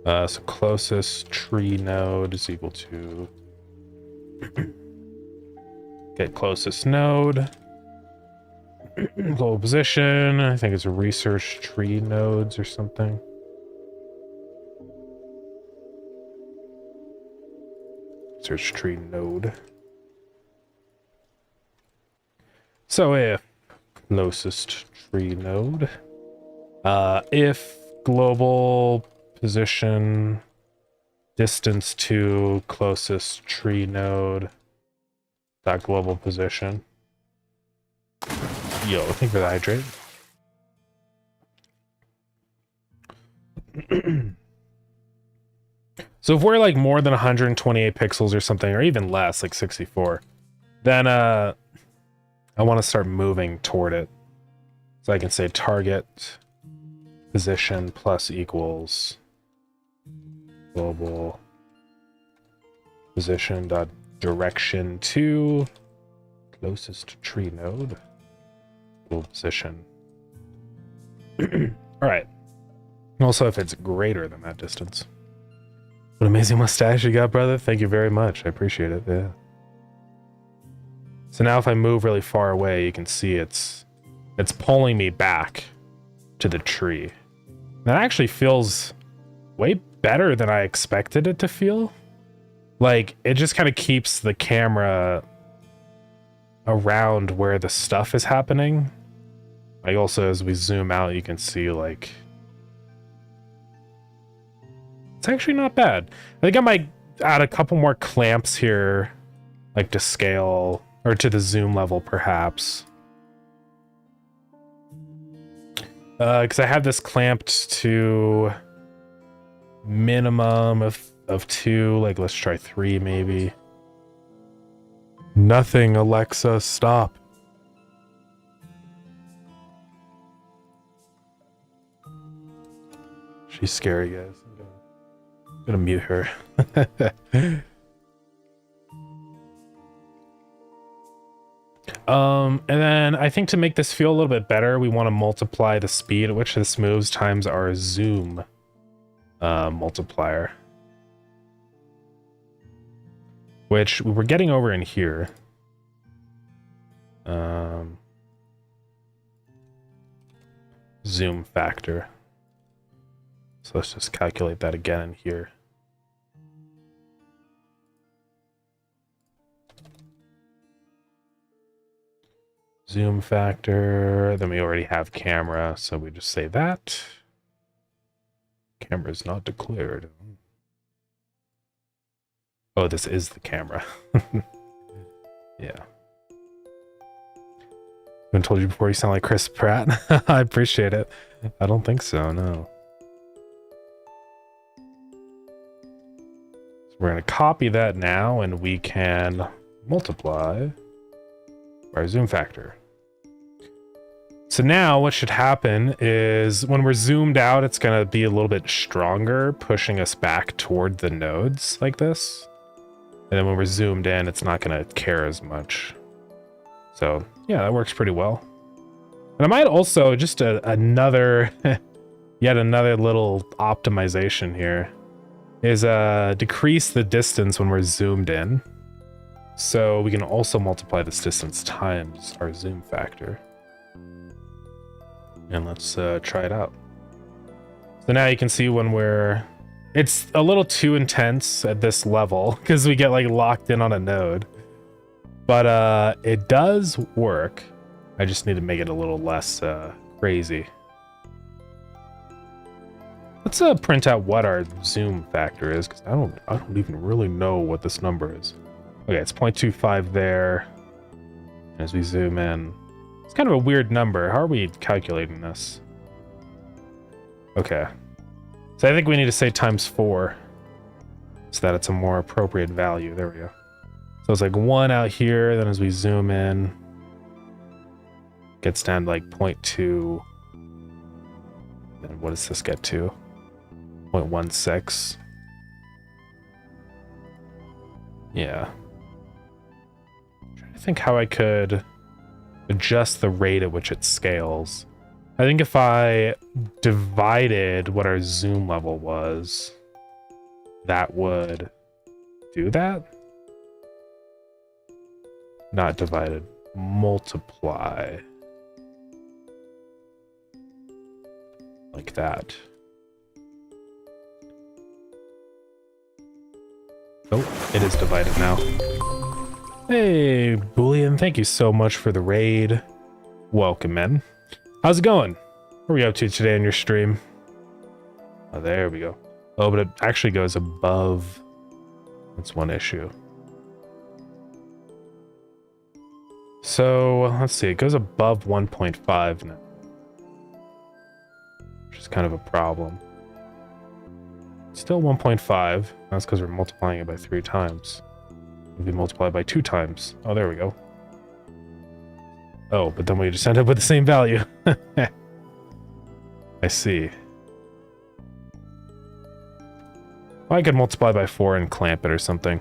So closest tree node is equal to get closest node. Global position, I think it's a research tree nodes or something. Research tree node. So if closest tree node, If global position distance to closest tree node dot global position. Yo, thank you for the hydrate. So if we're like more than 128 pixels or something, or even less, like 64, then I want to start moving toward it. So I can say target position plus equals global position dot direction to closest tree node global position. All right. Also, if it's greater than that distance. What amazing mustache you got, brother. Thank you very much. I appreciate it. Yeah. So now if I move really far away, you can see it's pulling me back to the tree. That actually feels way better than I expected it to feel. Like, it just kind of keeps the camera around where the stuff is happening. Like, also, as we zoom out, you can see, like, it's actually not bad. I think I might add a couple more clamps here, like to scale, or to the zoom level, perhaps. Because I have this clamped to minimum of 2. Like, let's try 3, maybe. Nothing, Alexa, stop. She's scary, guys. I'm gonna mute her. And then I think to make this feel a little bit better, we want to multiply the speed at which this moves times our zoom multiplier, which we were getting over in here. Zoom factor. So let's just calculate that again in here. Zoom factor, then we already have camera, so we just say that. Camera is not declared. Oh, this is the camera. Yeah. I told you before you sound like Chris Pratt. I appreciate it. I don't think so, no. So we're going to copy that now, and we can multiply our zoom factor. So now what should happen is when we're zoomed out, it's going to be a little bit stronger, pushing us back toward the nodes like this. And then when we're zoomed in, it's not going to care as much. So yeah, that works pretty well. And I might also just another, yet another little optimization here is decrease the distance when we're zoomed in. So we can also multiply this distance times our zoom factor. And let's try it out. So now you can see when it's a little too intense at this level because we get like locked in on a node. But it does work. I just need to make it a little less crazy. Let's print out what our zoom factor is, because I don't even really know what this number is. Okay, it's 0.25 there. As we zoom in, it's kind of a weird number. How are we calculating this? Okay, so I think we need to say times 4 so that it's a more appropriate value. There we go. So it's like 1 out here, then as we zoom in, gets down to like 0.2. Then what does this get to? 0.16. Yeah. I'm trying to think how I could adjust the rate at which it scales. I think if I divided what our zoom level was, that would do that. Not divided, multiply. Like that. Oh, it is divided now. Hey, Boolean, thank you so much for the raid. Welcome in. How's it going? What are we up to today on your stream? Oh, there we go. Oh, but it actually goes above. That's one issue. So, let's see. It goes above 1.5 now. Which is kind of a problem. Still 1.5. That's because we're multiplying it by 3 times. If we multiply by 2 times. Oh, there we go. Oh, but then we just end up with the same value. I see. Well, I could multiply by 4 and clamp it or something.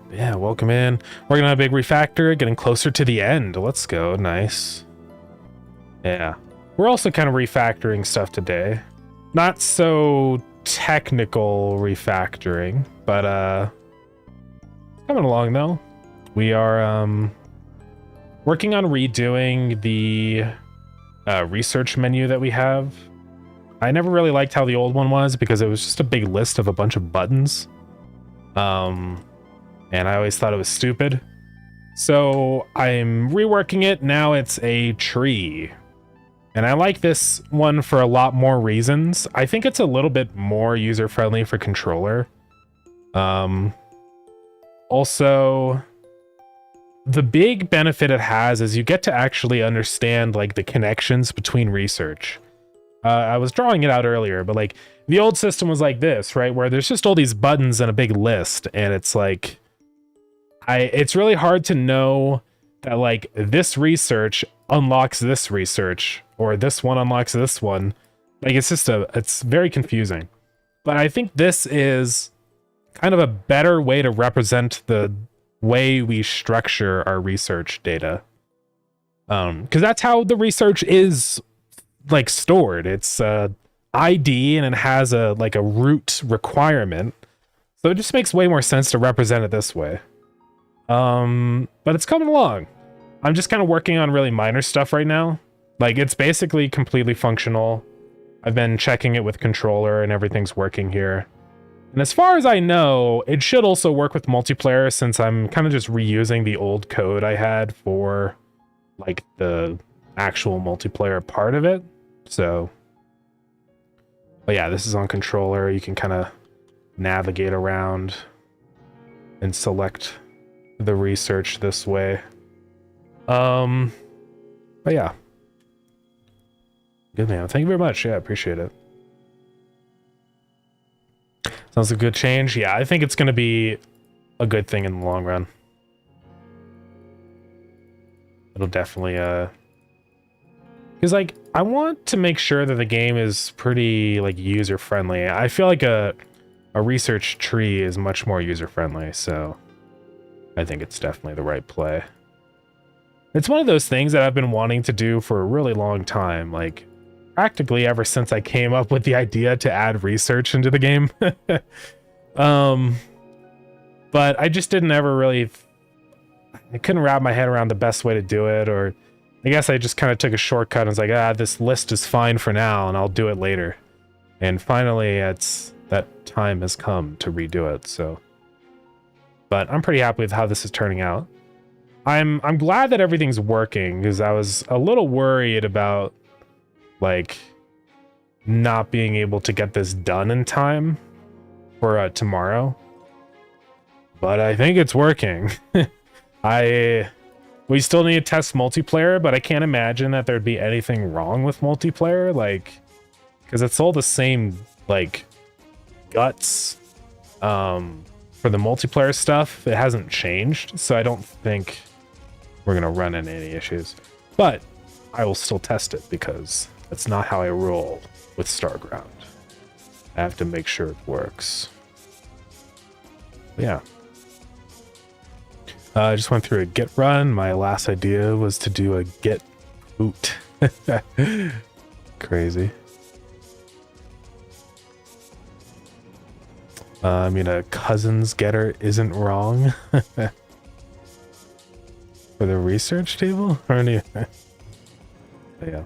Yeah, welcome in. Working on a big refactor, getting closer to the end. Let's go. Nice. Yeah. We're also kind of refactoring stuff today. Not so technical refactoring, but coming along though. We are working on redoing the research menu that we have. I never really liked how the old one was because it was just a big list of a bunch of buttons. And I always thought it was stupid. So I'm reworking it. Now it's a tree. And I like this one for a lot more reasons. I think it's a little bit more user-friendly for controller. Also, the big benefit it has is you get to actually understand like the connections between research. I was drawing it out earlier, but like the old system was like this, right? Where there's just all these buttons and a big list, and it's like, it's really hard to know that like this research unlocks this research, or this one unlocks this one. Like it's very confusing. But I think this is kind of a better way to represent the way we structure our research data. Because that's how the research is like stored. It's ID and it has a root requirement. So it just makes way more sense to represent it this way. But it's coming along. I'm just kind of working on really minor stuff right now. Like it's basically completely functional. I've been checking it with controller and everything's working here. And as far as I know, it should also work with multiplayer since I'm kind of just reusing the old code I had for like the actual multiplayer part of it. So, but yeah, this is on controller. You can kind of navigate around and select the research this way. But yeah. Good man. Thank you very much. Yeah, appreciate it. Sounds like a good change. Yeah, I think it's going to be a good thing in the long run. It'll definitely, because like I want to make sure that the game is pretty like user friendly. I feel like a research tree is much more user friendly, so I think it's definitely the right play. It's one of those things that I've been wanting to do for a really long time, like practically ever since I came up with the idea to add research into the game. But I just didn't ever really, I couldn't wrap my head around the best way to do it, or I guess I just kind of took a shortcut and was like, this list is fine for now and I'll do it later. And finally that time has come to redo it, so. But I'm pretty happy with how this is turning out. I'm glad that everything's working, because I was a little worried about like not being able to get this done in time for tomorrow. But I think it's working. We still need to test multiplayer, but I can't imagine that there'd be anything wrong with multiplayer, like, because it's all the same like guts for the multiplayer stuff. It hasn't changed, so I don't think we're gonna run into any issues. But I will still test it because that's not how I roll with Starground. I have to make sure it works. Yeah. I just went through a git run. My last idea was to do a git boot. Crazy. I mean, a cousins getter isn't wrong. For the research table? Or any... Yeah.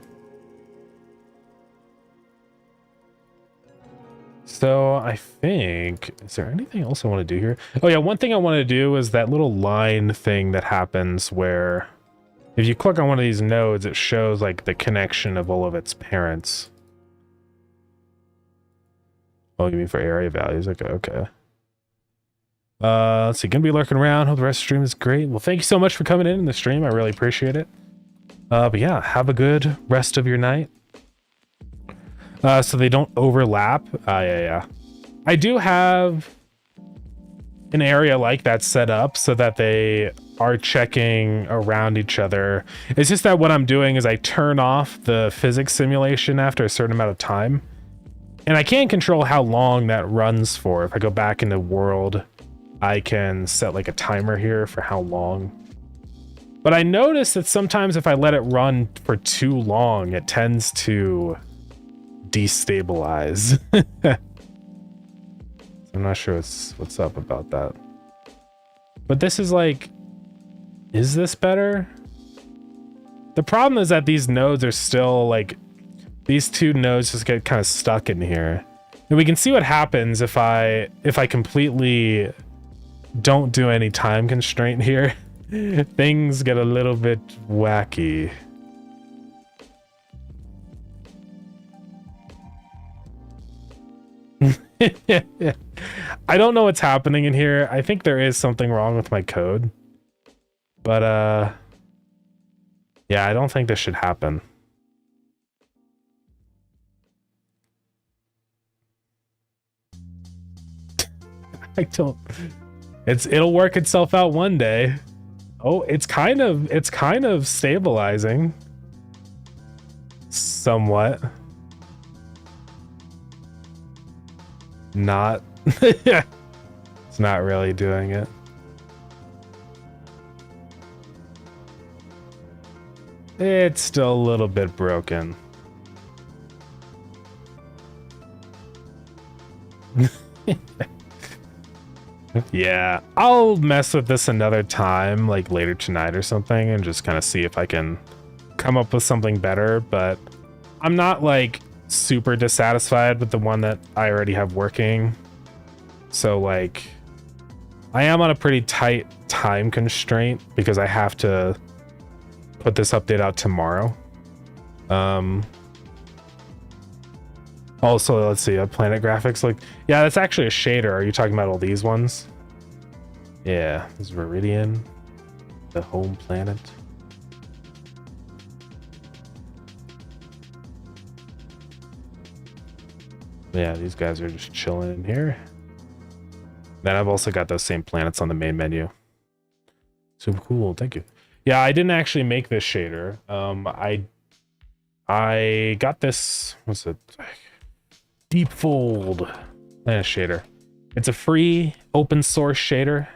So I think, is there anything else I want to do here? Oh yeah, one thing I want to do is that little line thing that happens where if you click on one of these nodes, it shows like the connection of all of its parents. Oh, you mean for area values? Okay. Let's see. Gonna be lurking around. Hope the rest of the stream is great. Well, thank you so much for coming in the stream. I really appreciate it. But yeah, have a good rest of your night. So they don't overlap. Yeah. I do have an area like that set up so that they are checking around each other. It's just that what I'm doing is I turn off the physics simulation after a certain amount of time. And I can't control how long that runs for. If I go back into world, I can set like a timer here for how long. But I noticed that sometimes if I let it run for too long, it tends to destabilize. I'm not sure what's up about that. But this is like, is this better? The problem is that these nodes are still like, these two nodes just get kind of stuck in here. And we can see what happens if I completely don't do any time constraint here. Things get a little bit wacky. I don't know what's happening in here. I think there is something wrong with my code. But yeah, I don't think this should happen. I don't. It'll work itself out one day. Oh, it's kind of stabilizing. Somewhat. Not. It's not really doing it. It's still a little bit broken. Yeah, I'll mess with this another time, like later tonight or something, and just kind of see if I can come up with something better. But I'm not like super dissatisfied with the one that I already have working. So like, I am on a pretty tight time constraint because I have to put this update out tomorrow. Also, let's see, planet graphics. Like, yeah, that's actually a shader. Are you talking about all these ones? Yeah, this is Viridian, the home planet. Yeah, these guys are just chilling in here. Then I've also got those same planets on the main menu. Super cool, thank you. Yeah, I didn't actually make this shader. I got this, what's it? Deepfold shader. It's a free open source shader,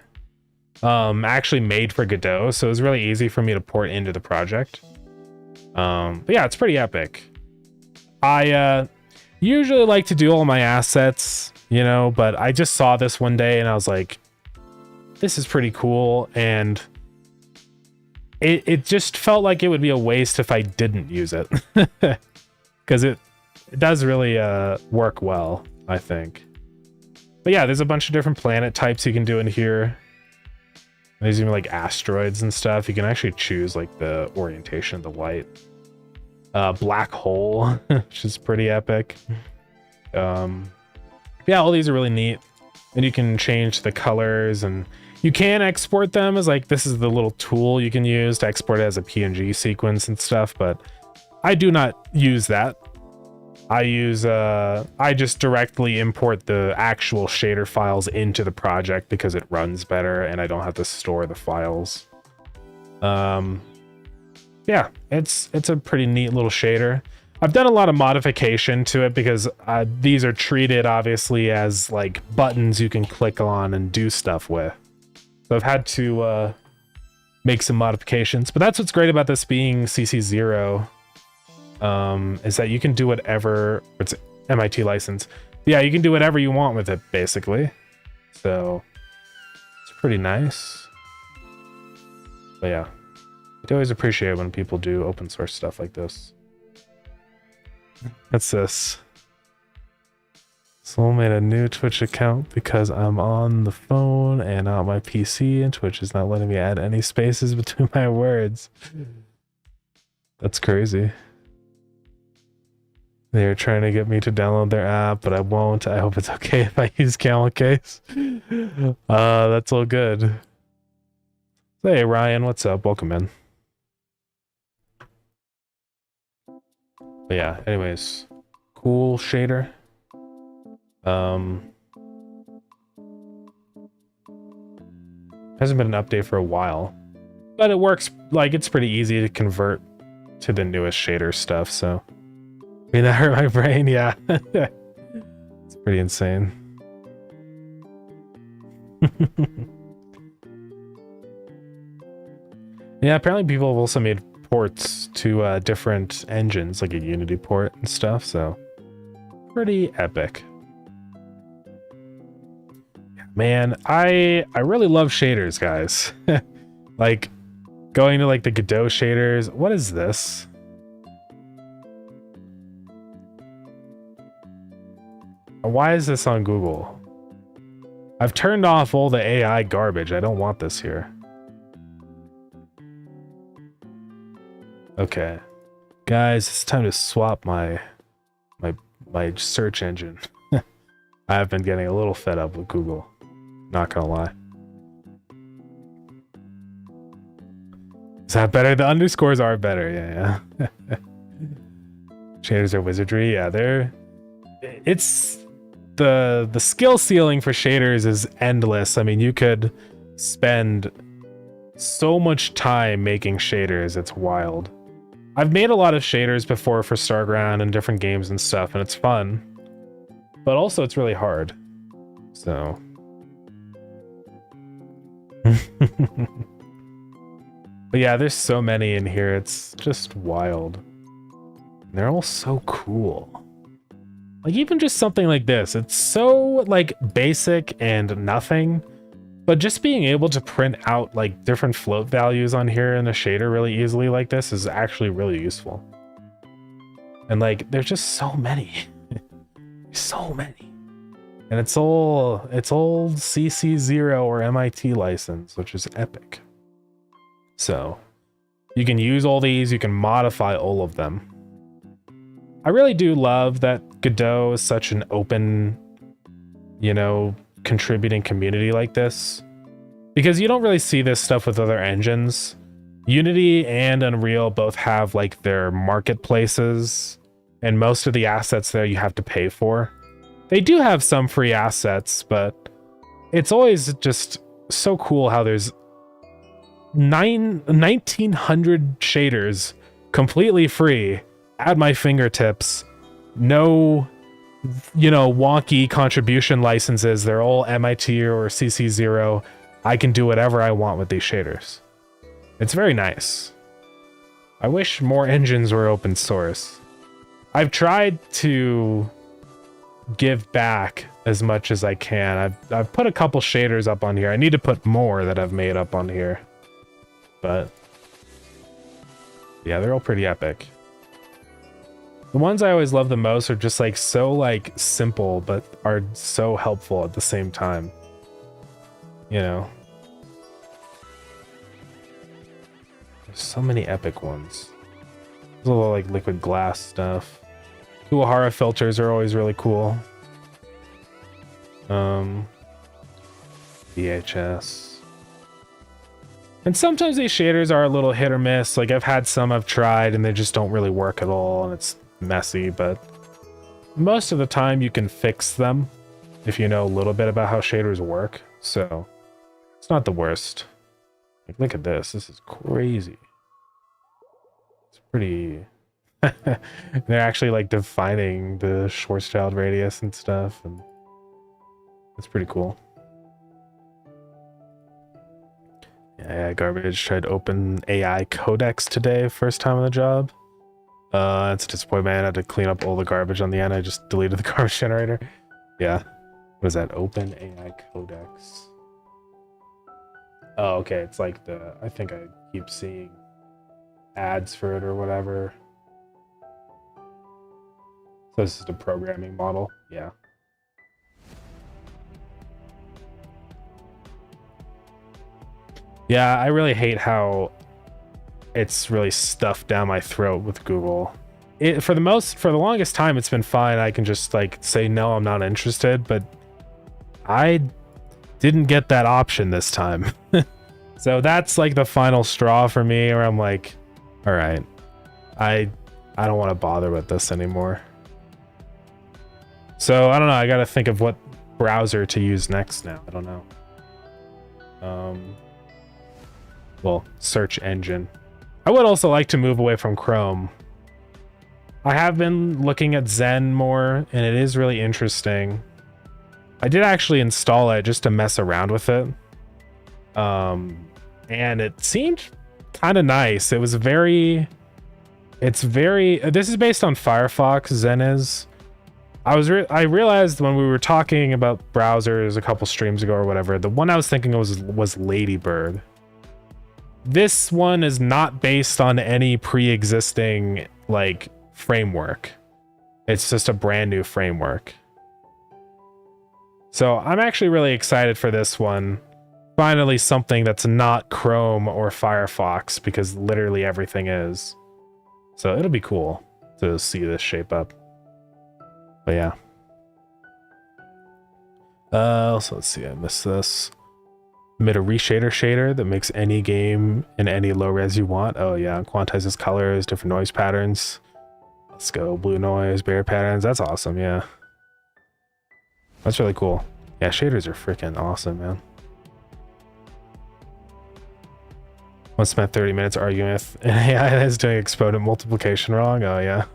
actually made for Godot, so it was really easy for me to port into the project. But yeah, it's pretty epic. I usually like to do all my assets, you know, but I just saw this one day and I was like, this is pretty cool, and it just felt like it would be a waste if I didn't use it. Because it does really work well, I think. But yeah, there's a bunch of different planet types you can do in here. There's even like asteroids and stuff. You can actually choose like the orientation of the light. Black hole, which is pretty epic. Yeah, all these are really neat. And you can change the colors, and you can export them as like, this is the little tool you can use to export it as a PNG sequence and stuff, but I do not use that. I just directly import the actual shader files into the project because it runs better and I don't have to store the files. Yeah, it's a pretty neat little shader. I've done a lot of modification to it because these are treated obviously as like buttons you can click on and do stuff with. So I've had to make some modifications, but that's what's great about this being CC0. Is that you can do whatever. It's MIT license. Yeah, you can do whatever you want with it, basically. So it's pretty nice. But yeah, I always appreciate when people do open source stuff like this. What's this? Soul made a new Twitch account because I'm on the phone and not my PC, and Twitch is not letting me add any spaces between my words. That's crazy. They're trying to get me to download their app, but I won't. I hope it's okay if I use camel case. That's all good. Hey Ryan, what's up? Welcome in. But yeah, anyways, cool shader. Hasn't been an update for a while, but it works. Like, it's pretty easy to convert to the newest shader stuff. So, I mean, that hurt my brain. Yeah, it's pretty insane. Yeah, apparently people have also made ports to different engines, like a Unity port and stuff. So, pretty epic. Man, I really love shaders, guys. Like, going to like the Godot shaders. What is this? Why is this on Google? I've turned off all the AI garbage. I don't want this here. Okay. Guys, it's time to swap my search engine. I've been getting a little fed up with Google. Not gonna lie. Is that better? The underscores are better. Yeah. Shaders are wizardry. Yeah, it's the skill ceiling for shaders is endless. I mean, you could spend so much time making shaders. It's wild. I've made a lot of shaders before for Starground and different games and stuff, and it's fun. But also it's really hard. So but yeah, there's so many in here. It's just wild. And they're all so cool. Like, even just something like this, it's so like basic and nothing, but just being able to print out like different float values on here in a shader really easily like this is actually really useful. And like, there's just so many. So many. And it's all CC0 or MIT license, which is epic. So you can use all these, you can modify all of them. I really do love that Godot is such an open, you know, contributing community like this, because you don't really see this stuff with other engines. Unity and Unreal both have like their marketplaces, and most of the assets there you have to pay for. They do have some free assets, but it's always just so cool how there's 1,900 shaders completely free at my fingertips. No, you know, wonky contribution licenses. They're all MIT or CC0. I can do whatever I want with these shaders. It's very nice. I wish more engines were open source. I've tried to give back as much as I can. I've put a couple shaders up on here. I need to put more that I've made up on here. But yeah, they're all pretty epic. The ones I always love the most are just like so like simple, but are so helpful at the same time. You know? There's so many epic ones. There's a little like liquid glass stuff. Kuwahara filters are always really cool. VHS. And sometimes these shaders are a little hit or miss. Like, I've had some I've tried and they just don't really work at all, and it's messy, but most of the time you can fix them if you know a little bit about how shaders work. So it's not the worst. Like, look at this. This is crazy. It's pretty... They're actually like defining the Schwarzschild radius and stuff, and it's pretty cool. Yeah, garbage. Tried to open AI codecs today, first time on the job. It's a disappointment. I had to clean up all the garbage on the end. I just deleted the garbage generator. Yeah. What is that? Open AI codecs. Oh, okay. It's like the... I think I keep seeing ads for it or whatever. So this is the programming model. Yeah. Yeah, I really hate how it's really stuffed down my throat with Google. For the longest time, it's been fine. I can just like say, no, I'm not interested, but I didn't get that option this time. So that's like the final straw for me, where I'm like, all right, I don't want to bother with this anymore. So I don't know. I got to think of what browser to use next now. I don't know. Well, search engine. I would also like to move away from Chrome. I have been looking at Zen more, and it is really interesting. I did actually install it just to mess around with it. And it seemed kind of nice. This is based on Firefox, Zen is. I realized when we were talking about browsers a couple streams ago or whatever, the one I was thinking was Ladybird. This one is not based on any pre-existing like framework. It's just a brand new framework. So I'm actually really excited for this one. Finally, something that's not Chrome or Firefox, because literally everything is. So it'll be cool to see this shape up. But yeah. So let's see, I missed this. Made a reshader shader that makes any game in any low res you want. Oh yeah, quantizes colors, different noise patterns. Let's go, blue noise, bear patterns. That's awesome, yeah. That's really cool. Yeah, shaders are freaking awesome, man. Once spent 30 minutes arguing with an AI that is doing exponent multiplication wrong. Oh yeah.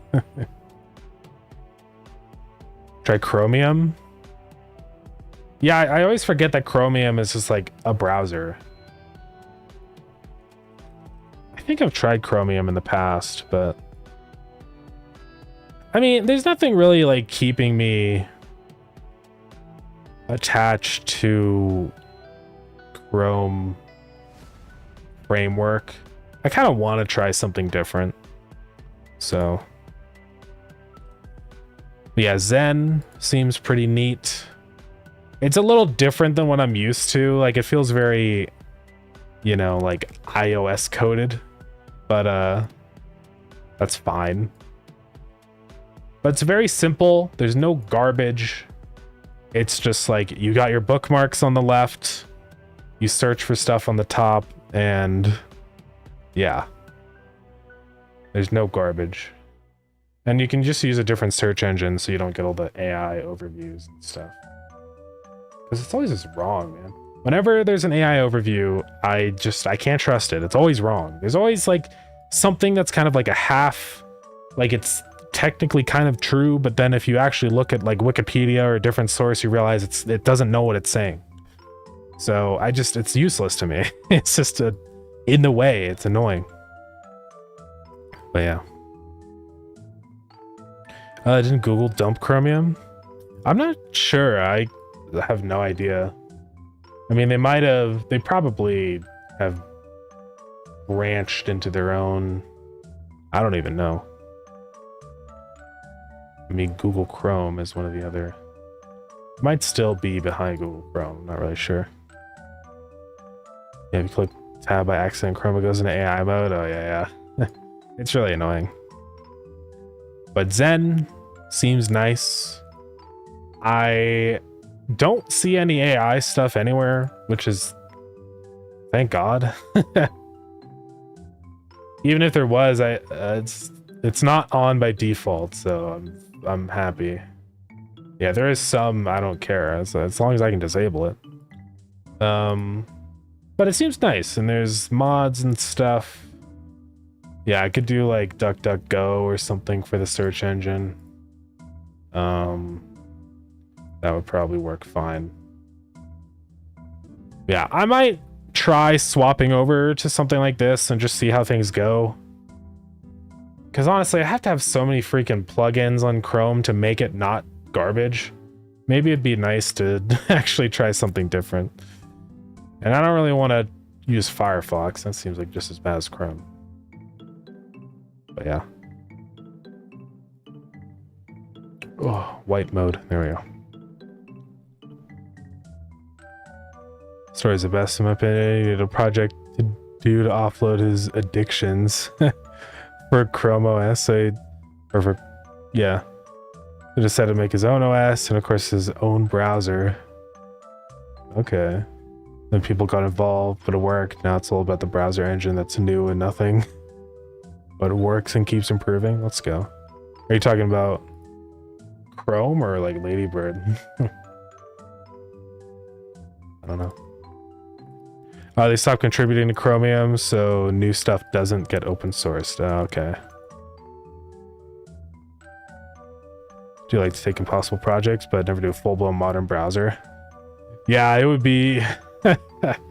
Try Chromium. Yeah, I always forget that Chromium is just like a browser. I think I've tried Chromium in the past, but I mean, there's nothing really like keeping me attached to Chrome framework. I kind of want to try something different. So yeah, Zen seems pretty neat. It's a little different than what I'm used to. Like it feels very, you know, like iOS coded, but that's fine. But it's very simple. There's no garbage. It's just like you got your bookmarks on the left, you search for stuff on the top, and yeah, there's no garbage. And you can just use a different search engine so you don't get all the AI overviews and stuff. Because it's always just wrong, man. Whenever there's an AI overview, I can't trust it. It's always wrong. There's always like something that's kind of like a half, like it's technically kind of true, but then if you actually look at like Wikipedia or a different source, you realize it doesn't know what it's saying. So it's useless to me. It's just in the way. It's annoying. But yeah. Didn't Google dump Chromium? I'm not sure. I have no idea. I mean, they probably have branched into their own. I don't even know. I mean, Google Chrome is one of the other. Might still be behind Google Chrome. I'm not really sure. Yeah, if you click tab by accident, Chrome goes into AI mode. Oh, yeah. It's really annoying. But Zen seems nice. I don't see any AI stuff anywhere, which is thank God. Even if there was, it's not on by default, so I'm happy. Yeah, there is some. I don't care as long as I can disable it. But it seems nice, and there's mods and stuff. Yeah, I could do like DuckDuckGo or something for the search engine. That would probably work fine. Yeah, I might try swapping over to something like this and just see how things go. Because honestly, I have to have so many freaking plugins on Chrome to make it not garbage. Maybe it'd be nice to actually try something different. And I don't really want to use Firefox. That seems like just as bad as Chrome. But yeah. Oh, white mode. There we go. Story is the best in my opinion. I needed a project to dude offload his addictions for Chrome OS. Yeah. He decided to make his own OS and of course his own browser. Okay. Then people got involved, but it worked. Now it's all about the browser engine that's new and nothing. But it works and keeps improving. Let's go. Are you talking about Chrome or like Ladybird? I don't know. They stopped contributing to Chromium, so new stuff doesn't get open sourced. Okay. Do you like to take impossible projects, but never do a full-blown modern browser? Yeah, it would be... that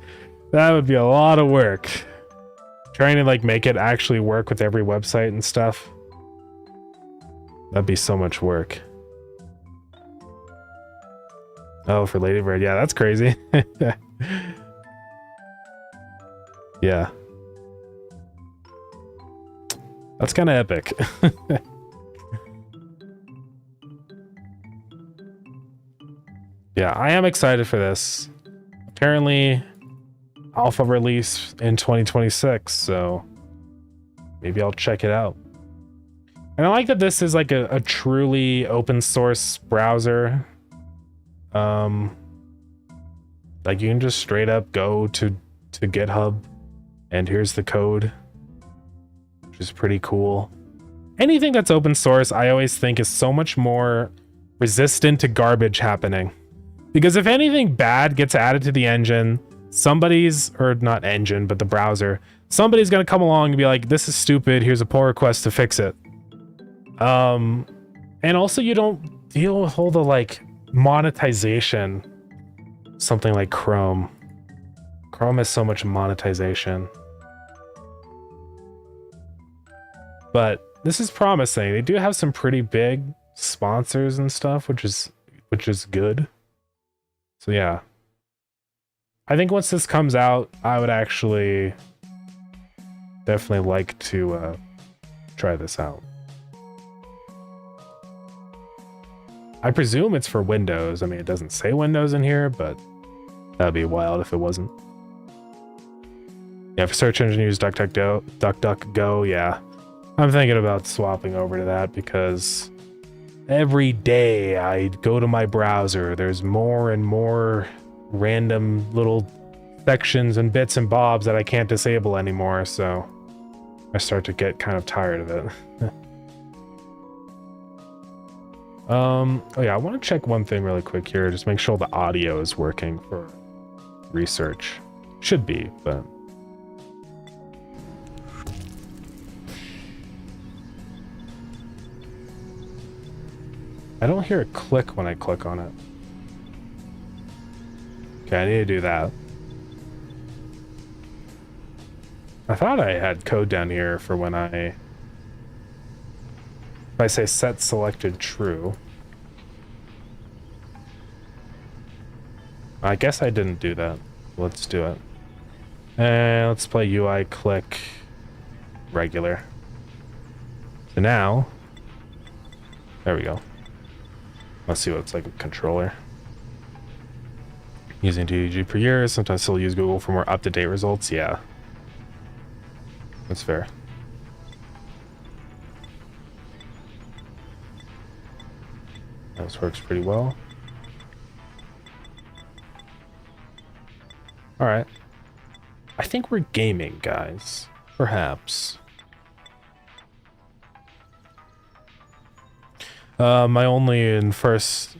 would be a lot of work. Trying to like make it actually work with every website and stuff. That'd be so much work. Oh, for Ladybird. Yeah, that's crazy. Yeah. That's kind of epic. Yeah, I am excited for this. Apparently, alpha release in 2026, so maybe I'll check it out. And I like that this is like a truly open source browser. Like you can just straight up go to GitHub and here's the code, which is pretty cool. Anything that's open source, I always think is so much more resistant to garbage happening. Because if anything bad gets added to the engine, somebody's, or not engine, but the browser, somebody's gonna come along and be like, this is stupid, here's a pull request to fix it. And also you don't deal with all the like monetization, something like Chrome. Chrome has so much monetization. But this is promising. They do have some pretty big sponsors and stuff, which is good. So yeah. I think once this comes out, I would actually definitely like to try this out. I presume it's for Windows. I mean, it doesn't say Windows in here, but that'd be wild if it wasn't. Yeah, for search engine use DuckDuckGo, yeah. I'm thinking about swapping over to that because every day I go to my browser, there's more and more random little sections and bits and bobs that I can't disable anymore, so I start to get kind of tired of it. Oh yeah, I want to check one thing really quick here, just make sure the audio is working for research. Should be, but I don't hear a click when I click on it. Okay, I need to do that. I thought I had code down here for when if I say set selected true. I guess I didn't do that. Let's do it. And let's play UI click regular. So now, there we go. Let's see what it's like with controller. Using DDG per year, sometimes still use Google for more up-to-date results. Yeah. That's fair. This works pretty well. Alright. I think we're gaming, guys. Perhaps. My only and first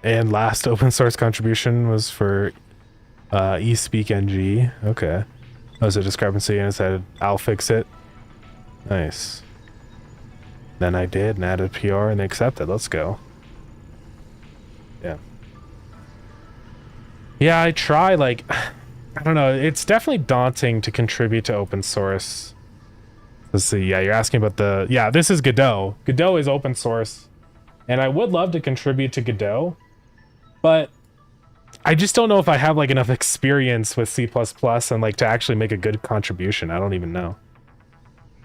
and last open source contribution was for eSpeakNG. Okay. That was a discrepancy and I said, I'll fix it. Nice. Then I did and added PR and they accepted. Let's go. Yeah. Yeah, I try, like, I don't know. It's definitely daunting to contribute to open source. Let's see. Yeah, you're asking about the... Yeah, this is Godot. Godot is open source. And I would love to contribute to Godot, but I just don't know if I have like enough experience with C++ and like to actually make a good contribution. I don't even know.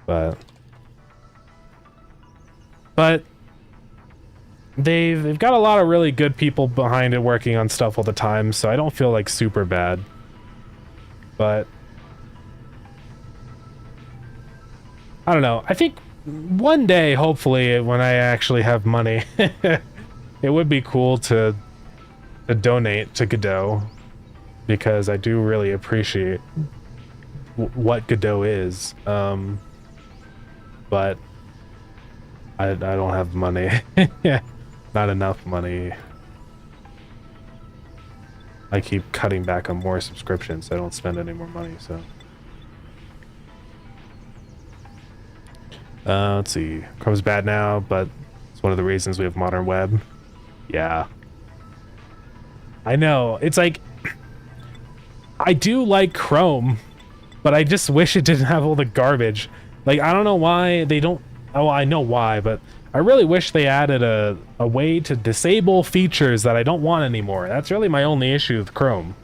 But they've got a lot of really good people behind it working on stuff all the time, so I don't feel like super bad. But I don't know. I think one day, hopefully, when I actually have money, it would be cool to donate to Godot, because I do really appreciate what Godot is. But I don't have money. Not enough money. I keep cutting back on more subscriptions so I don't spend any more money, so. Let's see. Chrome's bad now, but it's one of the reasons we have modern web. Yeah. I know. It's like, I do like Chrome, but I just wish it didn't have all the garbage. Like, I don't know why they don't... Oh, I know why, but I really wish they added a way to disable features that I don't want anymore. That's really my only issue with Chrome.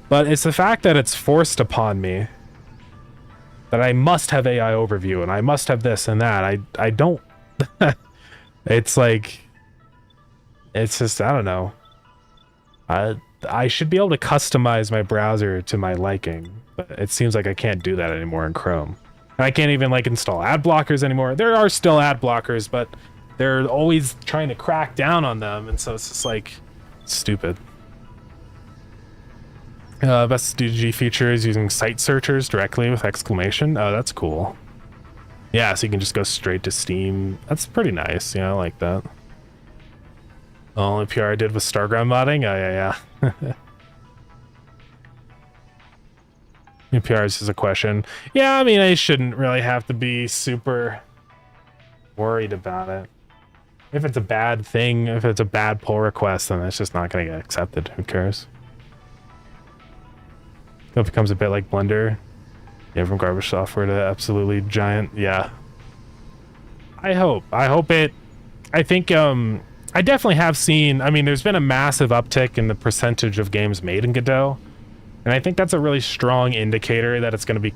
But it's the fact that it's forced upon me that I must have AI overview and I must have this and that. I don't... It's like... It's just, I don't know. I should be able to customize my browser to my liking, but it seems like I can't do that anymore in Chrome. And I can't even like install ad blockers anymore. There are still ad blockers, but they're always trying to crack down on them, and so it's just like stupid. Best DG feature is using site searchers directly with exclamation. Oh, that's cool. Yeah, so you can just go straight to Steam. That's pretty nice. Yeah, I like that. The only PR I did was Starground modding. Oh, yeah. New PRs is a question. Yeah, I mean, I shouldn't really have to be super worried about it. If it's a bad thing, if it's a bad pull request, then it's just not going to get accepted. Who cares? It becomes a bit like Blender. Yeah, from garbage software to absolutely giant. Yeah. I hope it... I think, I definitely have seen... I mean, there's been a massive uptick in the percentage of games made in Godot. And I think that's a really strong indicator that it's going to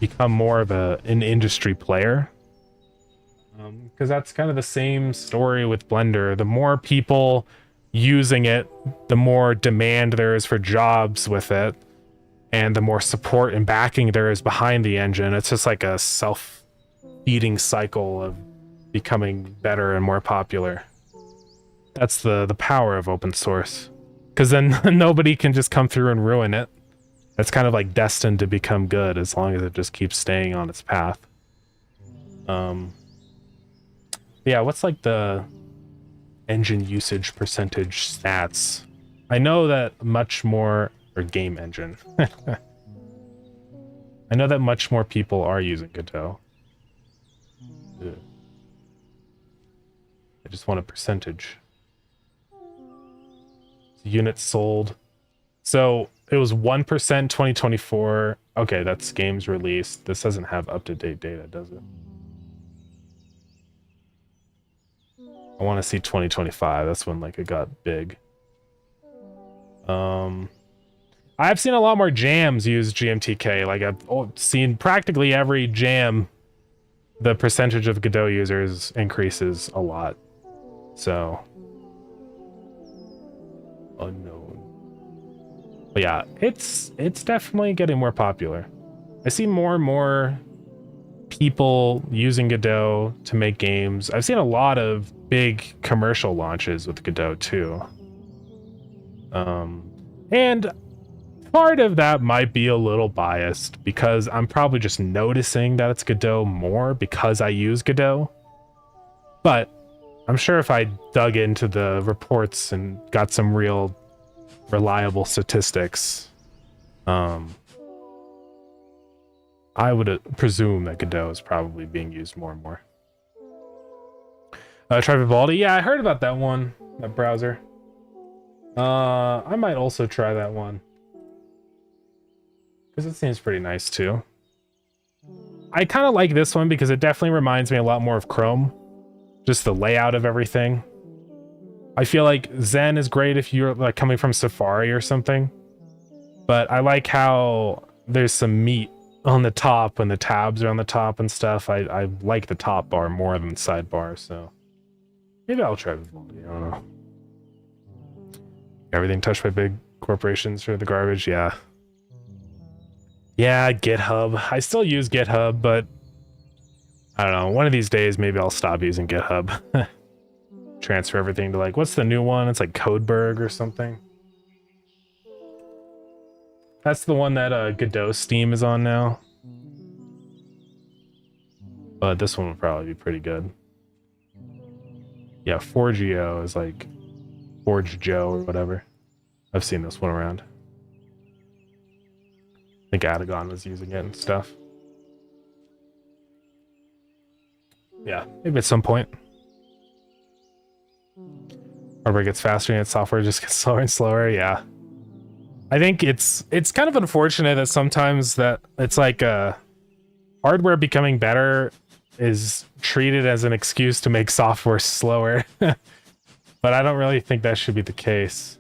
become more of an industry player. Because that's kind of the same story with Blender. The more people using it, the more demand there is for jobs with it, and the more support and backing there is behind the engine. It's just like a self-feeding cycle of becoming better and more popular. That's the power of open source. Because then nobody can just come through and ruin it. It's kind of like destined to become good as long as it just keeps staying on its path. Yeah, what's like the engine usage percentage stats? I know that much more, or game engine. I know that much more people are using Godot. Ugh. I just want a percentage. Units sold. So it was 1% 2024. Okay, that's games released. This doesn't have up-to-date data, does it? I want to see 2025. That's when like it got big. I've seen a lot more jams use GMTK. Like I've seen practically every jam, the percentage of Godot users increases a lot. So unknown. But yeah, it's definitely getting more popular. I see more and more people using Godot to make games. I've seen a lot of big commercial launches with Godot too. And part of that might be a little biased because I'm probably just noticing that it's Godot more because I use Godot. But I'm sure if I dug into the reports and got some real reliable statistics, I would presume that Godot is probably being used more and more. Try Vivaldi. Yeah, I heard about that one, that browser. I might also try that one. Because it seems pretty nice too. I kind of like this one because it definitely reminds me a lot more of Chrome. Just the layout of everything. I feel like Zen is great if you're like coming from Safari or something. But I like how there's some meat on the top when the tabs are on the top and stuff. I like the top bar more than the sidebar, so maybe I'll try Vivaldi. I don't know. Everything touched by big corporations for the garbage, yeah. Yeah, GitHub. I still use GitHub, but I don't know. One of these days, maybe I'll stop using GitHub. Transfer everything to like, what's the new one? It's like Codeberg or something. That's the one that Godot Steam is on now. But this one would probably be pretty good. Yeah, 4GO is like Forge Joe or whatever. I've seen this one around. I think Adagon was using it and stuff. Yeah, maybe at some point. Hardware gets faster and its software just gets slower and slower. Yeah. I think it's kind of unfortunate that sometimes that it's like hardware becoming better is treated as an excuse to make software slower. But I don't really think that should be the case.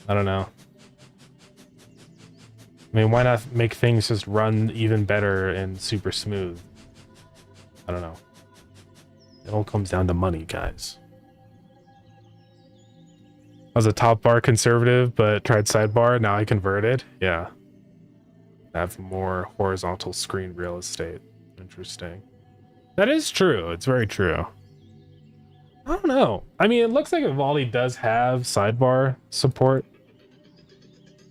I don't know. I mean, why not make things just run even better and super smooth? I don't know. It all comes down to money, guys. I was a top bar conservative, but tried sidebar. Now I converted. Yeah. I have more horizontal screen real estate. Interesting. That is true. It's very true. I don't know. I mean, it looks like Vivaldi does have sidebar support.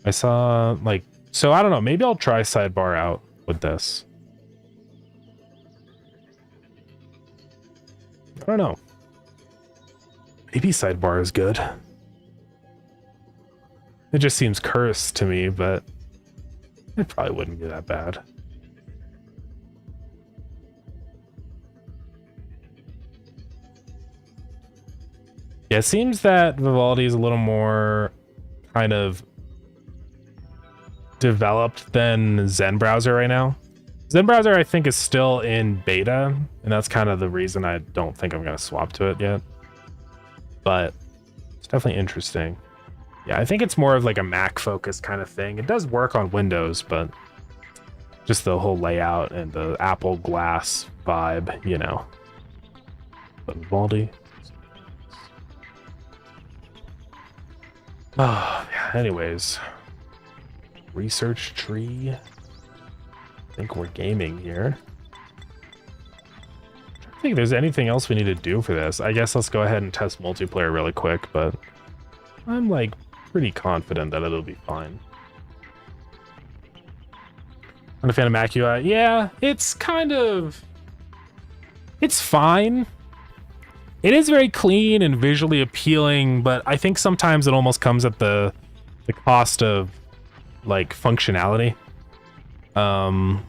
I saw like, so I don't know. Maybe I'll try sidebar out with this. I don't know. Maybe sidebar is good. It just seems cursed to me, but it probably wouldn't be that bad. Yeah, it seems that Vivaldi is a little more kind of developed than Zen Browser right now. Zen Browser, I think, is still in beta, and that's kind of the reason I don't think I'm going to swap to it yet. But it's definitely interesting. Yeah, I think it's more of like a Mac focused kind of thing. It does work on Windows, but just the whole layout and the Apple Glass vibe, you know. But Vivaldi. Oh, yeah, anyways. Research tree. I think we're gaming here. I don't think there's anything else we need to do for this. I guess let's go ahead and test multiplayer really quick, but I'm like pretty confident that it'll be fine. I'm a fan of Mac UI. Yeah, it's kind of... It's fine. It is very clean and visually appealing, but I think sometimes it almost comes at the cost of like functionality. And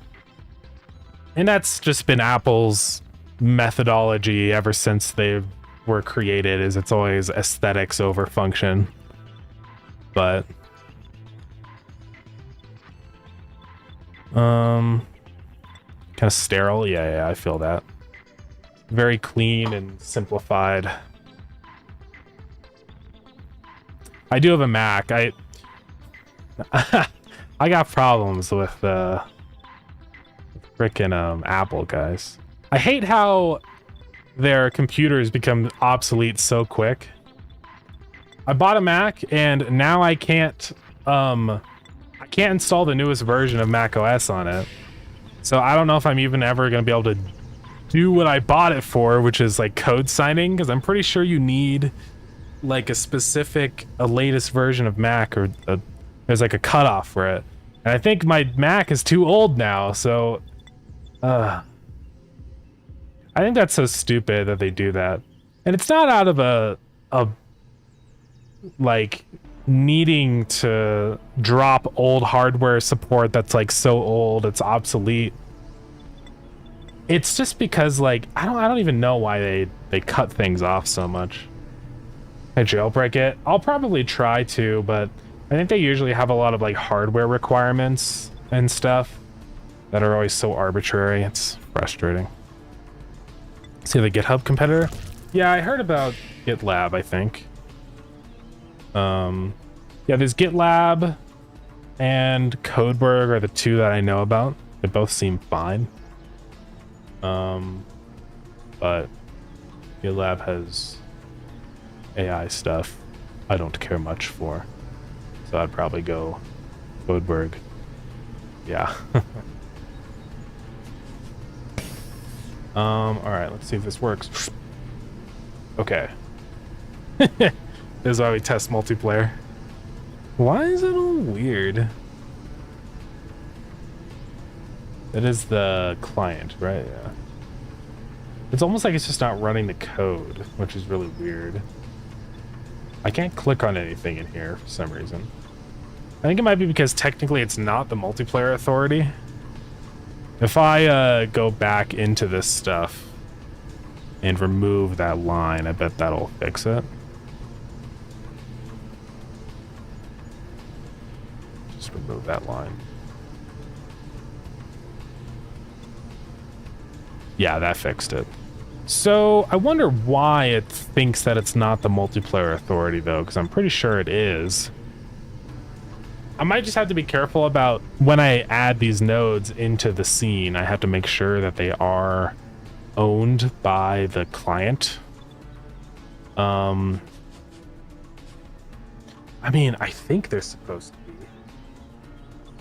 that's just been Apple's methodology ever since they were created, is it's always aesthetics over function. But kind of sterile. Yeah, I feel that. Very clean and simplified. I do have a Mac. I got problems with frickin' Apple, guys. I hate how their computers become obsolete so quick. I bought a Mac and now I can't install the newest version of Mac OS on it. So I don't know if I'm even ever going to be able to do what I bought it for, which is like code signing, because I'm pretty sure you need like a latest version of Mac, or there's like a cutoff for it. And I think my Mac is too old now, so I think that's so stupid that they do that. And it's not out of a like needing to drop old hardware support that's like so old it's obsolete. It's just because like I don't even know why they cut things off so much. I jailbreak it. I'll probably try to, but I think they usually have a lot of like hardware requirements and stuff that are always so arbitrary. It's frustrating. See the GitHub competitor? Yeah, I heard about GitLab, I think. Yeah, there's GitLab and Codeberg are the two that I know about. They both seem fine. But GitLab has AI stuff I don't care much for. So I'd probably go Codeberg. Yeah. All right, let's see if this works. Okay. This is why we test multiplayer. Why is it all weird? That is the client, right? Yeah. It's almost like it's just not running the code, which is really weird. I can't click on anything in here for some reason. I think it might be because technically it's not the multiplayer authority. If I go back into this stuff and remove that line, I bet that'll fix it. Just remove that line. Yeah, that fixed it. So I wonder why it thinks that it's not the multiplayer authority though, because I'm pretty sure it is. I might just have to be careful about when I add these nodes into the scene. I have to make sure that they are owned by the client. I mean, I think they're supposed to be.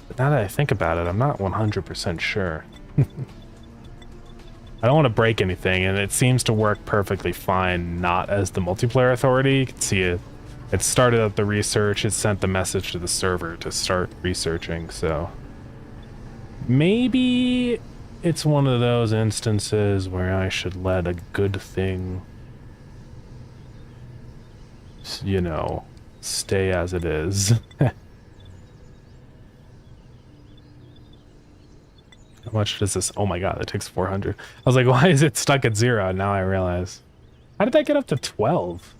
But now that I think about it, I'm not 100% sure. I don't want to break anything, and it seems to work perfectly fine not as the multiplayer authority. You can see it. It started up the research, it sent the message to the server to start researching, so maybe it's one of those instances where I should let a good thing, you know, stay as it is. How much does this? Oh my god, that takes 400. I was like, why is it stuck at 0? Now I realize. How did that get up to 12?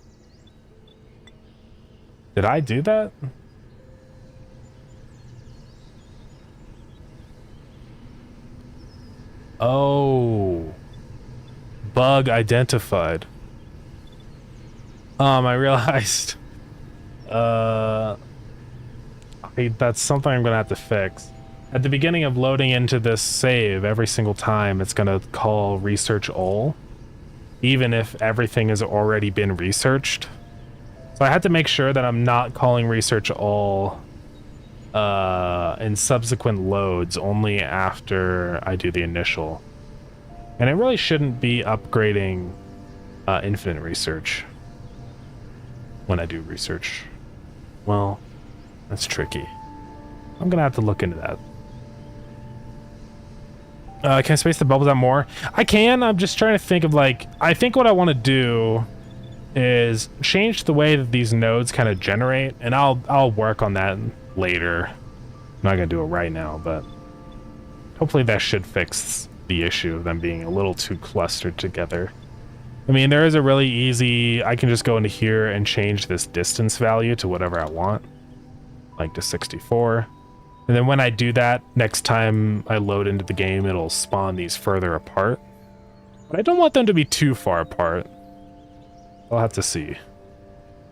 Did I do that? Oh. Bug identified. I realized. That's something I'm gonna have to fix. At the beginning of loading into this save, every single time it's gonna call research all, even if everything has already been researched. So I had to make sure that I'm not calling research all in subsequent loads, only after I do the initial. And it really shouldn't be upgrading infinite research when I do research. Well, that's tricky. I'm gonna have to look into that. Can I space the bubbles out more? I can. I'm just trying to think of, like, I think what I want to do is change the way that these nodes kind of generate, and I'll work on that later. I'm not gonna do it right now, but hopefully that should fix the issue of them being a little too clustered together. I mean, there is a really easy, I can just go into here and change this distance value to whatever I want, like to 64. And then when I do that, next time I load into the game, it'll spawn these further apart. But I don't want them to be too far apart. I'll have to see.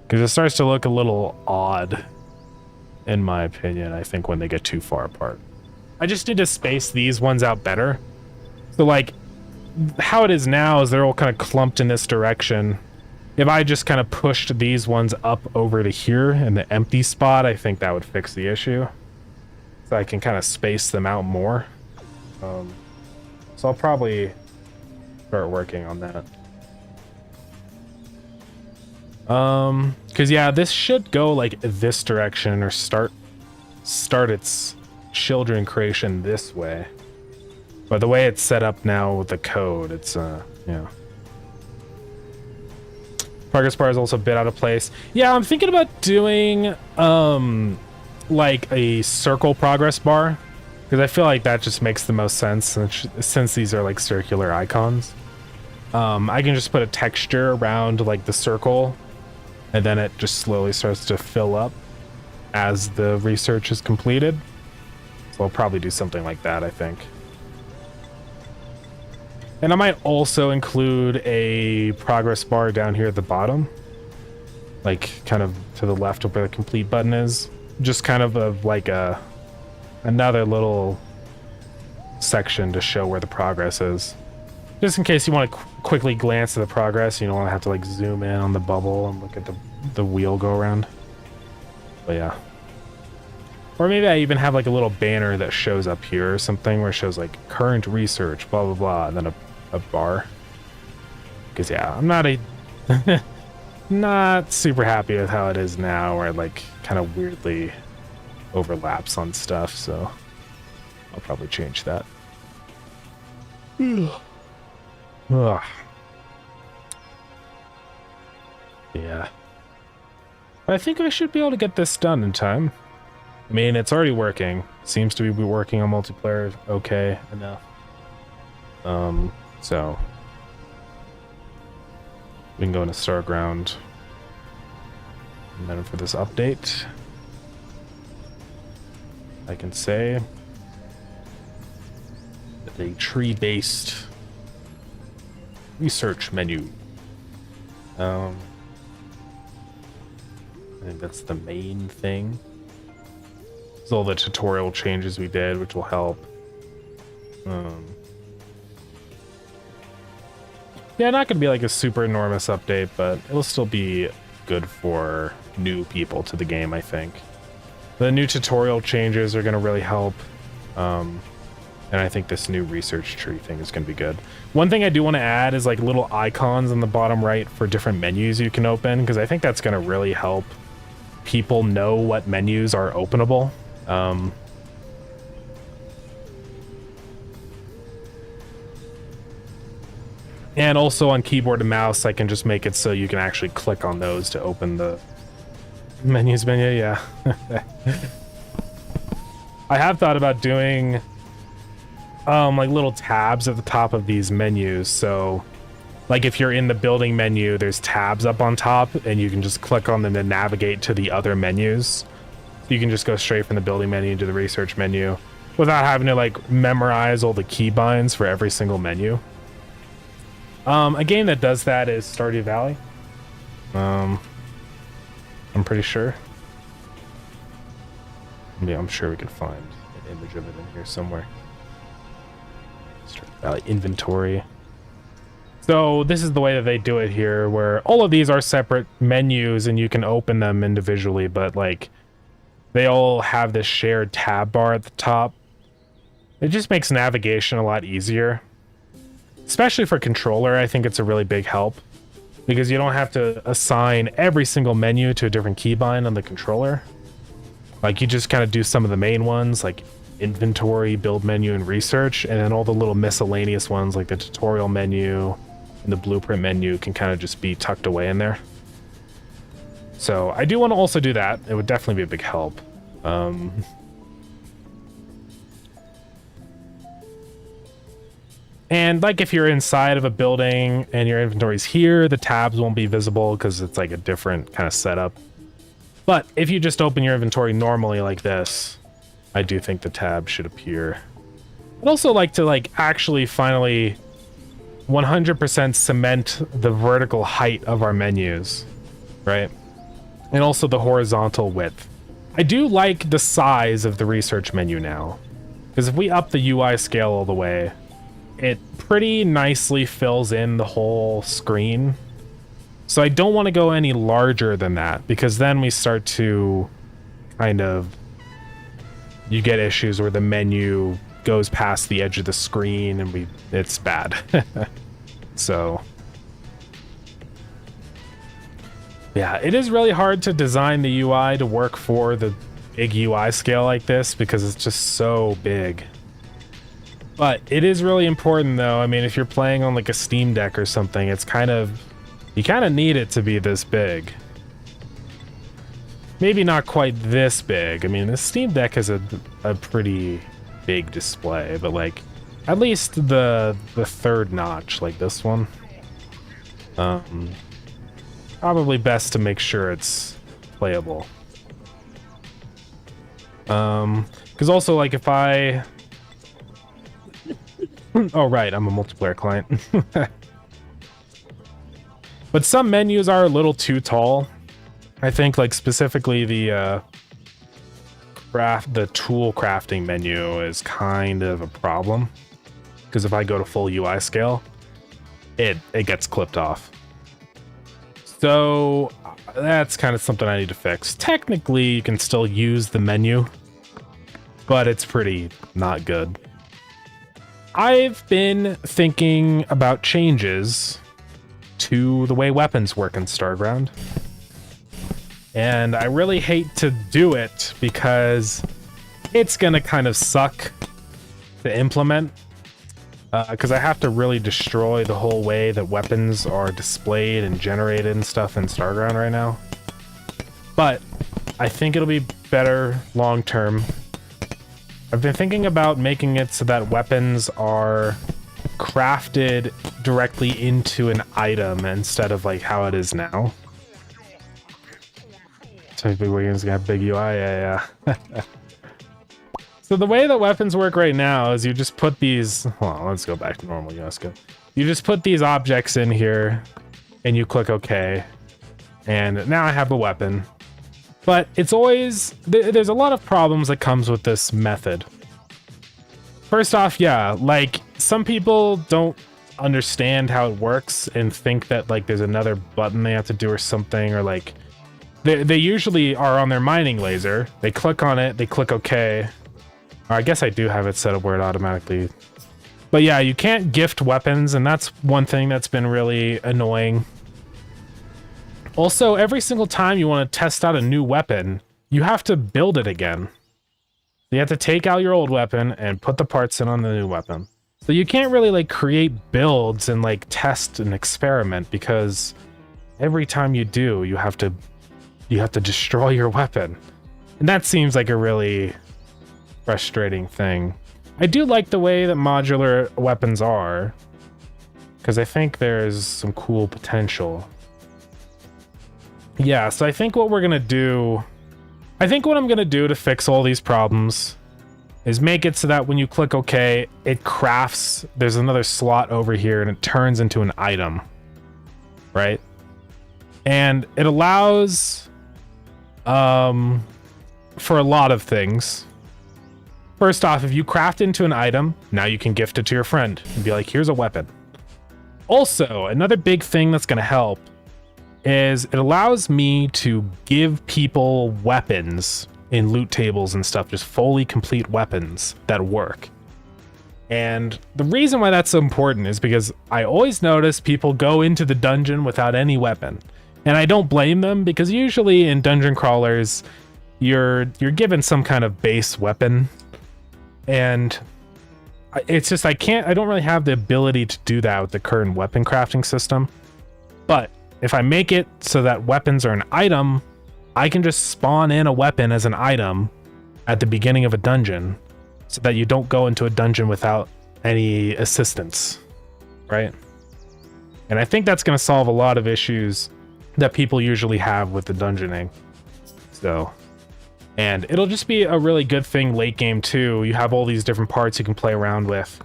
Because it starts to look a little odd, in my opinion, I think, when they get too far apart. I just need to space these ones out better. So, like, how it is now is they're all kind of clumped in this direction. If I just kind of pushed these ones up over to here in the empty spot, I think that would fix the issue. So I can kind of space them out more. So I'll probably start working on that. Because yeah, this should go like this direction, or start its children creation this way. But the way it's set up now with the code, it's yeah. Progress bar is also a bit out of place. Yeah, I'm thinking about doing like a circle progress bar, because I feel like that just makes the most sense since these are like circular icons. I can just put a texture around like the circle, and then it just slowly starts to fill up as the research is completed. So I'll probably do something like that, I think. And I might also include a progress bar down here at the bottom, like kind of to the left of where the complete button is. Just kind of like another little section to show where the progress is. Just in case you want to quickly glance at the progress, you don't want to have to like zoom in on the bubble and look at the wheel go around. But yeah. Or maybe I even have like a little banner that shows up here or something, where it shows like current research, blah, blah, blah, and then a a bar. Because yeah, I'm not a not super happy with how it is now, where it like kind of weirdly overlaps on stuff, so I'll probably change that. Ugh. Yeah. I think I should be able to get this done in time. I mean, it's already working. Seems to be working on multiplayer okay enough. So we can go into Starground. And then for this update, I can say that a tree-based research menu. I think that's the main thing. It's all the tutorial changes we did, which will help. Yeah, not gonna be like a super enormous update, but it'll still be good for new people to the game, I think. The new tutorial changes are gonna really help. And I think this new research tree thing is gonna be good. One thing I do want to add is like little icons in the bottom right for different menus you can open, because I think that's gonna really help people know what menus are openable. And also on keyboard and mouse, I can just make it so you can actually click on those to open the menus menu. Yeah. I have thought about doing like little tabs at the top of these menus. So like if you're in the building menu, there's tabs up on top and you can just click on them to navigate to the other menus. You can just go straight from the building menu to the research menu without having to like memorize all the keybinds for every single menu. A game that does that is Stardew Valley. I'm pretty sure. Yeah, I'm sure we could find an image of it in here somewhere. Stardew Valley inventory. So this is the way that they do it here, where all of these are separate menus and you can open them individually, but like they all have this shared tab bar at the top. It just makes navigation a lot easier. Especially for controller, I think it's a really big help, because you don't have to assign every single menu to a different keybind on the controller. Like you just kind of do some of the main ones like inventory, build menu, and research, and then all the little miscellaneous ones like the tutorial menu and the blueprint menu can kind of just be tucked away in there. So I do want to also do that. It would definitely be a big help. And like if you're inside of a building and your inventory's here, the tabs won't be visible because it's like a different kind of setup. But if you just open your inventory normally like this, I do think the tab should appear. I'd also like to like actually finally 100% cement the vertical height of our menus, right? And also the horizontal width. I do like the size of the research menu now, because if we up the UI scale all the way, it pretty nicely fills in the whole screen. So I don't want to go any larger than that, because then we start to kind of, you get issues where the menu goes past the edge of the screen and it's bad. So yeah, it is really hard to design the UI to work for the big UI scale like this, because it's just so big. But it is really important though. I mean, if you're playing on like a Steam Deck or something, it's kind of, you kind of need it to be this big. Maybe not quite this big. I mean, the Steam Deck has a pretty big display, but like at least the third notch, like this one. Probably best to make sure it's playable. Because also like if I, oh right, I'm a multiplayer client. But some menus are a little too tall. I think like specifically the tool crafting menu is kind of a problem, because if I go to full UI scale, it gets clipped off. So that's kind of something I need to fix. Technically, you can still use the menu, but it's pretty not good. I've been thinking about changes to the way weapons work in Starground. And I really hate to do it because it's gonna kind of suck to implement. Because I have to really destroy the whole way that weapons are displayed and generated and stuff in Starground right now. But I think it'll be better long term. I've been thinking about making it so that weapons are crafted directly into an item instead of like how it is now. So big weapons gonna have big UI, yeah. So the way that weapons work right now is you just put these, well, let's go back to normal Yoska. You just put these objects in here and you click OK. And now I have a weapon. But it's always, there's a lot of problems that comes with this method. First off, yeah, like some people don't understand how it works and think that like there's another button they have to do or something, or like they usually are on their mining laser. They click on it, they click OK. Or I guess I do have it set up where it automatically. But yeah, you can't gift weapons, and that's one thing that's been really annoying. Also, every single time you want to test out a new weapon, you have to build it again. You have to take out your old weapon and put the parts in on the new weapon. So you can't really like create builds and like test and experiment, because every time you do, you have to destroy your weapon. And that seems like a really frustrating thing. I do like the way that modular weapons are, because I think there's some cool potential. Yeah, so I think what I'm gonna do to fix all these problems is make it so that when you click OK, it crafts, there's another slot over here and it turns into an item, right? And it allows for a lot of things. First off, if you craft into an item, now you can gift it to your friend and be like, here's a weapon. Also, another big thing that's going to help is it allows me to give people weapons in loot tables and stuff, just fully complete weapons that work. And the reason why that's so important is because I always notice people go into the dungeon without any weapon. And I don't blame them, because usually in dungeon crawlers, you're given some kind of base weapon. And it's just, I don't really have the ability to do that with the current weapon crafting system. But if I make it so that weapons are an item, I can just spawn in a weapon as an item at the beginning of a dungeon, so that you don't go into a dungeon without any assistance, right? And I think that's going to solve a lot of issues that people usually have with the dungeoning. So, and it'll just be a really good thing late game too. You have all these different parts you can play around with.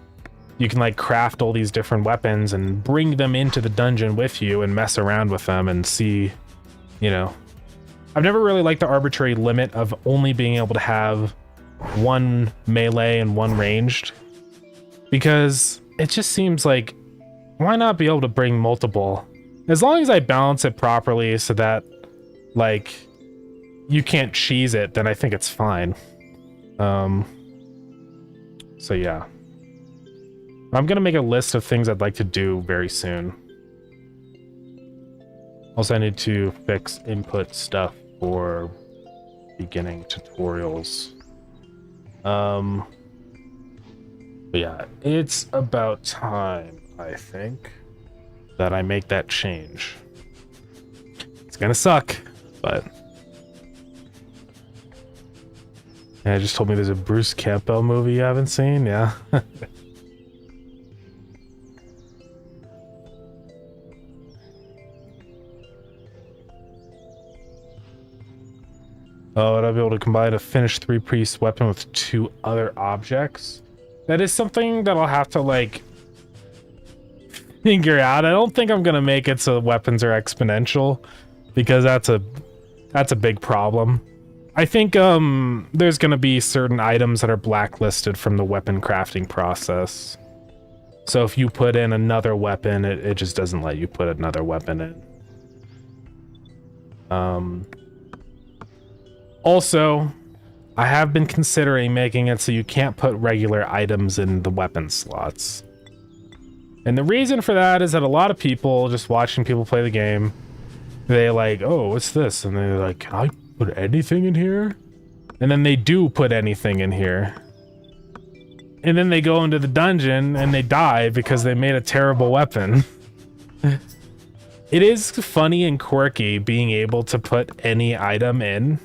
You can like craft all these different weapons and bring them into the dungeon with you and mess around with them and see, you know. I've never really liked the arbitrary limit of only being able to have one melee and one ranged, because it just seems like, why not be able to bring multiple? As long as I balance it properly so that like you can't cheese it, then I think it's fine. So yeah. I'm gonna make a list of things I'd like to do very soon. Also, I need to fix input stuff for beginning tutorials. But yeah, it's about time, I think, that I make that change. It's gonna suck, but yeah, just told me there's a Bruce Campbell movie you haven't seen. Yeah. Oh, and I'll be able to combine a finished 3-piece weapon with 2 other objects. That is something that I'll have to like figure out. I don't think I'm gonna make it so weapons are exponential, because that's a big problem. I think there's gonna be certain items that are blacklisted from the weapon crafting process. So if you put in another weapon, it just doesn't let you put another weapon in. Also, I have been considering making it so you can't put regular items in the weapon slots. And the reason for that is that a lot of people, just watching people play the game, they like, oh, what's this? And they're like, can I put anything in here? And then they do put anything in here. And then they go into the dungeon and they die because they made a terrible weapon. It is funny and quirky being able to put any item in,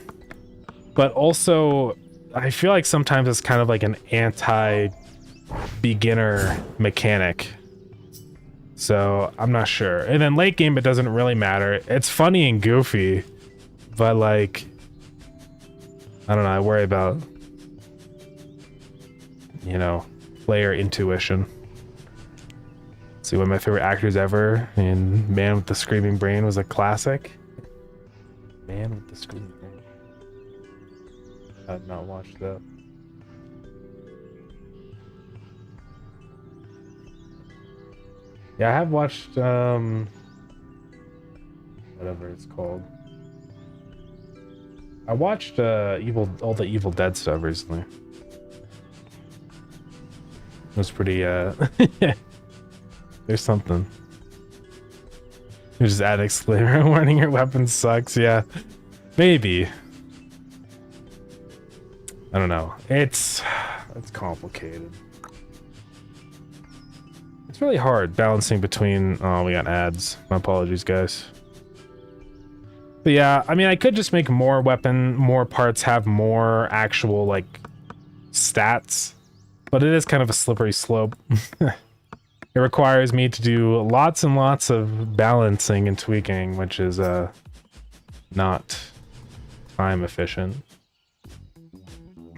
but also I feel like sometimes it's kind of like an anti-beginner mechanic. So I'm not sure. And then late game, it doesn't really matter. It's funny and goofy, but like, I don't know, I worry about, you know, player intuition. See, one of my favorite actors ever in Man with the Screaming Brain was a classic. Man with the Screaming Brain. I've not watched that. Yeah, I have watched whatever it's called. I watched all the Evil Dead stuff recently. It was pretty there's something. You just add exclaimer warning your weapon sucks, yeah. Maybe. I don't know. It's complicated. It's really hard balancing between... Oh, we got ads. My apologies, guys. But yeah, I mean, I could just make more parts have more actual, like, stats. But it is kind of a slippery slope. It requires me to do lots and lots of balancing and tweaking, which is not time efficient.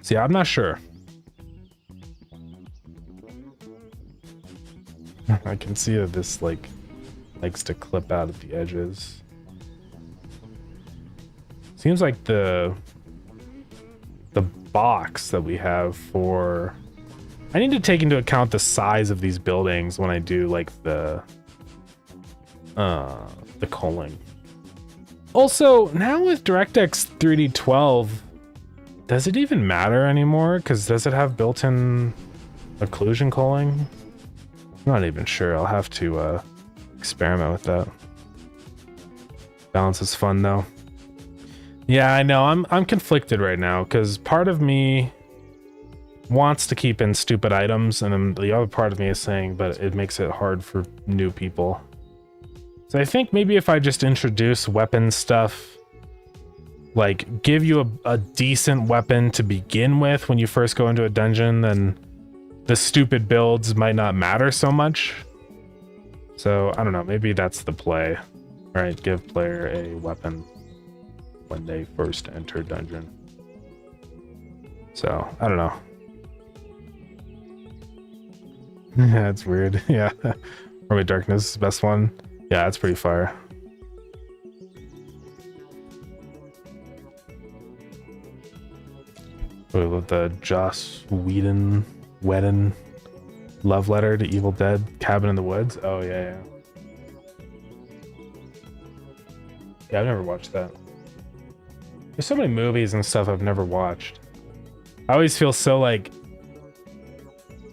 So yeah, I'm not sure. I can see that this like likes to clip out at the edges. Seems like the box that we have for... I need to take into account the size of these buildings when I do like the culling. Also, now with DirectX 3D12, does it even matter anymore? Because does it have built-in occlusion culling? I'm not even sure. I'll have to experiment with that. Balance is fun though. Yeah, I know. I'm conflicted right now because part of me wants to keep in stupid items, and then the other part of me is saying, but it makes it hard for new people. So I think maybe if I just introduce weapon stuff, like give you a decent weapon to begin with when you first go into a dungeon, then the stupid builds might not matter so much. So I don't know, maybe that's the play, right? Give player a weapon when they first enter dungeon. So I don't know. Yeah, it's weird. Yeah. Probably Darkness is the best one. Yeah, it's pretty fire. With the Joss Whedon love letter to Evil Dead Cabin in the Woods. Oh yeah. Yeah, I've never watched that. There's so many movies and stuff I've never watched. I always feel so like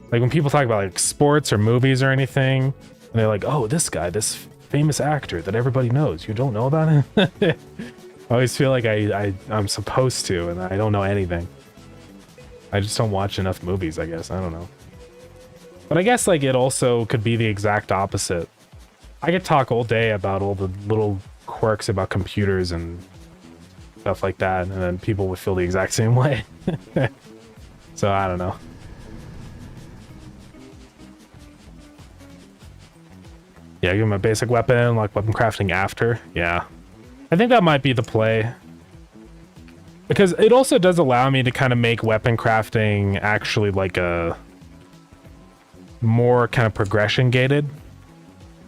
when people talk about like sports or movies or anything, and they're like, oh, this guy, this famous actor that everybody knows, you don't know about him? I always feel like I'm supposed to, and I don't know anything. I just don't watch enough movies, I guess. I don't know. But I guess like it also could be the exact opposite. I could talk all day about all the little quirks about computers and stuff like that, and then people would feel the exact same way. So I don't know. Yeah, give him a basic weapon, like weapon crafting after. Yeah. I think that might be the play. Because it also does allow me to kind of make weapon crafting actually like a more kind of progression gated.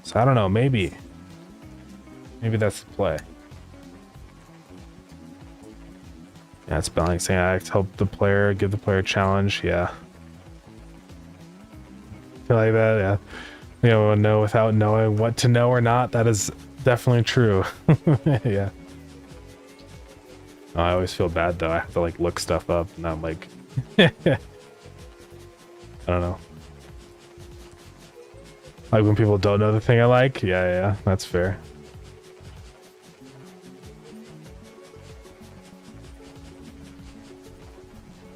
So I don't know, maybe that's the play. Yeah, it's balancing act, help the player, give the player a challenge. Yeah. Feel like that, yeah. You know, know without knowing what to know or not. That is definitely true. Yeah. I always feel bad though. I have to like look stuff up and I'm like, I don't know. Like when people don't know the thing I like. Yeah, that's fair.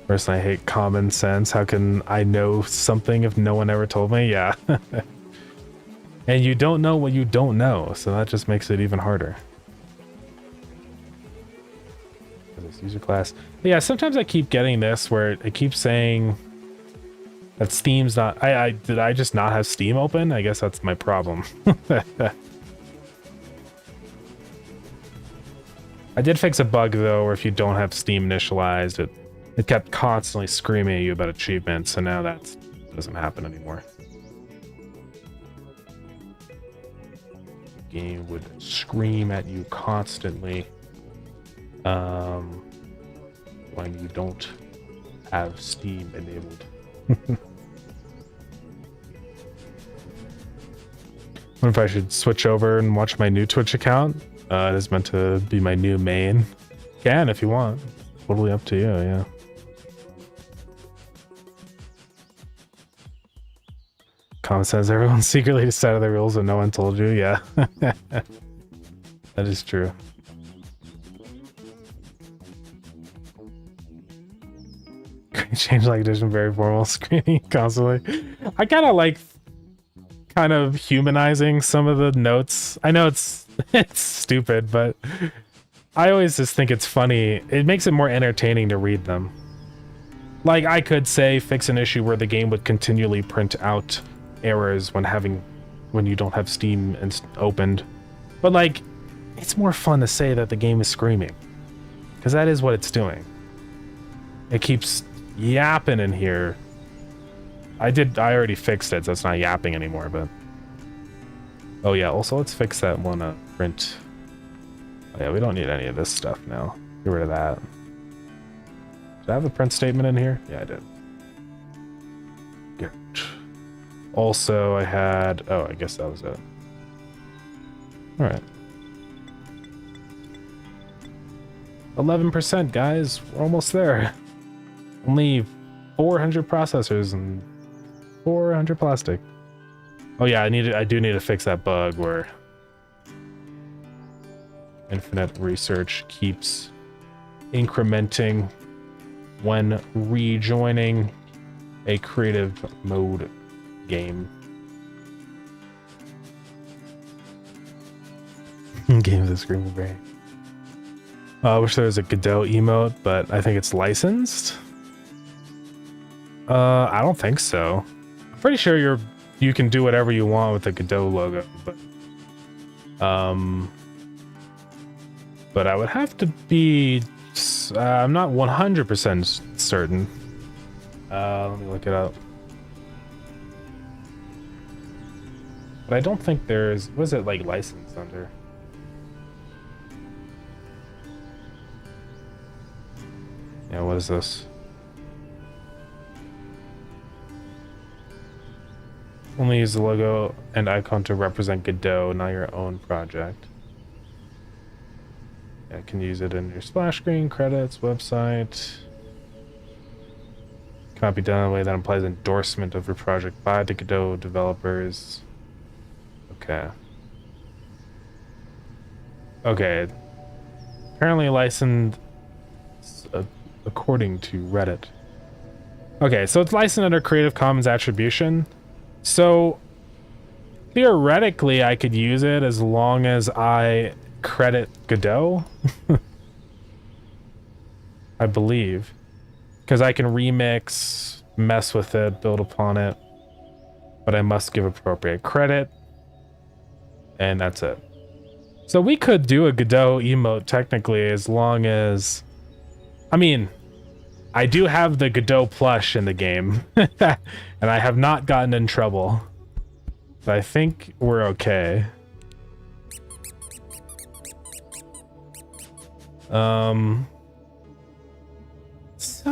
Personally, I hate common sense. How can I know something if no one ever told me? Yeah. And you don't know what you don't know, so that just makes it even harder. This user class. But yeah, sometimes I keep getting this where it keeps saying that Steam's not... did I just not have Steam open? I guess that's my problem. I did fix a bug though, where if you don't have Steam initialized, it kept constantly screaming at you about achievements, so now that doesn't happen anymore. The game would scream at you constantly when you don't have Steam enabled. What if I should switch over and watch my new Twitch account? It is meant to be my new main. Can if you want. Totally up to you, yeah. Comment says everyone secretly decided the rules and no one told you. Yeah. That is true. Change like edition, very formal screening constantly. I kind of like humanizing some of the notes. I know it's stupid, but I always just think it's funny. It makes it more entertaining to read them. Like I could say fix an issue where the game would continually print out errors when you don't have Steam opened, but like it's more fun to say that the game is screaming, because that is what it's doing. It keeps yapping in here. I already fixed it, so it's not yapping anymore. But oh yeah, also let's fix that one print. Oh yeah, we don't need any of this stuff now. Get rid of that. Did I have a print statement in here? Yeah, I did. Good. Also, I had... Oh, I guess that was it. Alright. 11%, guys. We're almost there. Only 400 processors and 400 plastic. Oh yeah, I do need to fix that bug where infinite research keeps incrementing when rejoining a creative mode game. Game of the Screaming Brain. I wish there was a Godot emote, but I think it's licensed. I don't think so. I'm pretty sure you can do whatever you want with the Godot logo, but I would have to be... I'm not 100% certain. Let me look it up. But I don't think there's... What is it, like, licensed under? Yeah, what is this? Only use the logo and icon to represent Godot, not your own project. Yeah, can use it in your splash screen, credits, website. Cannot be done in a way that implies endorsement of your project by the Godot developers. Okay. Okay. Apparently licensed according to Reddit. Okay, so it's licensed under Creative Commons Attribution. So theoretically I could use it as long as I credit Godot. I believe, because I can remix, mess with it, build upon it, but I must give appropriate credit, and that's it. So we could do a Godot emote technically, as long as, I mean, I do have the Godot plush in the game, and I have not gotten in trouble. But I think we're okay. So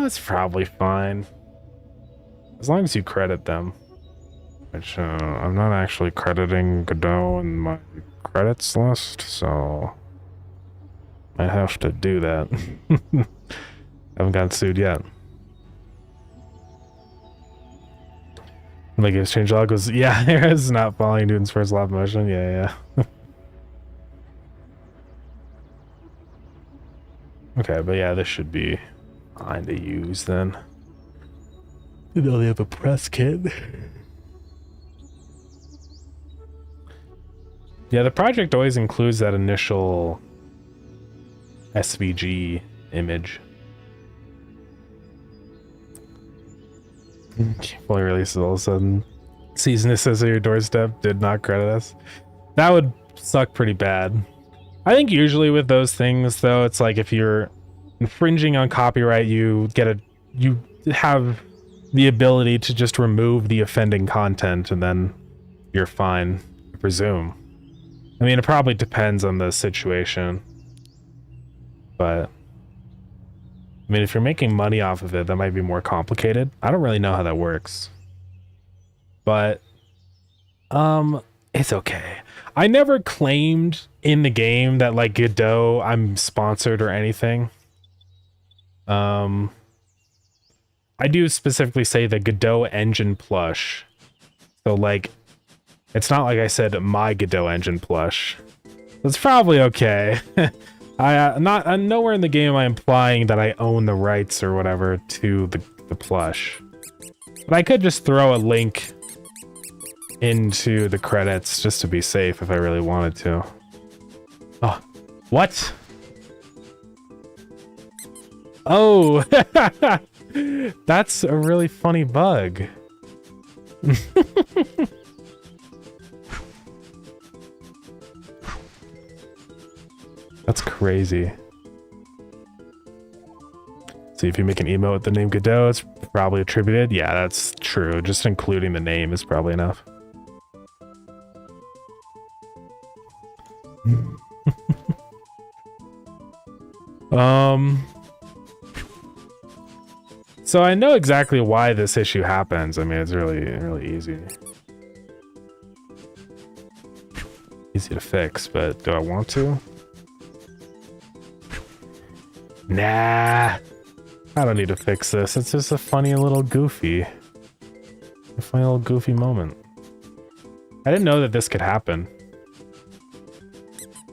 it's probably fine. As long as you credit them. Which, I'm not actually crediting Godot in my credits list, so... I have to do that. Haven't gotten sued yet. Like exchange log was, yeah, it's not following Newton's first law of motion. Yeah. Okay, but yeah, this should be fine to use then. They only have a press kit. Yeah, the project always includes that initial SVG image. Fully releases all of a sudden. Season this as your doorstep, did not credit us. That would suck pretty bad. I think usually with those things though, it's like if you're infringing on copyright, you have the ability to just remove the offending content and then you're fine, I presume. I mean, it probably depends on the situation, but I mean, if you're making money off of it, that might be more complicated. I don't really know how that works, but it's okay. I never claimed in the game that like Godot I'm sponsored or anything. I do specifically say the Godot engine plush. So like, it's not like I said my Godot engine plush. That's probably okay. I'm nowhere in the game am I implying that I own the rights or whatever to the plush. But I could just throw a link into the credits just to be safe if I really wanted to. Oh, what? Oh, that's a really funny bug. That's crazy. See, if you make an emote with the name Godot, it's probably attributed. Yeah, that's true. Just including the name is probably enough. So I know exactly why this issue happens. I mean, it's really easy. Easy to fix, but do I want to? Nah. I don't need to fix this. It's just a funny little goofy. A funny little goofy moment. I didn't know that this could happen.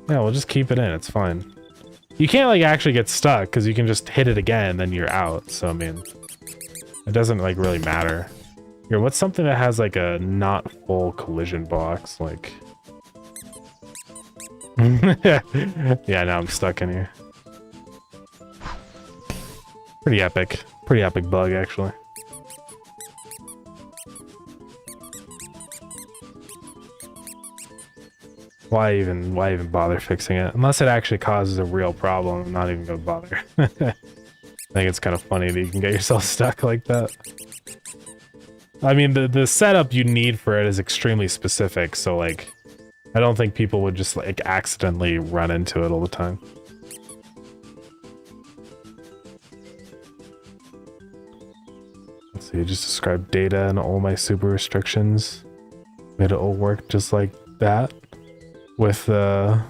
Yeah, we'll just keep it in. It's fine. You can't like actually get stuck because you can just hit it again, then you're out. So I mean, it doesn't like really matter. Here, what's something that has like a not full collision box? Like, yeah, now I'm stuck in here. Pretty epic bug actually. Why even bother fixing it? Unless it actually causes a real problem, I'm not even gonna bother. I think it's kind of funny that you can get yourself stuck like that. I mean, the setup you need for it is extremely specific, so like, I don't think people would just like accidentally run into it all the time. Let's see, just describe data and all my super restrictions. Made it all work just like that. With let's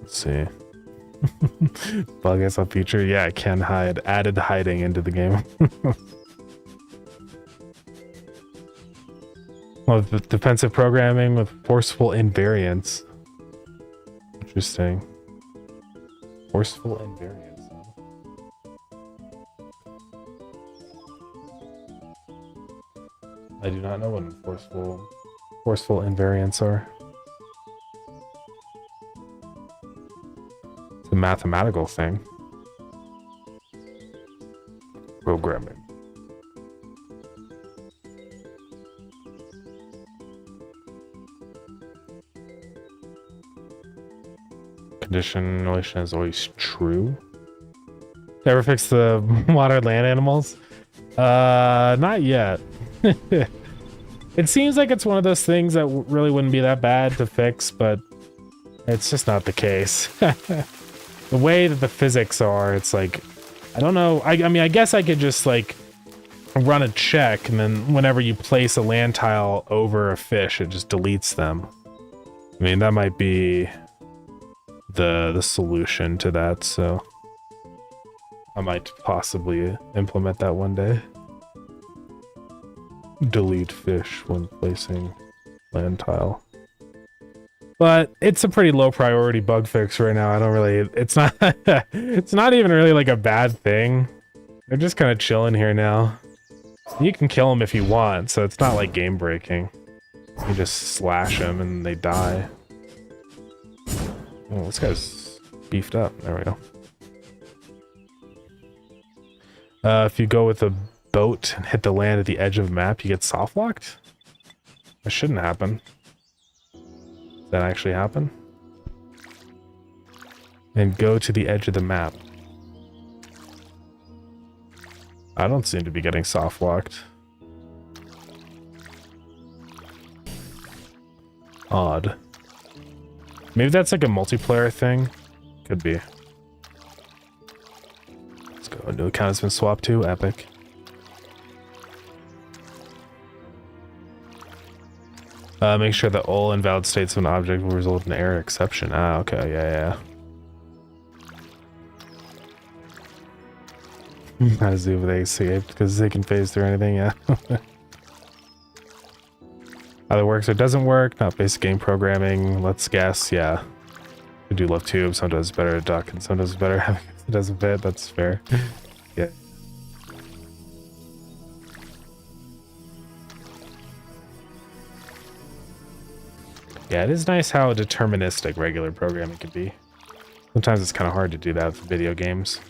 see. Bug as a feature. Yeah, it can hide. Added hiding into the game. Well, the defensive programming with forceful invariance. Interesting. Forceful invariance. I do not know what forceful invariants are. It's a mathematical thing. Programming. Condition relation is always true. Ever fix the water land animals? Not yet. It seems like it's one of those things that really wouldn't be that bad to fix, but it's just not the case. The way that the physics are, it's like, I don't know. I mean, I guess I could just like run a check, and then whenever you place a land tile over a fish, it just deletes them. I mean, that might be the solution to that, so I might possibly implement that one day. Delete fish when placing land tile. But it's a pretty low priority bug fix right now. I don't really, it's not it's not even really like a bad thing. They're just kind of chilling here now. You can kill them if you want, so it's not like game breaking. You just slash them and they die. Oh, this guy's beefed up. There we go. If you go with a boat and hit the land at the edge of the map, you get soft locked? That shouldn't happen. Does that actually happen? And go to the edge of the map. I don't seem to be getting soft locked. Odd. Maybe that's like a multiplayer thing. Could be. Let's go. New account has been swapped to. Epic. Make sure that all invalid states of an object will result in error exception. Ah, okay, yeah. How does do they escape? Because they can phase through anything, yeah. Either works or doesn't work. Not basic game programming. Let's guess, yeah. I do love tube. Sometimes it's better to duck, and sometimes it's better having it doesn't fit. That's fair. Yeah. Yeah, it is nice how deterministic regular programming can be. Sometimes it's kind of hard to do that with video games.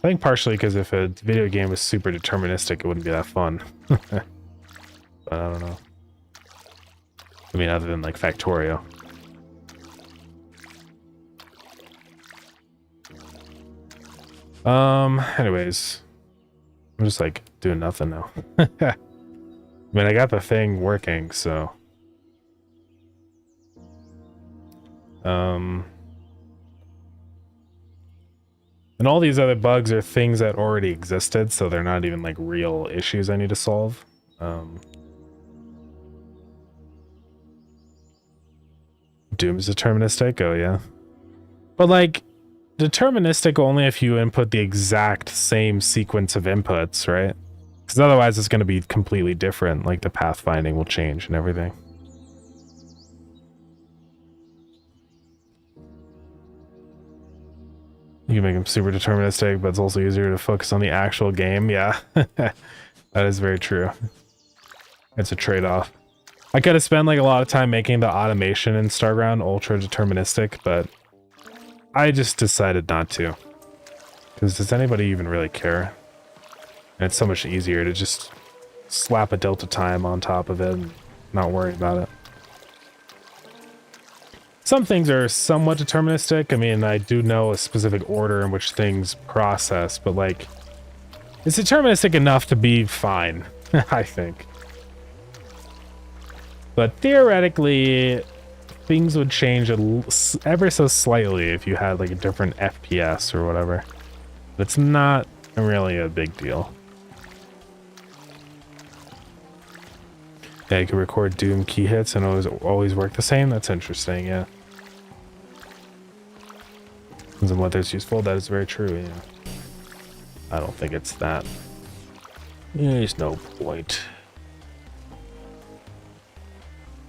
I think partially because if a video game was super deterministic, it wouldn't be that fun. But I don't know. I mean, other than like Factorio. Anyways. I'm just like doing nothing now. I mean, I got the thing working, so. And all these other bugs are things that already existed, so they're not even like real issues I need to solve. Doom's deterministic, oh yeah. But like, deterministic only if you input the exact same sequence of inputs, right? Because otherwise it's going to be completely different, like the pathfinding will change and everything. You can make them super deterministic, but it's also easier to focus on the actual game. Yeah, that is very true. It's a trade-off. I could have spent like a lot of time making the automation in Starground ultra deterministic, but I just decided not to. Because does anybody even really care? And it's so much easier to just slap a delta time on top of it and not worry about it. Some things are somewhat deterministic. I mean, I do know a specific order in which things process, but like, it's deterministic enough to be fine, I think. But theoretically, things would change ever so slightly if you had like a different FPS or whatever. But it's not really a big deal. Yeah, you can record Doom key hits and always work the same. That's interesting, yeah. Depends on whether it's useful. That is very true, yeah. I don't think it's that. There's no point.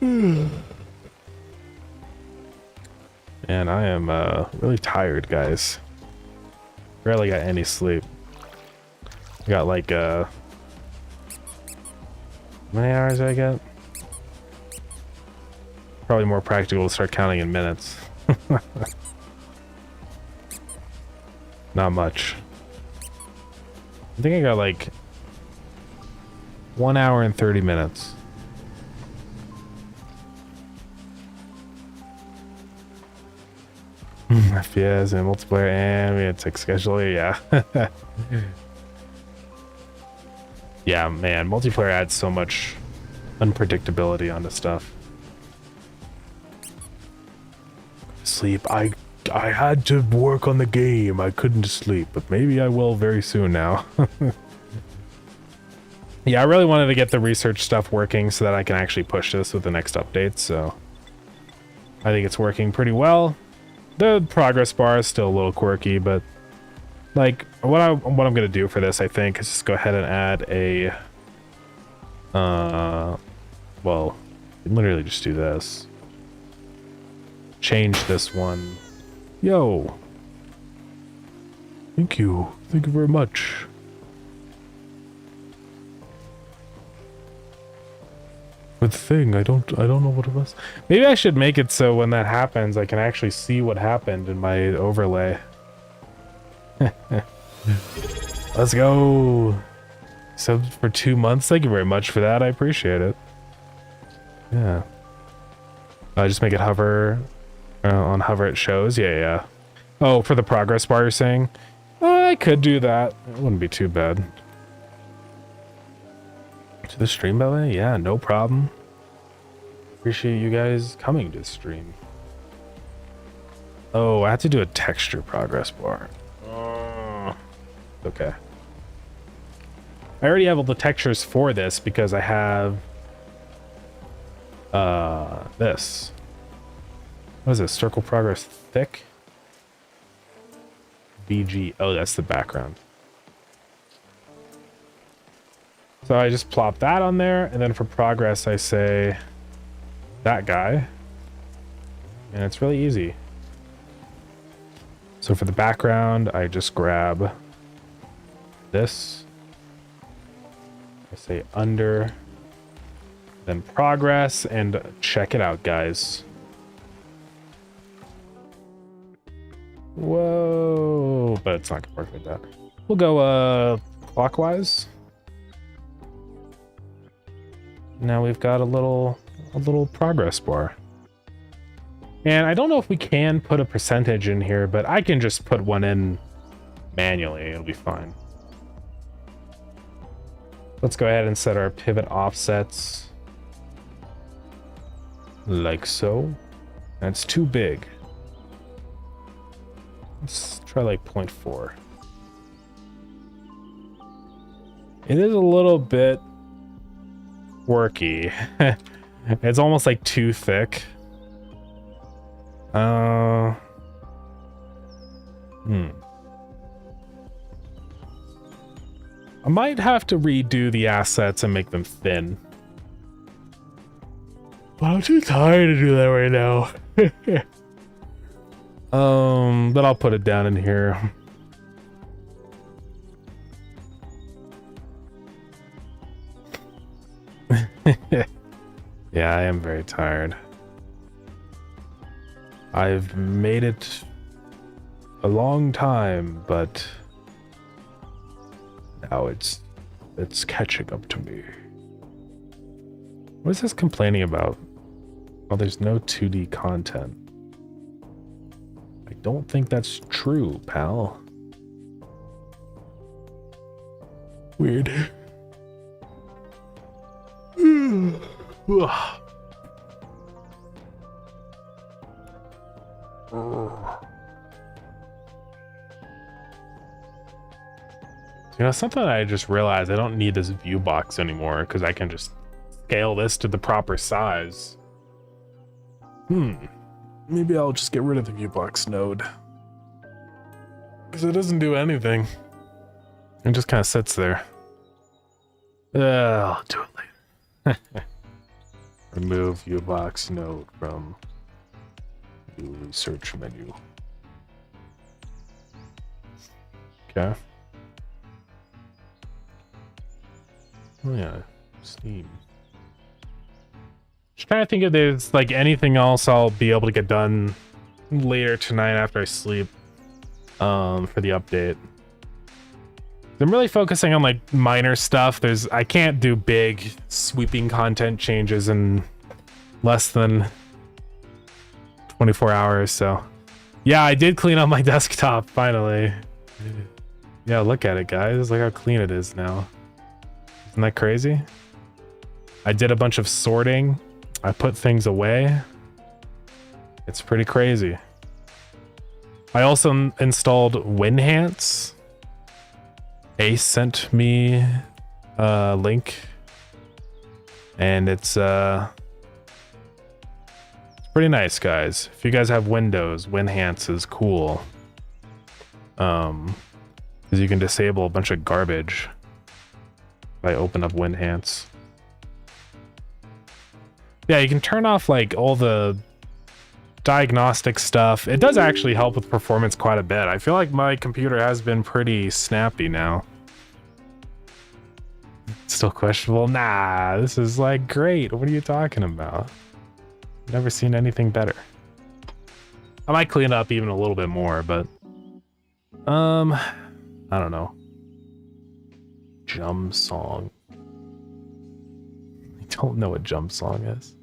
And I am really tired, guys. Barely got any sleep. I got like how many hours did I get? Probably more practical to start counting in minutes. Not much. I think I got like 1 hour and 30 minutes. FPS and multiplayer, and we had tick scheduler, yeah. Yeah, man, multiplayer adds so much unpredictability onto stuff. Sleep, I had to work on the game. I couldn't sleep, but maybe I will very soon now. Yeah, I really wanted to get the research stuff working so that I can actually push this with the next update, so I think it's working pretty well. The progress bar is still a little quirky, but like what I'm gonna do for this, I think, is just go ahead and add a well, literally just do this. Change this one. Yo. Thank you. Thank you very much. Good thing I don't know what it was. Maybe I should make it so when that happens I can actually see what happened in my overlay. Let's go. So for 2 months, thank you very much for that. I appreciate it. Yeah. Just make it hover. On hover it shows. Yeah. Oh, for the progress bar you're saying? I could do that. It wouldn't be too bad. To the stream, by the way? Yeah, no problem. Appreciate you guys coming to the stream. Oh, I have to do a texture progress bar. Okay. I already have all the textures for this because I have this. What is this? Circle progress thick? BG. Oh, that's the background. So I just plop that on there, and then for progress I say that guy. And it's really easy. So for the background, I just grab this. I say under, then progress, and check it out, guys. Whoa, but it's not gonna work like that. We'll go clockwise. Now we've got a little progress bar. And I don't know if we can put a percentage in here, but I can just put one in manually. It'll be fine. Let's go ahead and set our pivot offsets like so. That's too big. Let's try like 0.4. It is a little bit quirky. It's almost like too thick. I might have to redo the assets and make them thin. But I'm too tired to do that right now. But I'll put it down in here. Yeah, I am very tired. I've made it a long time, but now it's catching up to me. What is this complaining about? Oh, there's no 2D content. I don't think that's true, pal. Weird. You know, something I just realized, I don't need this view box anymore because I can just scale this to the proper size. Maybe I'll just get rid of the view box node because it doesn't do anything. It just kind of sits there. I'll do it later. Remove view box node from view research menu. Okay. Oh yeah, Steam. Just trying to think if there's like anything else I'll be able to get done later tonight after I sleep for the update. I'm really focusing on like minor stuff. I can't do big sweeping content changes in less than 24 hours, so yeah, I did clean up my desktop finally. Yeah, look at it, guys. Look how clean it is now. Isn't that crazy? I did a bunch of sorting. I put things away. It's pretty crazy. I also installed Winhance. Ace sent me a link, and it's Pretty nice, guys. If you guys have Windows, Winhance is cool. Because you can disable a bunch of garbage if I open up Winhance. Yeah, you can turn off like all the diagnostic stuff. It does actually help with performance quite a bit. I feel like my computer has been pretty snappy now. Still questionable? Nah, this is like great. What are you talking about? Never seen anything better. I might clean up even a little bit more, but I don't know. Jump song. I don't know what jump song is.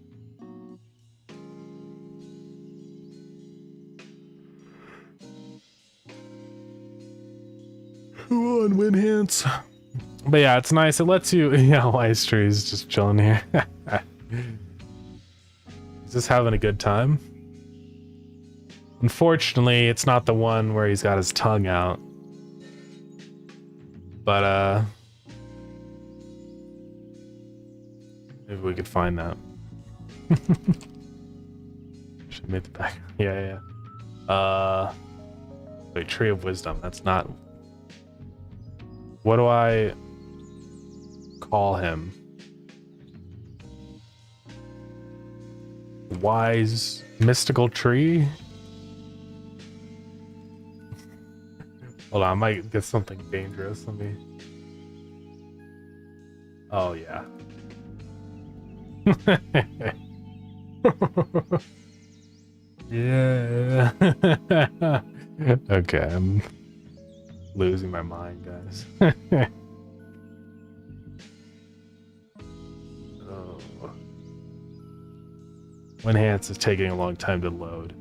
Come on, Winhance. But yeah, it's nice. It lets you. Yeah, Wise Tree's just chilling here. He's just having a good time. Unfortunately, it's not the one where he's got his tongue out. But maybe we could find that. Should make the back. Yeah. Wait, Tree of Wisdom. That's not. What do I call him? Wise mystical tree? Hold on, I might get something dangerous. Let me. Oh, yeah. Yeah. Okay, I'm losing my mind, guys. Oh. Winhance is taking a long time to load.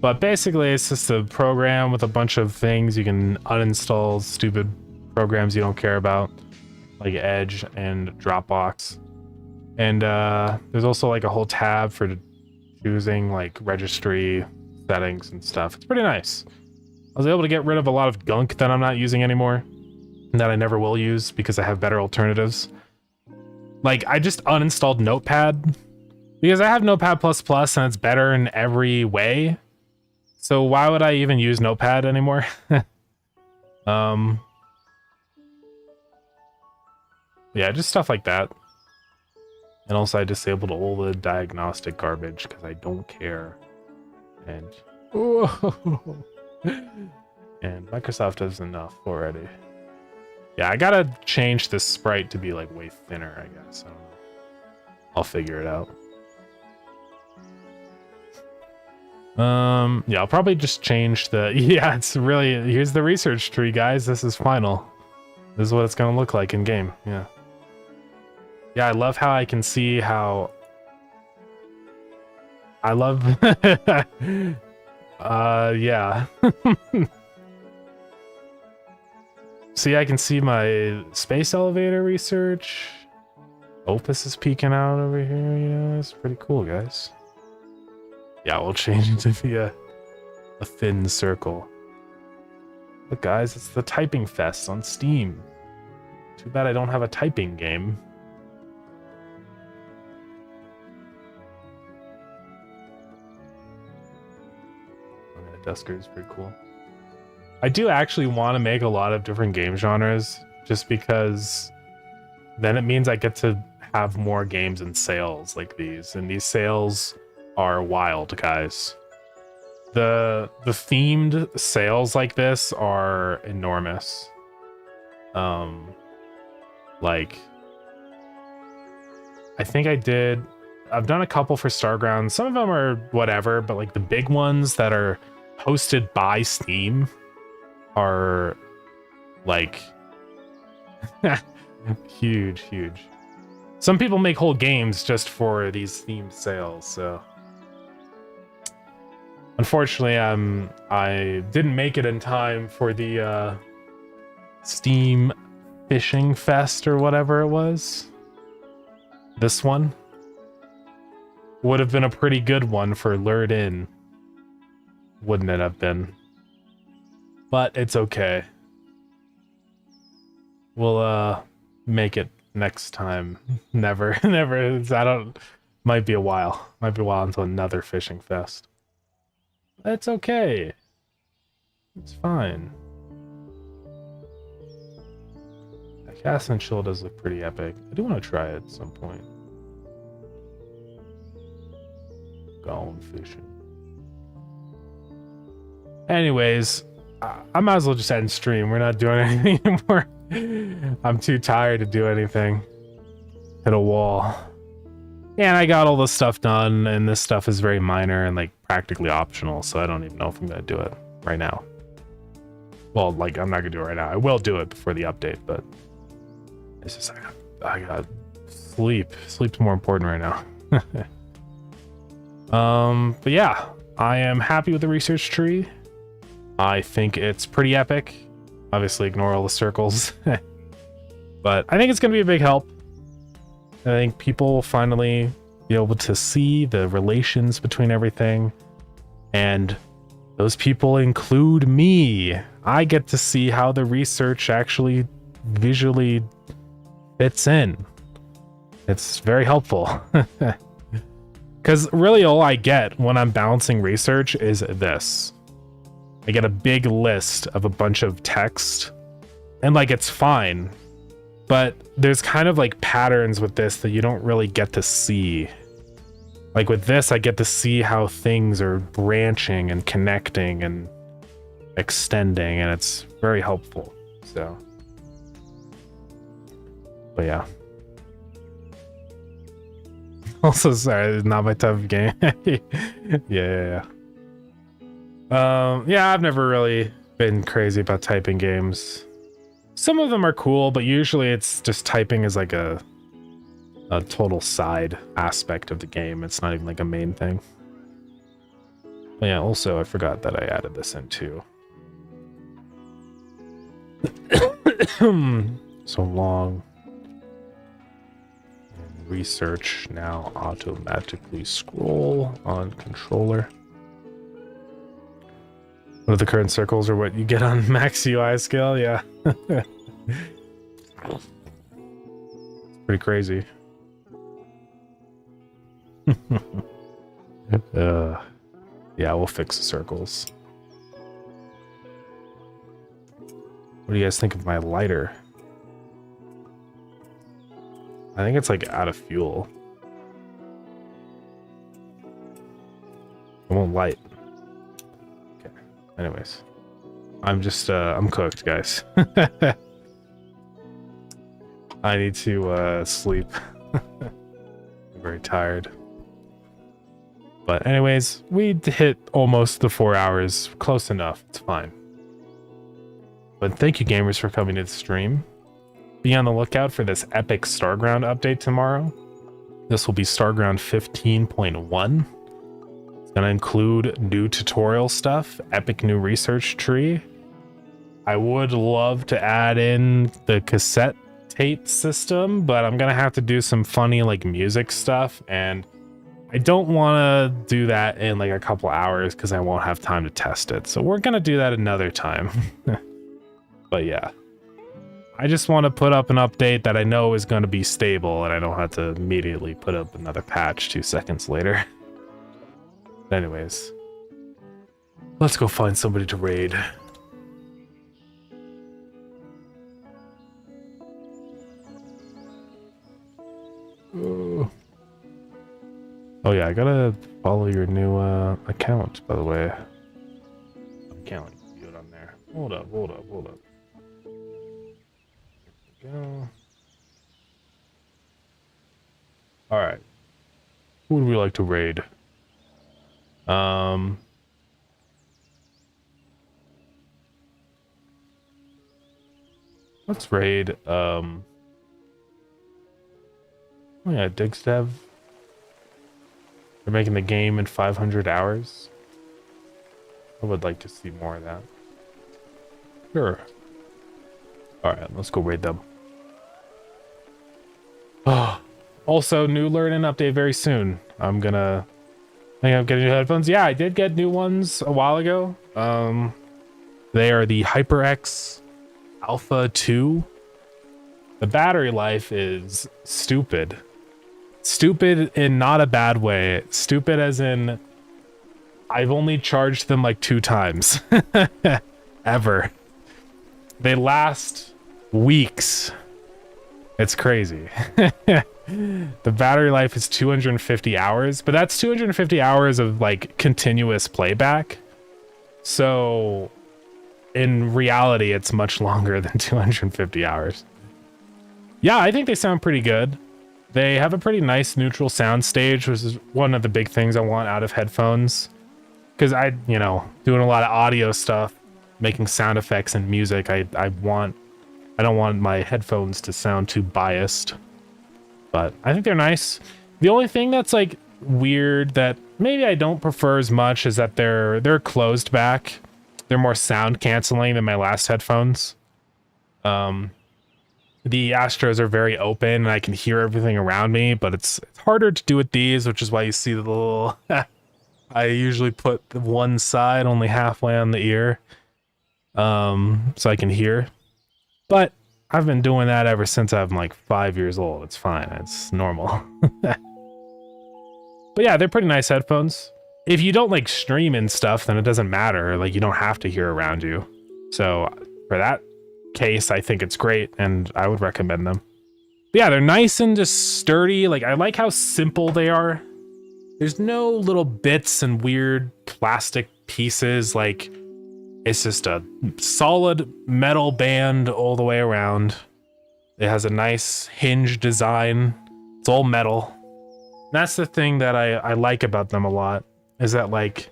But basically, it's just a program with a bunch of things. You can uninstall stupid programs you don't care about, like Edge and Dropbox. And there's also like a whole tab for choosing like registry settings and stuff. It's pretty nice. I was able to get rid of a lot of gunk that I'm not using anymore, and that I never will use because I have better alternatives. Like, I just uninstalled Notepad because I have Notepad++ and it's better in every way. So why would I even use Notepad anymore? Yeah, just stuff like that. And also I disabled all the diagnostic garbage because I don't care. And and Microsoft does enough already. Yeah, I gotta change this sprite to be like way thinner, I guess. I don't know. I'll figure it out. Yeah, I'll probably just change the. Yeah, it's really. Here's the research tree, guys. This is final. This is what it's gonna look like in game. Yeah. Yeah, I love how I can see how. I love. Yeah. See, I can see my space elevator research. Opus is peeking out over here. Yeah, it's pretty cool, guys. Yeah, we'll change it to be a thin circle. Look, guys, it's the Typing Fest on Steam. Too bad I don't have a typing game. Dusker is pretty cool. I do actually want to make a lot of different game genres just because then it means I get to have more games in sales like these, and these sales are wild, guys. The themed sales like this are enormous. Like I think I've done a couple for Starground. Some of them are whatever, but like the big ones that are hosted by Steam are like huge. Some people make whole games just for these themed sales, so unfortunately I didn't make it in time for the Steam Fishing Fest or whatever it was. This one would have been a pretty good one for lured in, wouldn't it have been? But it's okay. We'll make it next time. Never. I don't Might be a while. Might be a while until another fishing fest. That's okay. It's fine. That cast and chill does look pretty epic. I do want to try it at some point. Gone fishing. Anyways, I might as well just end stream. We're not doing anything anymore. I'm too tired to do anything. Hit a wall. Yeah, and I got all this stuff done, and this stuff is very minor and like practically optional, so I don't even know if I'm gonna do it right now. Well, like I'm not gonna do it right now. I will do it before the update, but it's just I got sleep. Sleep's more important right now. But yeah, I am happy with the research tree. I think it's pretty epic. Obviously, ignore all the circles, but I think it's gonna be a big help. I think people will finally be able to see the relations between everything, and those people include me. I get to see how the research actually visually fits in. It's very helpful. Because really all I get when I'm balancing research is this. I get a big list of a bunch of text, and like it's fine. But there's kind of like patterns with this that you don't really get to see. Like with this, I get to see how things are branching and connecting and extending, and it's very helpful. So, but yeah. Also, sorry, it's not my type of game. Yeah. Yeah, I've never really been crazy about typing games. Some of them are cool, but usually it's just typing is like a total side aspect of the game. It's not even like a main thing. But yeah, also I forgot that I added this in too. So long. And research now automatically scroll on controller. What are the current circles or what you get on max UI scale? Yeah. Pretty crazy. Yeah, we'll fix the circles. What do you guys think of my lighter? I think it's like out of fuel. It won't light. Anyways, I'm just I'm cooked, guys. I need to sleep. I'm very tired. But anyways, we hit almost the 4 hours. Close enough. It's fine. But thank you, gamers, for coming to the stream. Be on the lookout for this epic Starground update tomorrow. This will be Starground 15.1. Gonna include new tutorial stuff, epic new research tree. I would love to add in the cassette tape system, but I'm gonna have to do some funny like music stuff, and I don't want to do that in like a couple hours because I won't have time to test it. So we're gonna do that another time. But yeah, I just want to put up an update that I know is going to be stable, and I don't have to immediately put up another patch 2 seconds later. Anyways, let's go find somebody to raid. Oh yeah, I gotta follow your new account, by the way. Can't let you do it on there. Hold up. There we go. Alright. Who would we like to raid? Let's raid, oh yeah, Dev. They're making the game in 500 hours. I would like to see more of that. Sure. Alright, let's go raid them. Oh, also, new learning update very soon. I think I'm getting new headphones. Yeah, I did get new ones a while ago. They are the HyperX Alpha 2. The battery life is stupid. Stupid in not a bad way. Stupid as in I've only charged them like 2 times ever. They last weeks. It's crazy. The battery life is 250 hours, but that's 250 hours of like continuous playback. So in reality, it's much longer than 250 hours. Yeah, I think they sound pretty good. They have a pretty nice neutral sound stage, which is one of the big things I want out of headphones. Because you know, doing a lot of audio stuff, making sound effects and music, I don't want my headphones to sound too biased. But I think they're nice. The only thing that's like weird that maybe I don't prefer as much is that they're closed back. They're more sound canceling than my last headphones. The Astros are very open and I can hear everything around me, but it's harder to do with these, which is why you see the little I usually put the one side only halfway on the ear, so I can hear. But I've been doing that ever since I'm like 5 years old. It's fine. It's normal. But yeah, they're pretty nice headphones. If you don't like stream and stuff, then it doesn't matter. Like you don't have to hear around you. So for that case, I think it's great and I would recommend them. But yeah, they're nice and just sturdy. Like I like how simple they are. There's no little bits and weird plastic pieces. Like it's just a solid metal band all the way around. It has a nice hinge design. It's all metal. That's the thing that I like about them a lot, is that like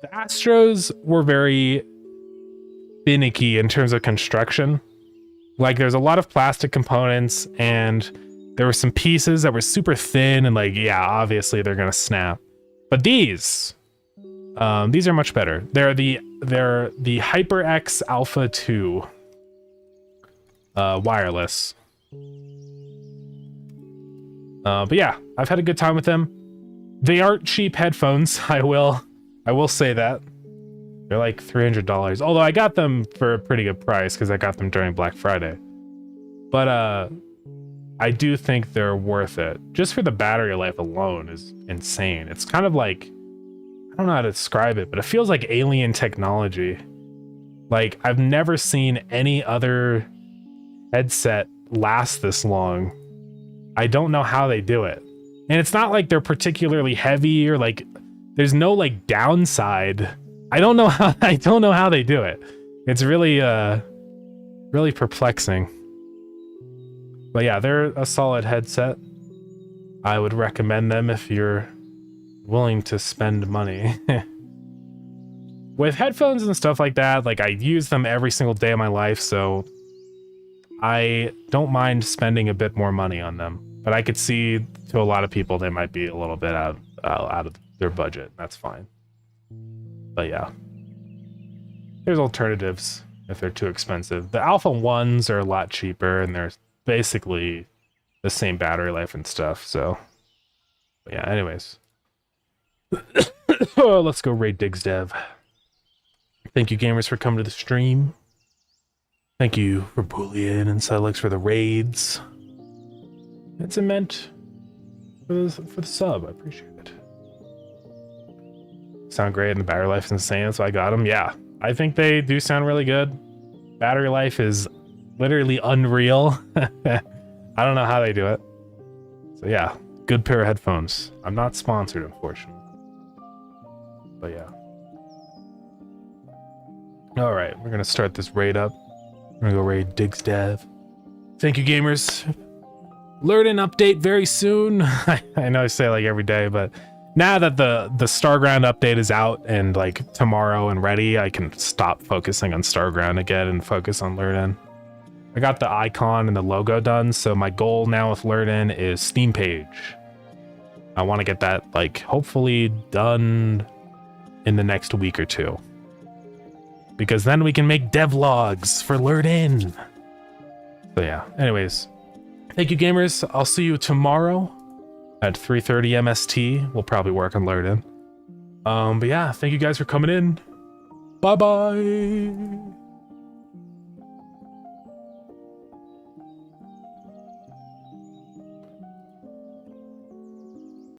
the Astros were very finicky in terms of construction. Like there's a lot of plastic components and there were some pieces that were super thin and like, yeah, obviously they're gonna snap. But these are much better. They're the HyperX Alpha 2 wireless. But yeah, I've had a good time with them. They aren't cheap headphones. I will say that. They're like $300. Although I got them for a pretty good price because I got them during Black Friday. But I do think they're worth it. Just for the battery life alone is insane. It's kind of like, I don't know how to describe it, but it feels like alien technology. Like I've never seen any other headset last this long. I don't know how they do it. And it's not like they're particularly heavy or like there's no like downside. I don't know how they do it. It's really really perplexing. But yeah, they're a solid headset. I would recommend them if you're willing to spend money. With headphones and stuff like that, like I use them every single day of my life, so I don't mind spending a bit more money on them. But I could see to a lot of people they might be a little bit out of their budget. That's fine. But yeah, there's alternatives if they're too expensive. The Alpha 1s are a lot cheaper and they're basically the same battery life and stuff. So but yeah, anyways. Oh, let's go raid Diggs Dev. Thank you gamers for coming to the stream. Thank you for Boolean and Silex for the raids. And Cement for the sub. I appreciate it. Sound great and the battery life is insane, so I got them. Yeah, I think they do sound really good. Battery life is literally unreal. I don't know how they do it. So yeah, good pair of headphones. I'm not sponsored, unfortunately. But yeah. All right, we're gonna start this raid up. We're gonna go raid Diggs Dev. Thank you, gamers. Learn an update very soon. I know I say it like every day, but now that the Starground update is out and like tomorrow and ready, I can stop focusing on Starground again and focus on Learn. I got the icon and the logo done, so my goal now with Learn is Steam page. I want to get that like hopefully done in the next week or two, because then we can make devlogs for Learn. So yeah, anyways, thank you gamers. I'll see you tomorrow at 3:30 MST. We'll probably work on Learn. But yeah, thank you guys for coming in. Bye bye.